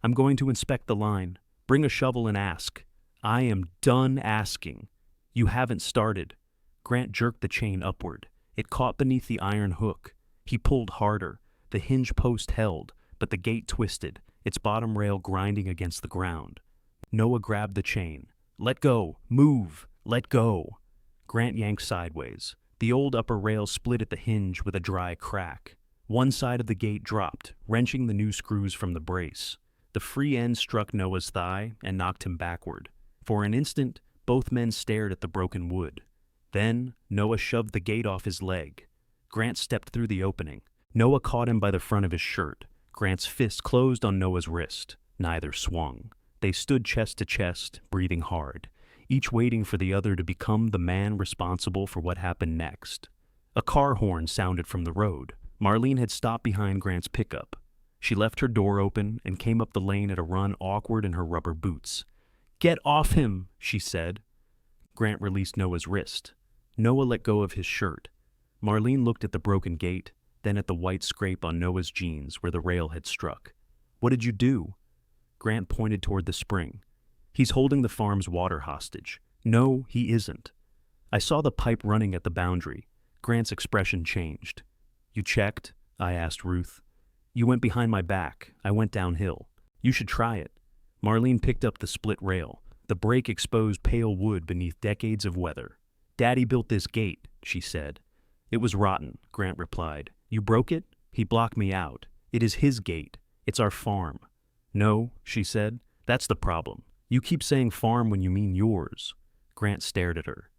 I'm going to inspect the line. Bring a shovel and ask." "I am done asking. You haven't started." Grant jerked the chain upward. It caught beneath the iron hook. He pulled harder. The hinge post held, but the gate twisted, its bottom rail grinding against the ground. Noah grabbed the chain. "Let go! Move! Let go!" Grant yanked sideways. The old upper rail split at the hinge with a dry crack. One side of the gate dropped, wrenching the new screws from the brace. The free end struck Noah's thigh and knocked him backward. For an instant, both men stared at the broken wood. Then, Noah shoved the gate off his leg. Grant stepped through the opening. Noah caught him by the front of his shirt. Grant's fist closed on Noah's wrist. Neither swung. They stood chest to chest, breathing hard, each waiting for the other to become the man responsible for what happened next. A car horn sounded from the road. Marlene had stopped behind Grant's pickup. She left her door open and came up the lane at a run, awkward in her rubber boots. "Get off him," she said. Grant released Noah's wrist. Noah let go of his shirt. Marlene looked at the broken gate, then at the white scrape on Noah's jeans where the rail had struck. "What did you do?" Grant pointed toward the spring. "He's holding the farm's water hostage." "No, he isn't." "I saw the pipe running at the boundary." Grant's expression changed. "You checked?" I asked Ruth. "You went behind my back. I went downhill. You should try it." Marlene picked up the split rail. The break exposed pale wood beneath decades of weather. "Daddy built this gate," she said. "It was rotten," Grant replied. "You broke it? He blocked me out. It is his gate. It's our farm." "No," she said. "That's the problem. You keep saying farm when you mean yours." Grant stared at her.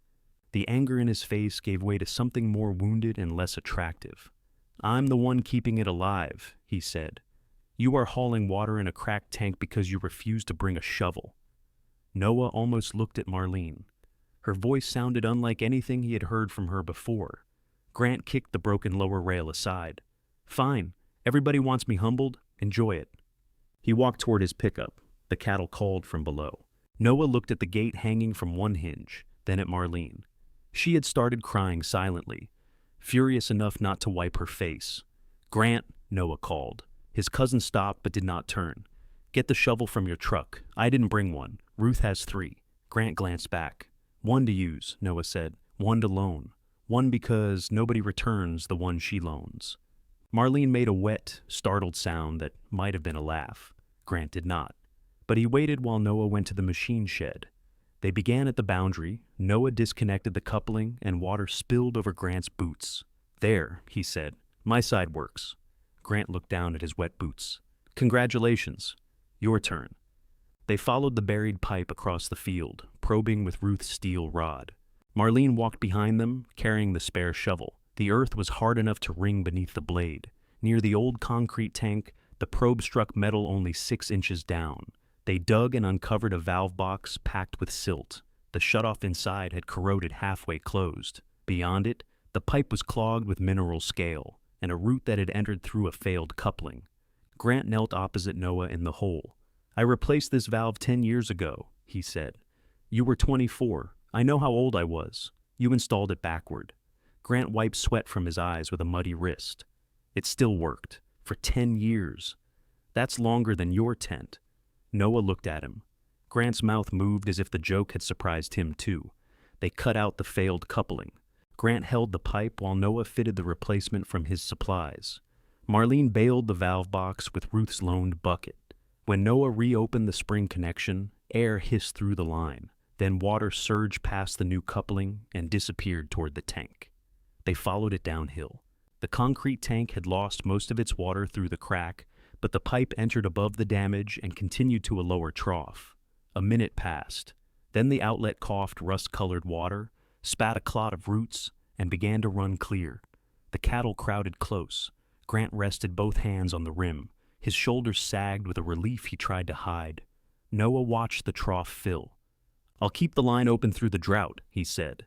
The anger in his face gave way to something more wounded and less attractive. "I'm the one keeping it alive," he said. "You are hauling water in a cracked tank because you refuse to bring a shovel." Noah almost looked at Marlene. Her voice sounded unlike anything he had heard from her before. Grant kicked the broken lower rail aside. "Fine. Everybody wants me humbled. Enjoy it." He walked toward his pickup. The cattle called from below. Noah looked at the gate hanging from one hinge, then at Marlene. She had started crying silently, furious enough not to wipe her face. "Grant," Noah called. His cousin stopped but did not turn. "Get the shovel from your truck. I didn't bring one. Ruth has 3. Grant glanced back. "One to use," Noah said. "One to loan. One because nobody returns the one she loans." Marlene made a wet, startled sound that might have been a laugh. Grant did not. But he waited while Noah went to the machine shed. They began at the boundary. Noah disconnected the coupling and water spilled over Grant's boots. "There," he said. "My side works." Grant looked down at his wet boots. "Congratulations. Your turn." They followed the buried pipe across the field, probing with Ruth's steel rod. Marlene walked behind them, carrying the spare shovel. The earth was hard enough to ring beneath the blade. Near the old concrete tank, the probe struck metal only 6 inches down. They dug and uncovered a valve box packed with silt. The shutoff inside had corroded halfway closed. Beyond it, the pipe was clogged with mineral scale, and a root that had entered through a failed coupling. Grant knelt opposite Noah in the hole. "I replaced this valve 10 years ago," he said. "You were 24. I know how old I was. You installed it backward." Grant wiped sweat from his eyes with a muddy wrist. It still worked. For 10 years. That's longer than your tent. Noah looked at him. Grant's mouth moved as if the joke had surprised him too. They cut out the failed coupling. Grant held the pipe while Noah fitted the replacement from his supplies. Marlene bailed the valve box with Ruth's loaned bucket. When Noah reopened the spring connection, air hissed through the line. Then water surged past the new coupling and disappeared toward the tank. They followed it downhill. The concrete tank had lost most of its water through the crack, but the pipe entered above the damage and continued to a lower trough. A minute passed. Then the outlet coughed rust-colored water, spat a clot of roots, and began to run clear. The cattle crowded close. Grant rested both hands on the rim. His shoulders sagged with a relief he tried to hide. Noah watched the trough fill. "I'll keep the line open through the drought," he said.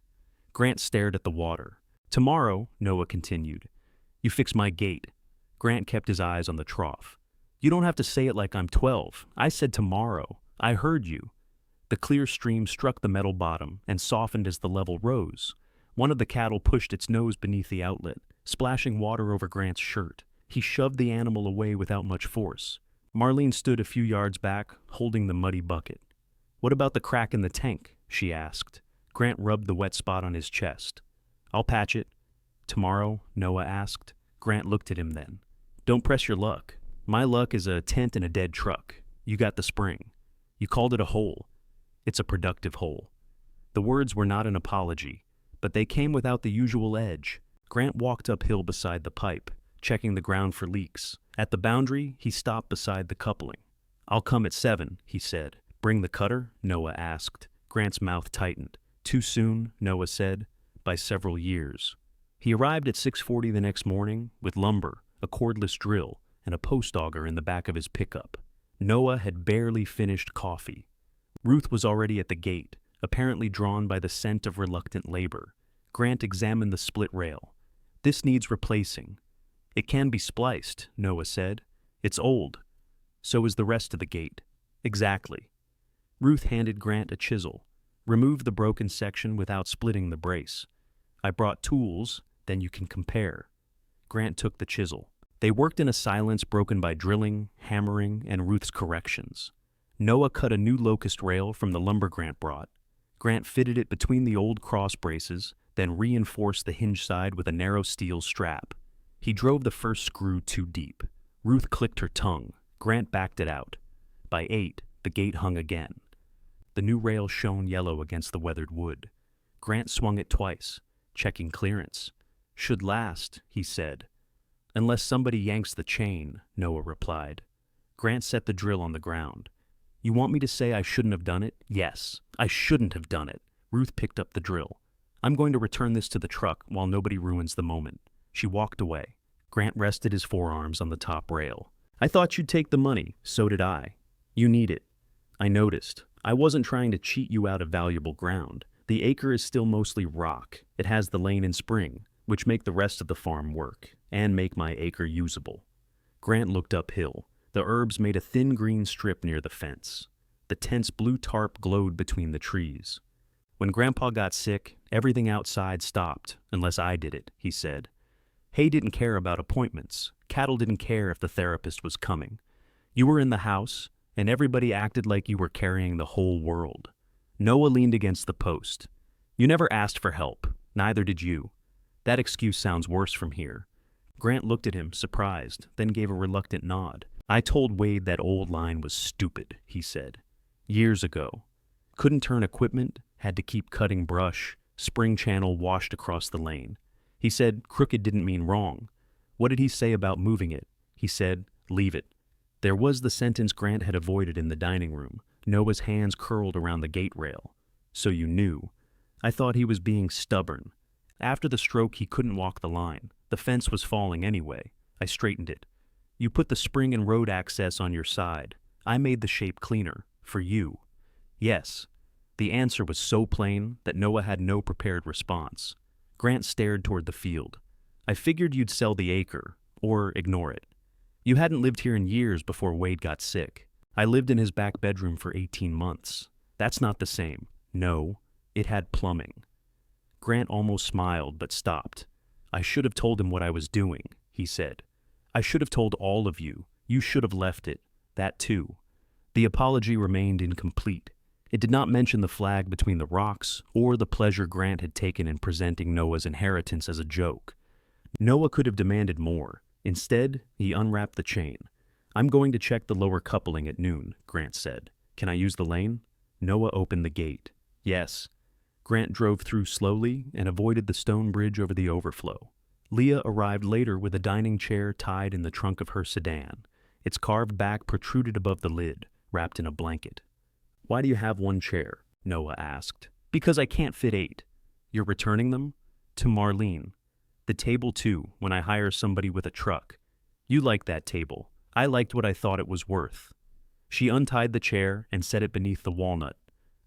Grant stared at the water. "Tomorrow," Noah continued, "you fix my gate." Grant kept his eyes on the trough. "You don't have to say it like I'm 12. I said tomorrow. I heard you." The clear stream struck the metal bottom and softened as the level rose. One of the cattle pushed its nose beneath the outlet, splashing water over Grant's shirt. He shoved the animal away without much force. Marlene stood a few yards back, holding the muddy bucket. "What about the crack in the tank?" she asked. Grant rubbed the wet spot on his chest. "I'll patch it." "Tomorrow?" Noah asked. Grant looked at him then. "Don't press your luck. My luck is a tent and a dead truck. You got the spring. You called it a hole. It's a productive hole." The words were not an apology, but they came without the usual edge. Grant walked uphill beside the pipe, checking the ground for leaks. At the boundary, he stopped beside the coupling. "I'll come at 7, he said. "Bring the cutter?" Noah asked. Grant's mouth tightened. "Too soon," Noah said. "By several years." He arrived at 6:40 the next morning with lumber, a cordless drill, and a post auger in the back of his pickup. Noah had barely finished coffee. Ruth was already at the gate, apparently drawn by the scent of reluctant labor. Grant examined the split rail. "This needs replacing." "It can be spliced," Noah said. "It's old." "So is the rest of the gate." "Exactly." Ruth handed Grant a chisel. "Remove the broken section without splitting the brace. I brought tools, then you can compare." Grant took the chisel. They worked in a silence broken by drilling, hammering, and Ruth's corrections. Noah cut a new locust rail from the lumber Grant brought. Grant fitted it between the old cross braces, then reinforced the hinge side with a narrow steel strap. He drove the first screw too deep. Ruth clicked her tongue. Grant backed it out. By 8, the gate hung again. The new rail shone yellow against the weathered wood. Grant swung it twice, checking clearance. "Should last," he said. "Unless somebody yanks the chain," Noah replied. Grant set the drill on the ground. "You want me to say I shouldn't have done it?" "Yes, I shouldn't have done it." Ruth picked up the drill. "I'm going to return this to the truck while nobody ruins the moment." She walked away. Grant rested his forearms on the top rail. "I thought you'd take the money. So did I. You need it." "I noticed. I wasn't trying to cheat you out of valuable ground. The acre is still mostly rock. It has the lane and spring, which make the rest of the farm work, and make my acre usable." Grant looked uphill. The herbs made a thin green strip near the fence. The tent's blue tarp glowed between the trees. "When Grandpa got sick, everything outside stopped, unless I did it," he said. "Hay didn't care about appointments. Cattle didn't care if the therapist was coming. You were in the house, and everybody acted like you were carrying the whole world." Noah leaned against the post. "You never asked for help. Neither did you. That excuse sounds worse from here." Grant looked at him, surprised, then gave a reluctant nod. I told Wade that old line was stupid, he said. Years ago. Couldn't turn equipment, had to keep cutting brush, spring channel washed across the lane. He said crooked didn't mean wrong. What did he say about moving it? He said, leave it. There was the sentence Grant had avoided in the dining room. Noah's hands curled around the gate rail. So you knew. I thought he was being stubborn. After the stroke, he couldn't walk the line. The fence was falling anyway. I straightened it. You put the spring and road access on your side. I made the shape cleaner. For you. Yes. The answer was so plain that Noah had no prepared response. Grant stared toward the field. I figured you'd sell the acre, or ignore it. You hadn't lived here in years before Wade got sick. I lived in his back bedroom for 18 months. That's not the same. No, it had plumbing. Grant almost smiled but stopped. I should have told him what I was doing, he said. I should have told all of you. You should have left it. That too. The apology remained incomplete. It did not mention the flag between the rocks or the pleasure Grant had taken in presenting Noah's inheritance as a joke. Noah could have demanded more. Instead, he unwrapped the chain. I'm going to check the lower coupling at noon, Grant said. Can I use the lane? Noah opened the gate. Yes. Grant drove through slowly and avoided the stone bridge over the overflow. Leah arrived later with a dining chair tied in the trunk of her sedan. Its carved back protruded above the lid, wrapped in a blanket. Why do you have one chair? Noah asked. Because I can't fit 8. You're returning them? To Marlene. The table too, when I hire somebody with a truck. You like that table. I liked what I thought it was worth. She untied the chair and set it beneath the walnut.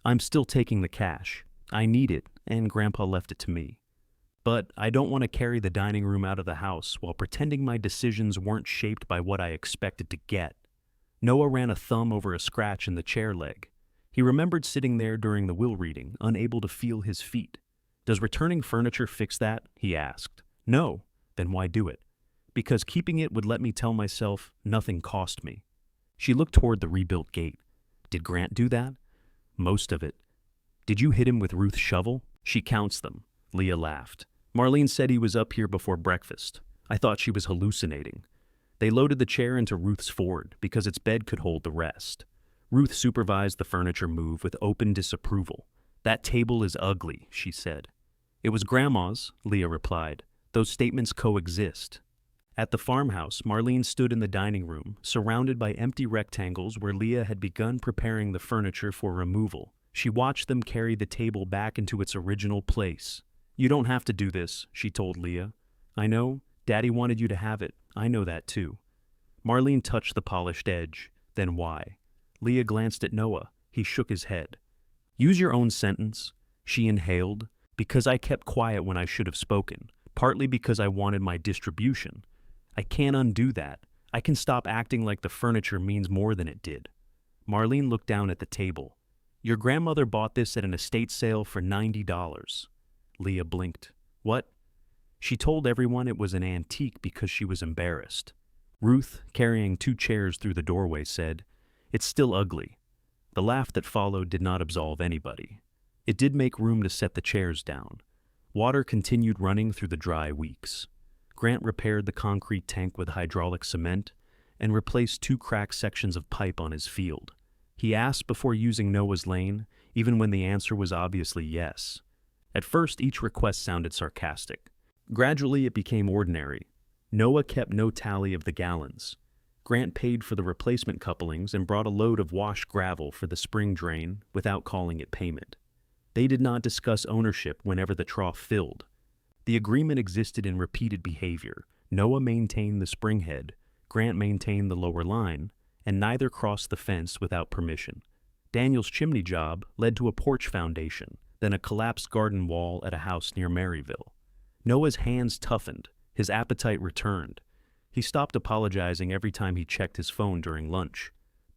I'm still taking the cash. I need it, and Grandpa left it to me. But I don't want to carry the dining room out of the house while pretending my decisions weren't shaped by what I expected to get. Noah ran a thumb over a scratch in the chair leg. He remembered sitting there during the will reading, unable to feel his feet. Does returning furniture fix that? He asked. No. Then why do it? Because keeping it would let me tell myself nothing cost me. She looked toward the rebuilt gate. Did Grant do that? Most of it. Did you hit him with Ruth's shovel? She counts them. Leah laughed. Marlene said he was up here before breakfast. I thought she was hallucinating. They loaded the chair into Ruth's Ford because its bed could hold the rest. Ruth supervised the furniture move with open disapproval. That table is ugly, she said. It was Grandma's, Leah replied. Those statements coexist. At the farmhouse, Marlene stood in the dining room, surrounded by empty rectangles where Leah had begun preparing the furniture for removal. She watched them carry the table back into its original place. You don't have to do this, she told Leah. I know. Daddy wanted you to have it. I know that too. Marlene touched the polished edge. Then why? Leah glanced at Noah. He shook his head. Use your own sentence. She inhaled. Because I kept quiet when I should have spoken. Partly because I wanted my distribution. I can't undo that. I can stop acting like the furniture means more than it did. Marlene looked down at the table. Your grandmother bought this at an estate sale for $90. Leah blinked. What? She told everyone it was an antique because she was embarrassed. Ruth, carrying 2 chairs through the doorway, said, It's still ugly. The laugh that followed did not absolve anybody. It did make room to set the chairs down. Water continued running through the dry weeks. Grant repaired the concrete tank with hydraulic cement and replaced 2 cracked sections of pipe on his field. He asked before using Noah's lane, even when the answer was obviously yes. At first, each request sounded sarcastic. Gradually, it became ordinary. Noah kept no tally of the gallons. Grant paid for the replacement couplings and brought a load of washed gravel for the spring drain without calling it payment. They did not discuss ownership whenever the trough filled. The agreement existed in repeated behavior. Noah maintained the spring head, Grant maintained the lower line, and neither crossed the fence without permission. Daniel's chimney job led to a porch foundation, then a collapsed garden wall at a house near Maryville. Noah's hands toughened, his appetite returned. He stopped apologizing every time he checked his phone during lunch.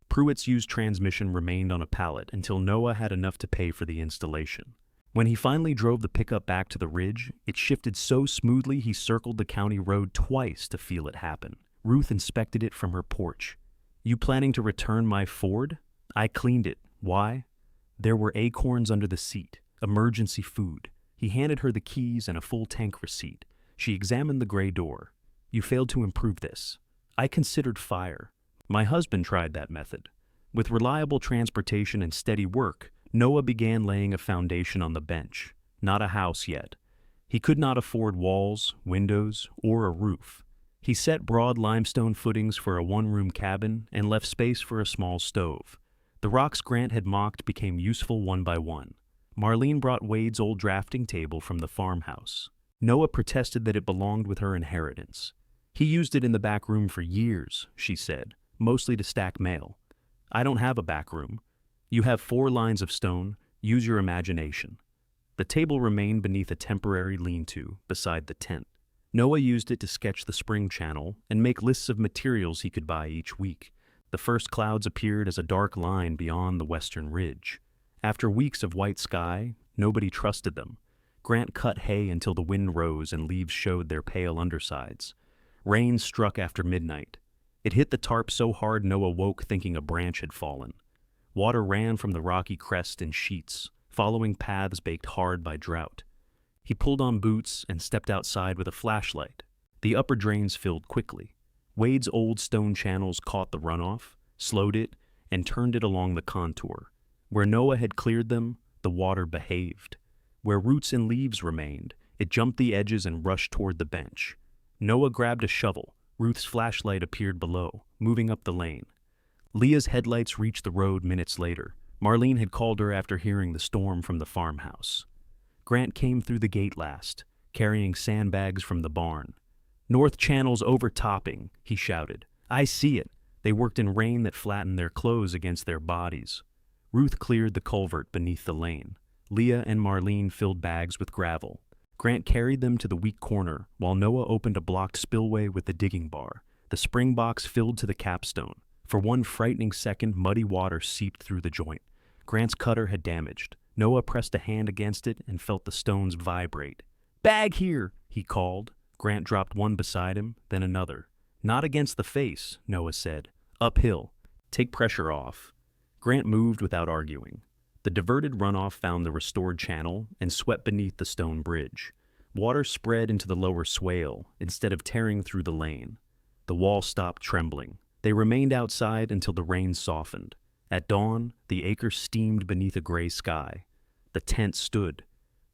Pruitt's used transmission remained on a pallet until Noah had enough to pay for the installation. When he finally drove the pickup back to the ridge, it shifted so smoothly he circled the county road twice to feel it happen. Ruth inspected it from her porch. You planning to return my Ford? I cleaned it. Why? There were acorns under the seat. Emergency food. He handed her the keys and a full tank receipt. She examined the gray door. You failed to improve this. I considered fire. My husband tried that method. With reliable transportation and steady work, Noah began laying a foundation on the bench. Not a house yet. He could not afford walls, windows, or a roof. He set broad limestone footings for a one-room cabin and left space for a small stove. The rocks Grant had mocked became useful one by one. Marlene brought Wade's old drafting table from the farmhouse. Noah protested that it belonged with her inheritance. He used it in the back room for years, she said, mostly to stack mail. I don't have a back room. You have 4 lines of stone. Use your imagination. The table remained beneath a temporary lean-to beside the tent. Noah used it to sketch the spring channel and make lists of materials he could buy each week. The first clouds appeared as a dark line beyond the western ridge. After weeks of white sky, nobody trusted them. Grant cut hay until the wind rose and leaves showed their pale undersides. Rain struck after midnight. It hit the tarp so hard Noah woke thinking a branch had fallen. Water ran from the rocky crest in sheets, following paths baked hard by drought. He pulled on boots and stepped outside with a flashlight. The upper drains filled quickly. Wade's old stone channels caught the runoff, slowed it, and turned it along the contour. Where Noah had cleared them, the water behaved. Where roots and leaves remained, it jumped the edges and rushed toward the bench. Noah grabbed a shovel. Ruth's flashlight appeared below, moving up the lane. Leah's headlights reached the road minutes later. Marlene had called her after hearing the storm from the farmhouse. Grant came through the gate last, carrying sandbags from the barn. "North Channel's overtopping," he shouted. "I see it." They worked in rain that flattened their clothes against their bodies. Ruth cleared the culvert beneath the lane. Leah and Marlene filled bags with gravel. Grant carried them to the weak corner, while Noah opened a blocked spillway with the digging bar. The spring box filled to the capstone. For one frightening second, muddy water seeped through the joint. Grant's cutter had damaged. Noah pressed a hand against it and felt the stones vibrate. "Bag here," he called. Grant dropped one beside him, then another. "Not against the face," Noah said. "Uphill. Take pressure off." Grant moved without arguing. The diverted runoff found the restored channel and swept beneath the stone bridge. Water spread into the lower swale instead of tearing through the lane. The wall stopped trembling. They remained outside until the rain softened. At dawn, the acre steamed beneath a gray sky. The tent stood.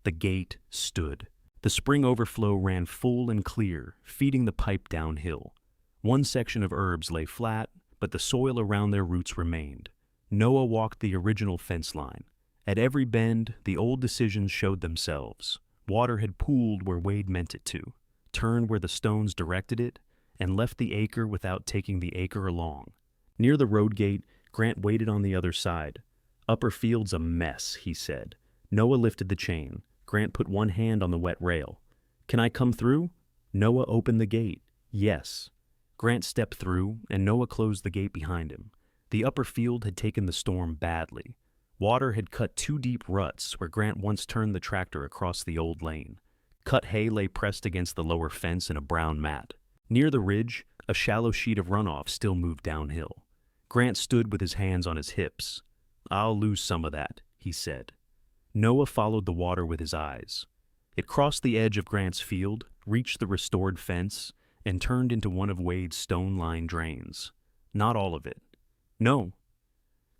The gate stood. The spring overflow ran full and clear, feeding the pipe downhill. One section of herbs lay flat, but the soil around their roots remained. Noah walked the original fence line. At every bend, the old decisions showed themselves. Water had pooled where Wade meant it to, turned where the stones directed it, and left the acre without taking the acre along. Near the road gate, Grant waited on the other side. "Upper field's a mess," he said. Noah lifted the chain. Grant put one hand on the wet rail. "Can I come through?" Noah opened the gate. "Yes." Grant stepped through, and Noah closed the gate behind him. The upper field had taken the storm badly. Water had cut 2 deep ruts where Grant once turned the tractor across the old lane. Cut hay lay pressed against the lower fence in a brown mat. Near the ridge, a shallow sheet of runoff still moved downhill. Grant stood with his hands on his hips. "I'll lose some of that," he said. Noah followed the water with his eyes. It crossed the edge of Grant's field, reached the restored fence, and turned into one of Wade's stone-lined drains. Not all of it. "No."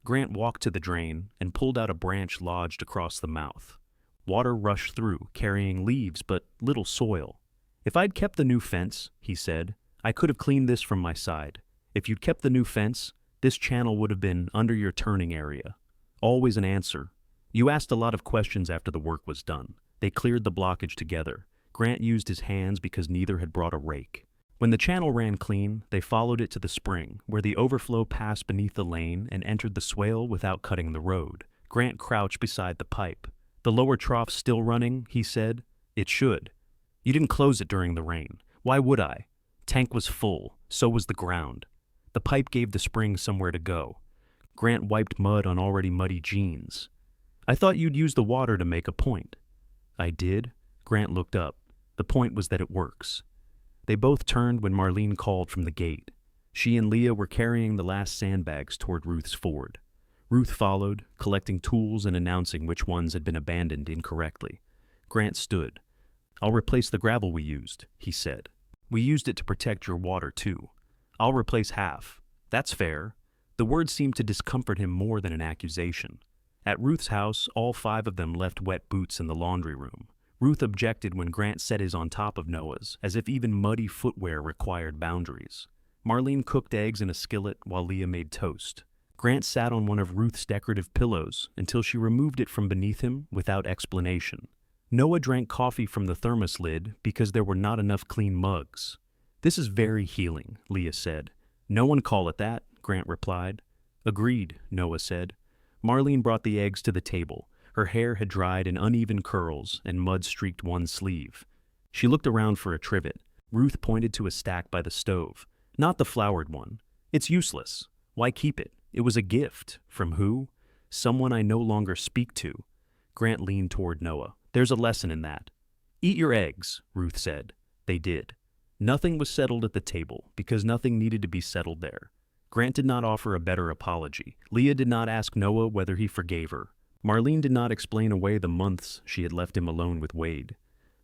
Grant walked to the drain and pulled out a branch lodged across the mouth. Water rushed through, carrying leaves but little soil. "If I'd kept the new fence," he said, "I could have cleaned this from my side. If you'd kept the new fence, this channel would have been under your turning area." Always an answer. You asked a lot of questions after the work was done. They cleared the blockage together. Grant used his hands because neither had brought a rake. When the channel ran clean, they followed it to the spring, where the overflow passed beneath the lane and entered the swale without cutting the road. Grant crouched beside the pipe. "The lower trough's still running," he said. "It should." "You didn't close it during the rain." "Why would I?" "Tank was full. So was the ground." The pipe gave the spring somewhere to go. Grant wiped mud on already muddy jeans. "I thought you'd use the water to make a point." "I did?" Grant looked up. "The point was that it works." They both turned when Marlene called from the gate. She and Leah were carrying the last sandbags toward Ruth's ford. Ruth followed, collecting tools and announcing which ones had been abandoned incorrectly. Grant stood. "I'll replace the gravel we used," he said. "We used it to protect your water, too. I'll replace half." That's fair. The word seemed to discomfort him more than an accusation. At Ruth's house, all 5 of them left wet boots in the laundry room. Ruth objected when Grant set his on top of Noah's, as if even muddy footwear required boundaries. Marlene cooked eggs in a skillet while Leah made toast. Grant sat on one of Ruth's decorative pillows until she removed it from beneath him without explanation. Noah drank coffee from the thermos lid because there were not enough clean mugs. "This is very healing," Leah said. "No one call it that," Grant replied. "Agreed," Noah said. Marlene brought the eggs to the table. Her hair had dried in uneven curls and mud streaked one sleeve. She looked around for a trivet. Ruth pointed to a stack by the stove. "Not the floured one. It's useless. Why keep it? It was a gift. From who? Someone I no longer speak to." Grant leaned toward Noah. "There's a lesson in that." "Eat your eggs," Ruth said. They did. Nothing was settled at the table because nothing needed to be settled there. Grant did not offer a better apology. Leah did not ask Noah whether he forgave her. Marlene did not explain away the months she had left him alone with Wade.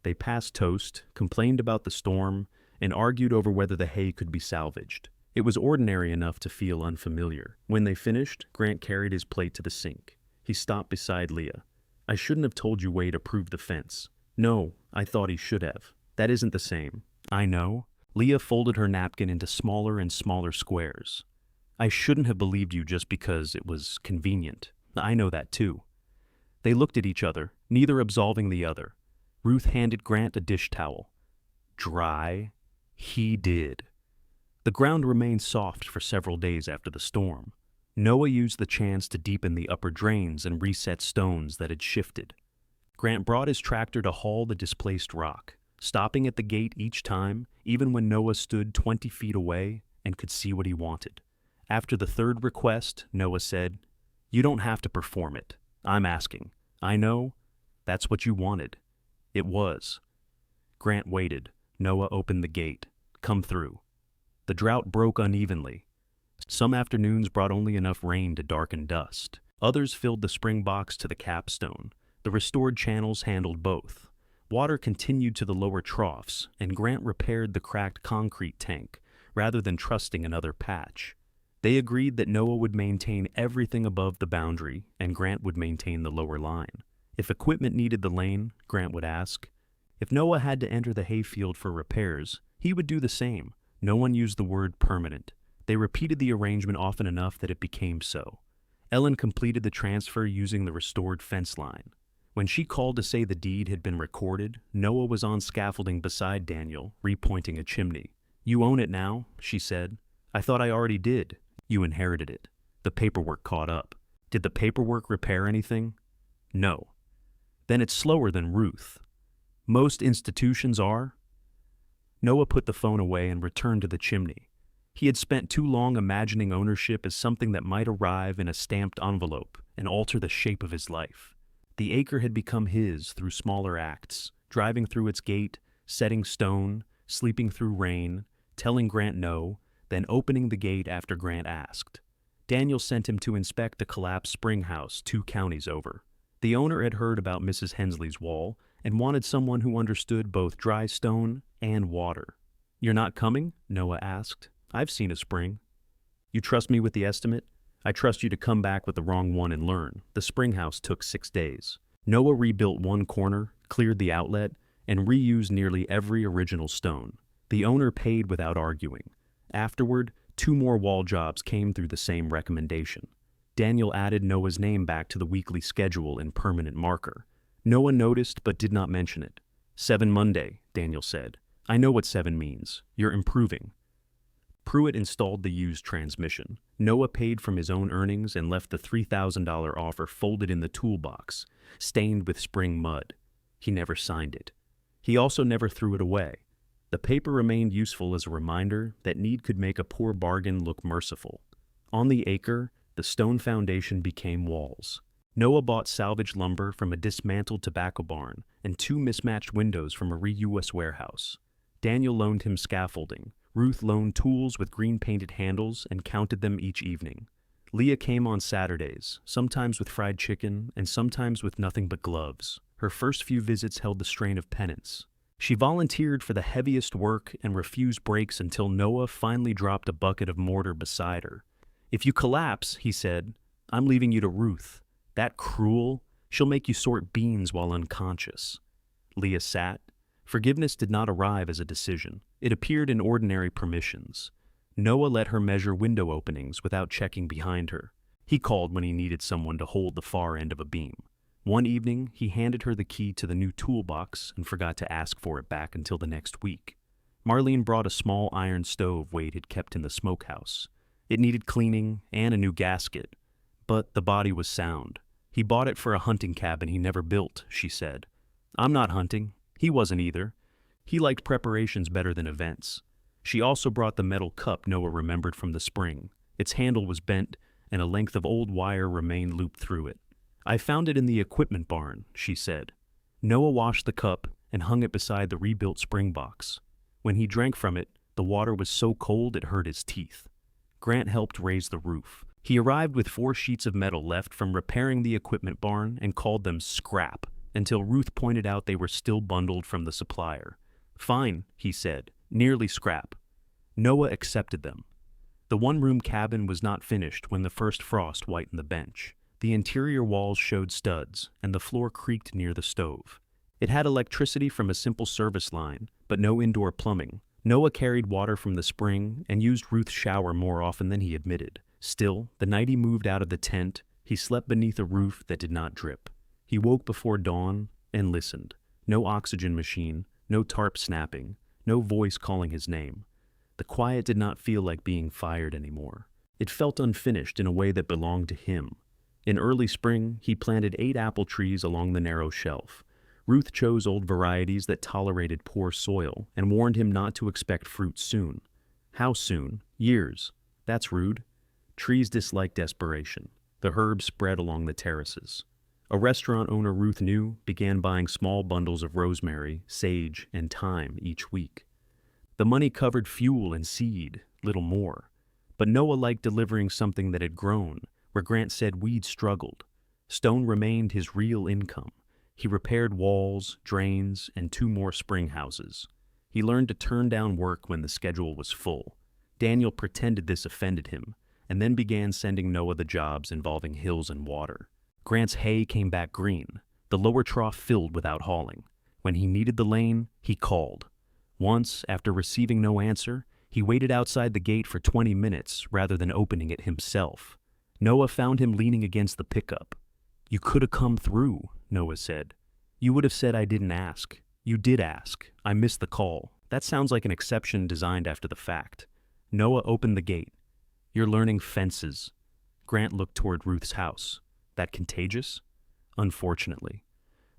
They passed toast, complained about the storm, and argued over whether the hay could be salvaged. It was ordinary enough to feel unfamiliar. When they finished, Grant carried his plate to the sink. He stopped beside Leah. "I shouldn't have told you Wade approved the fence." "No, I thought he should have." "That isn't the same." "I know." Leah folded her napkin into smaller and smaller squares. "I shouldn't have believed you just because it was convenient. I know that too." They looked at each other, neither absolving the other. Ruth handed Grant a dish towel. Dry? He did. The ground remained soft for several days after the storm. Noah used the chance to deepen the upper drains and reset stones that had shifted. Grant brought his tractor to haul the displaced rock, stopping at the gate each time, even when Noah stood 20 feet away and could see what he wanted. After the 3rd request, Noah said, "You don't have to perform it. I'm asking. I know. That's what you wanted." It was. Grant waited. Noah opened the gate. "Come through." The drought broke unevenly. Some afternoons brought only enough rain to darken dust. Others filled the spring box to the capstone. The restored channels handled both. Water continued to the lower troughs, and Grant repaired the cracked concrete tank, rather than trusting another patch. They agreed that Noah would maintain everything above the boundary, and Grant would maintain the lower line. If equipment needed the lane, Grant would ask. If Noah had to enter the hayfield for repairs, he would do the same. No one used the word permanent. They repeated the arrangement often enough that it became so. Ellen completed the transfer using the restored fence line. When she called to say the deed had been recorded, Noah was on scaffolding beside Daniel, repointing a chimney. "You own it now," she said. "I thought I already did." "You inherited it." The paperwork caught up. "Did the paperwork repair anything?" "No." "Then it's slower than Ruth." "Most institutions are." Noah put the phone away and returned to the chimney. He had spent too long imagining ownership as something that might arrive in a stamped envelope and alter the shape of his life. The acre had become his through smaller acts, driving through its gate, setting stone, sleeping through rain, telling Grant no, then opening the gate after Grant asked. Daniel sent him to inspect the collapsed spring house 2 counties over. The owner had heard about Mrs. Hensley's wall and wanted someone who understood both dry stone and water. "You're not coming?" Noah asked. "I've seen a spring." "You trust me with the estimate?" "I trust you to come back with the wrong one and learn." The spring house took 6 days. Noah rebuilt one corner, cleared the outlet, and reused nearly every original stone. The owner paid without arguing. Afterward, 2 more wall jobs came through the same recommendation. Daniel added Noah's name back to the weekly schedule in permanent marker. Noah noticed but did not mention it. 7 Monday, Daniel said. "I know what 7 means. You're improving." Pruitt installed the used transmission. Noah paid from his own earnings and left the $3,000 offer folded in the toolbox, stained with spring mud. He never signed it. He also never threw it away. The paper remained useful as a reminder that need could make a poor bargain look merciful. On the acre, the stone foundation became walls. Noah bought salvaged lumber from a dismantled tobacco barn and 2 mismatched windows from a reuse warehouse. Daniel loaned him scaffolding. Ruth loaned tools with green-painted handles and counted them each evening. Leah came on Saturdays, sometimes with fried chicken and sometimes with nothing but gloves. Her first few visits held the strain of penance. She volunteered for the heaviest work and refused breaks until Noah finally dropped a bucket of mortar beside her. "If you collapse," he said, "I'm leaving you to Ruth. That cruel, she'll make you sort beans while unconscious." Leah sat. Forgiveness did not arrive as a decision. It appeared in ordinary permissions. Noah let her measure window openings without checking behind her. He called when he needed someone to hold the far end of a beam. One evening, he handed her the key to the new toolbox and forgot to ask for it back until the next week. Marlene brought a small iron stove Wade had kept in the smokehouse. It needed cleaning and a new gasket, but the body was sound. "He bought it for a hunting cabin he never built," she said. "I'm not hunting. He wasn't either. He liked preparations better than events." She also brought the metal cup Noah remembered from the spring. Its handle was bent, and a length of old wire remained looped through it. "I found it in the equipment barn," she said. Noah washed the cup and hung it beside the rebuilt spring box. When he drank from it, the water was so cold it hurt his teeth. Grant helped raise the roof. He arrived with 4 sheets of metal left from repairing the equipment barn and called them scrap, until Ruth pointed out they were still bundled from the supplier. "Fine," he said, "nearly scrap." Noah accepted them. The one-room cabin was not finished when the first frost whitened the bench. The interior walls showed studs, and the floor creaked near the stove. It had electricity from a simple service line, but no indoor plumbing. Noah carried water from the spring and used Ruth's shower more often than he admitted. Still, the night he moved out of the tent, he slept beneath a roof that did not drip. He woke before dawn and listened. No oxygen machine, no tarp snapping, no voice calling his name. The quiet did not feel like being fired anymore. It felt unfinished in a way that belonged to him. In early spring, he planted 8 apple trees along the narrow shelf. Ruth chose old varieties that tolerated poor soil and warned him not to expect fruit soon. How soon? Years. That's rude. Trees dislike desperation. The herbs spread along the terraces. A restaurant owner Ruth knew began buying small bundles of rosemary, sage, and thyme each week. The money covered fuel and seed, little more. But Noah liked delivering something that had grown, where Grant said weeds struggled. Stone remained his real income. He repaired walls, drains, and 2 more spring houses. He learned to turn down work when the schedule was full. Daniel pretended this offended him, and then began sending Noah the jobs involving hills and water. Grant's hay came back green, the lower trough filled without hauling. When he needed the lane, he called. Once, after receiving no answer, he waited outside the gate for 20 minutes rather than opening it himself. Noah found him leaning against the pickup. "You could have come through," Noah said. "You would have said I didn't ask. You did ask. I missed the call. That sounds like an exception designed after the fact." Noah opened the gate. "You're learning fences." Grant looked toward Ruth's house. "That contagious?" "Unfortunately."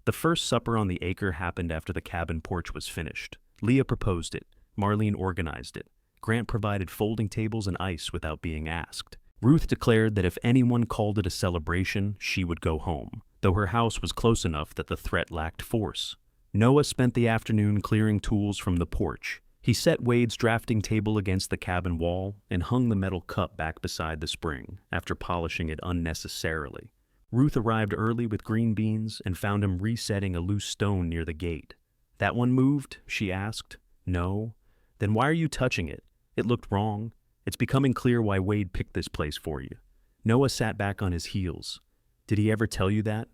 The first supper on the acre happened after the cabin porch was finished. Leah proposed it. Marlene organized it. Grant provided folding tables and ice without being asked. Ruth declared that if anyone called it a celebration, she would go home, though her house was close enough that the threat lacked force. Noah spent the afternoon clearing tools from the porch. He set Wade's drafting table against the cabin wall and hung the metal cup back beside the spring after polishing it unnecessarily. Ruth arrived early with green beans and found him resetting a loose stone near the gate. "That one moved?" she asked. "No." "Then why are you touching it? It looked wrong. It's becoming clear why Wade picked this place for you." Noah sat back on his heels. "Did he ever tell you that?"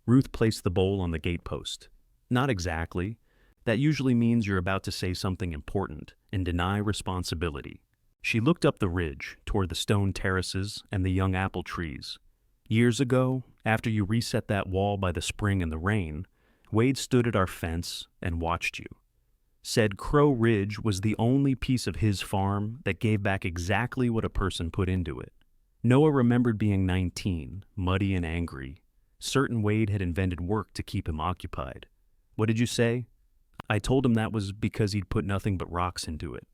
Ruth placed the bowl on the gatepost. "Not exactly. That usually means you're about to say something important and deny responsibility." She looked up the ridge toward the stone terraces and the young apple trees. "Years ago, after you reset that wall by the spring and the rain, Wade stood at our fence and watched you. Said Crow Ridge was the only piece of his farm that gave back exactly what a person put into it." Noah remembered being 19, muddy and angry. Certain Wade had invented work to keep him occupied. "What did you say?" "I told him that was because he'd put nothing but rocks into it."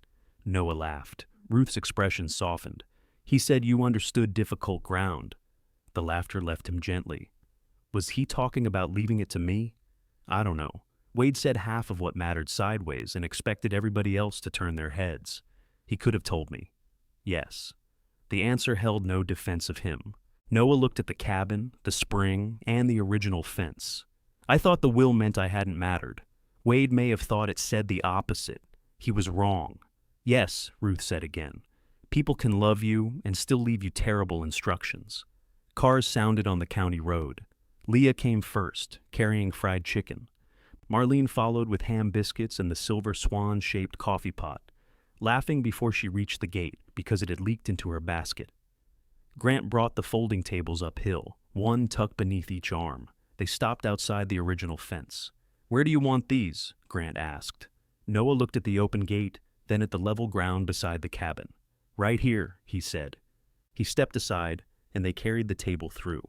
Noah laughed. Ruth's expression softened. "He said you understood difficult ground." The laughter left him gently. "Was he talking about leaving it to me?" "I don't know. Wade said half of what mattered sideways and expected everybody else to turn their heads. He could have told me." "Yes." The answer held no defense of him. Noah looked at the cabin, the spring, and the original fence. "I thought the will meant I hadn't mattered. Wade may have thought it said the opposite. He was wrong. Yes, Ruth said again. People can love you and still leave you terrible instructions. Cars sounded on the county road. Leah came first, carrying fried chicken. Marlene followed with ham biscuits and the silver swan-shaped coffee pot, laughing before she reached the gate because it had leaked into her basket. Grant brought the folding tables uphill, one tucked beneath each arm. They stopped outside the original fence. "Where do you want these?" Grant asked. Noah looked at the open gate, then at the level ground beside the cabin. "Right here," he said. He stepped aside, and they carried the table through.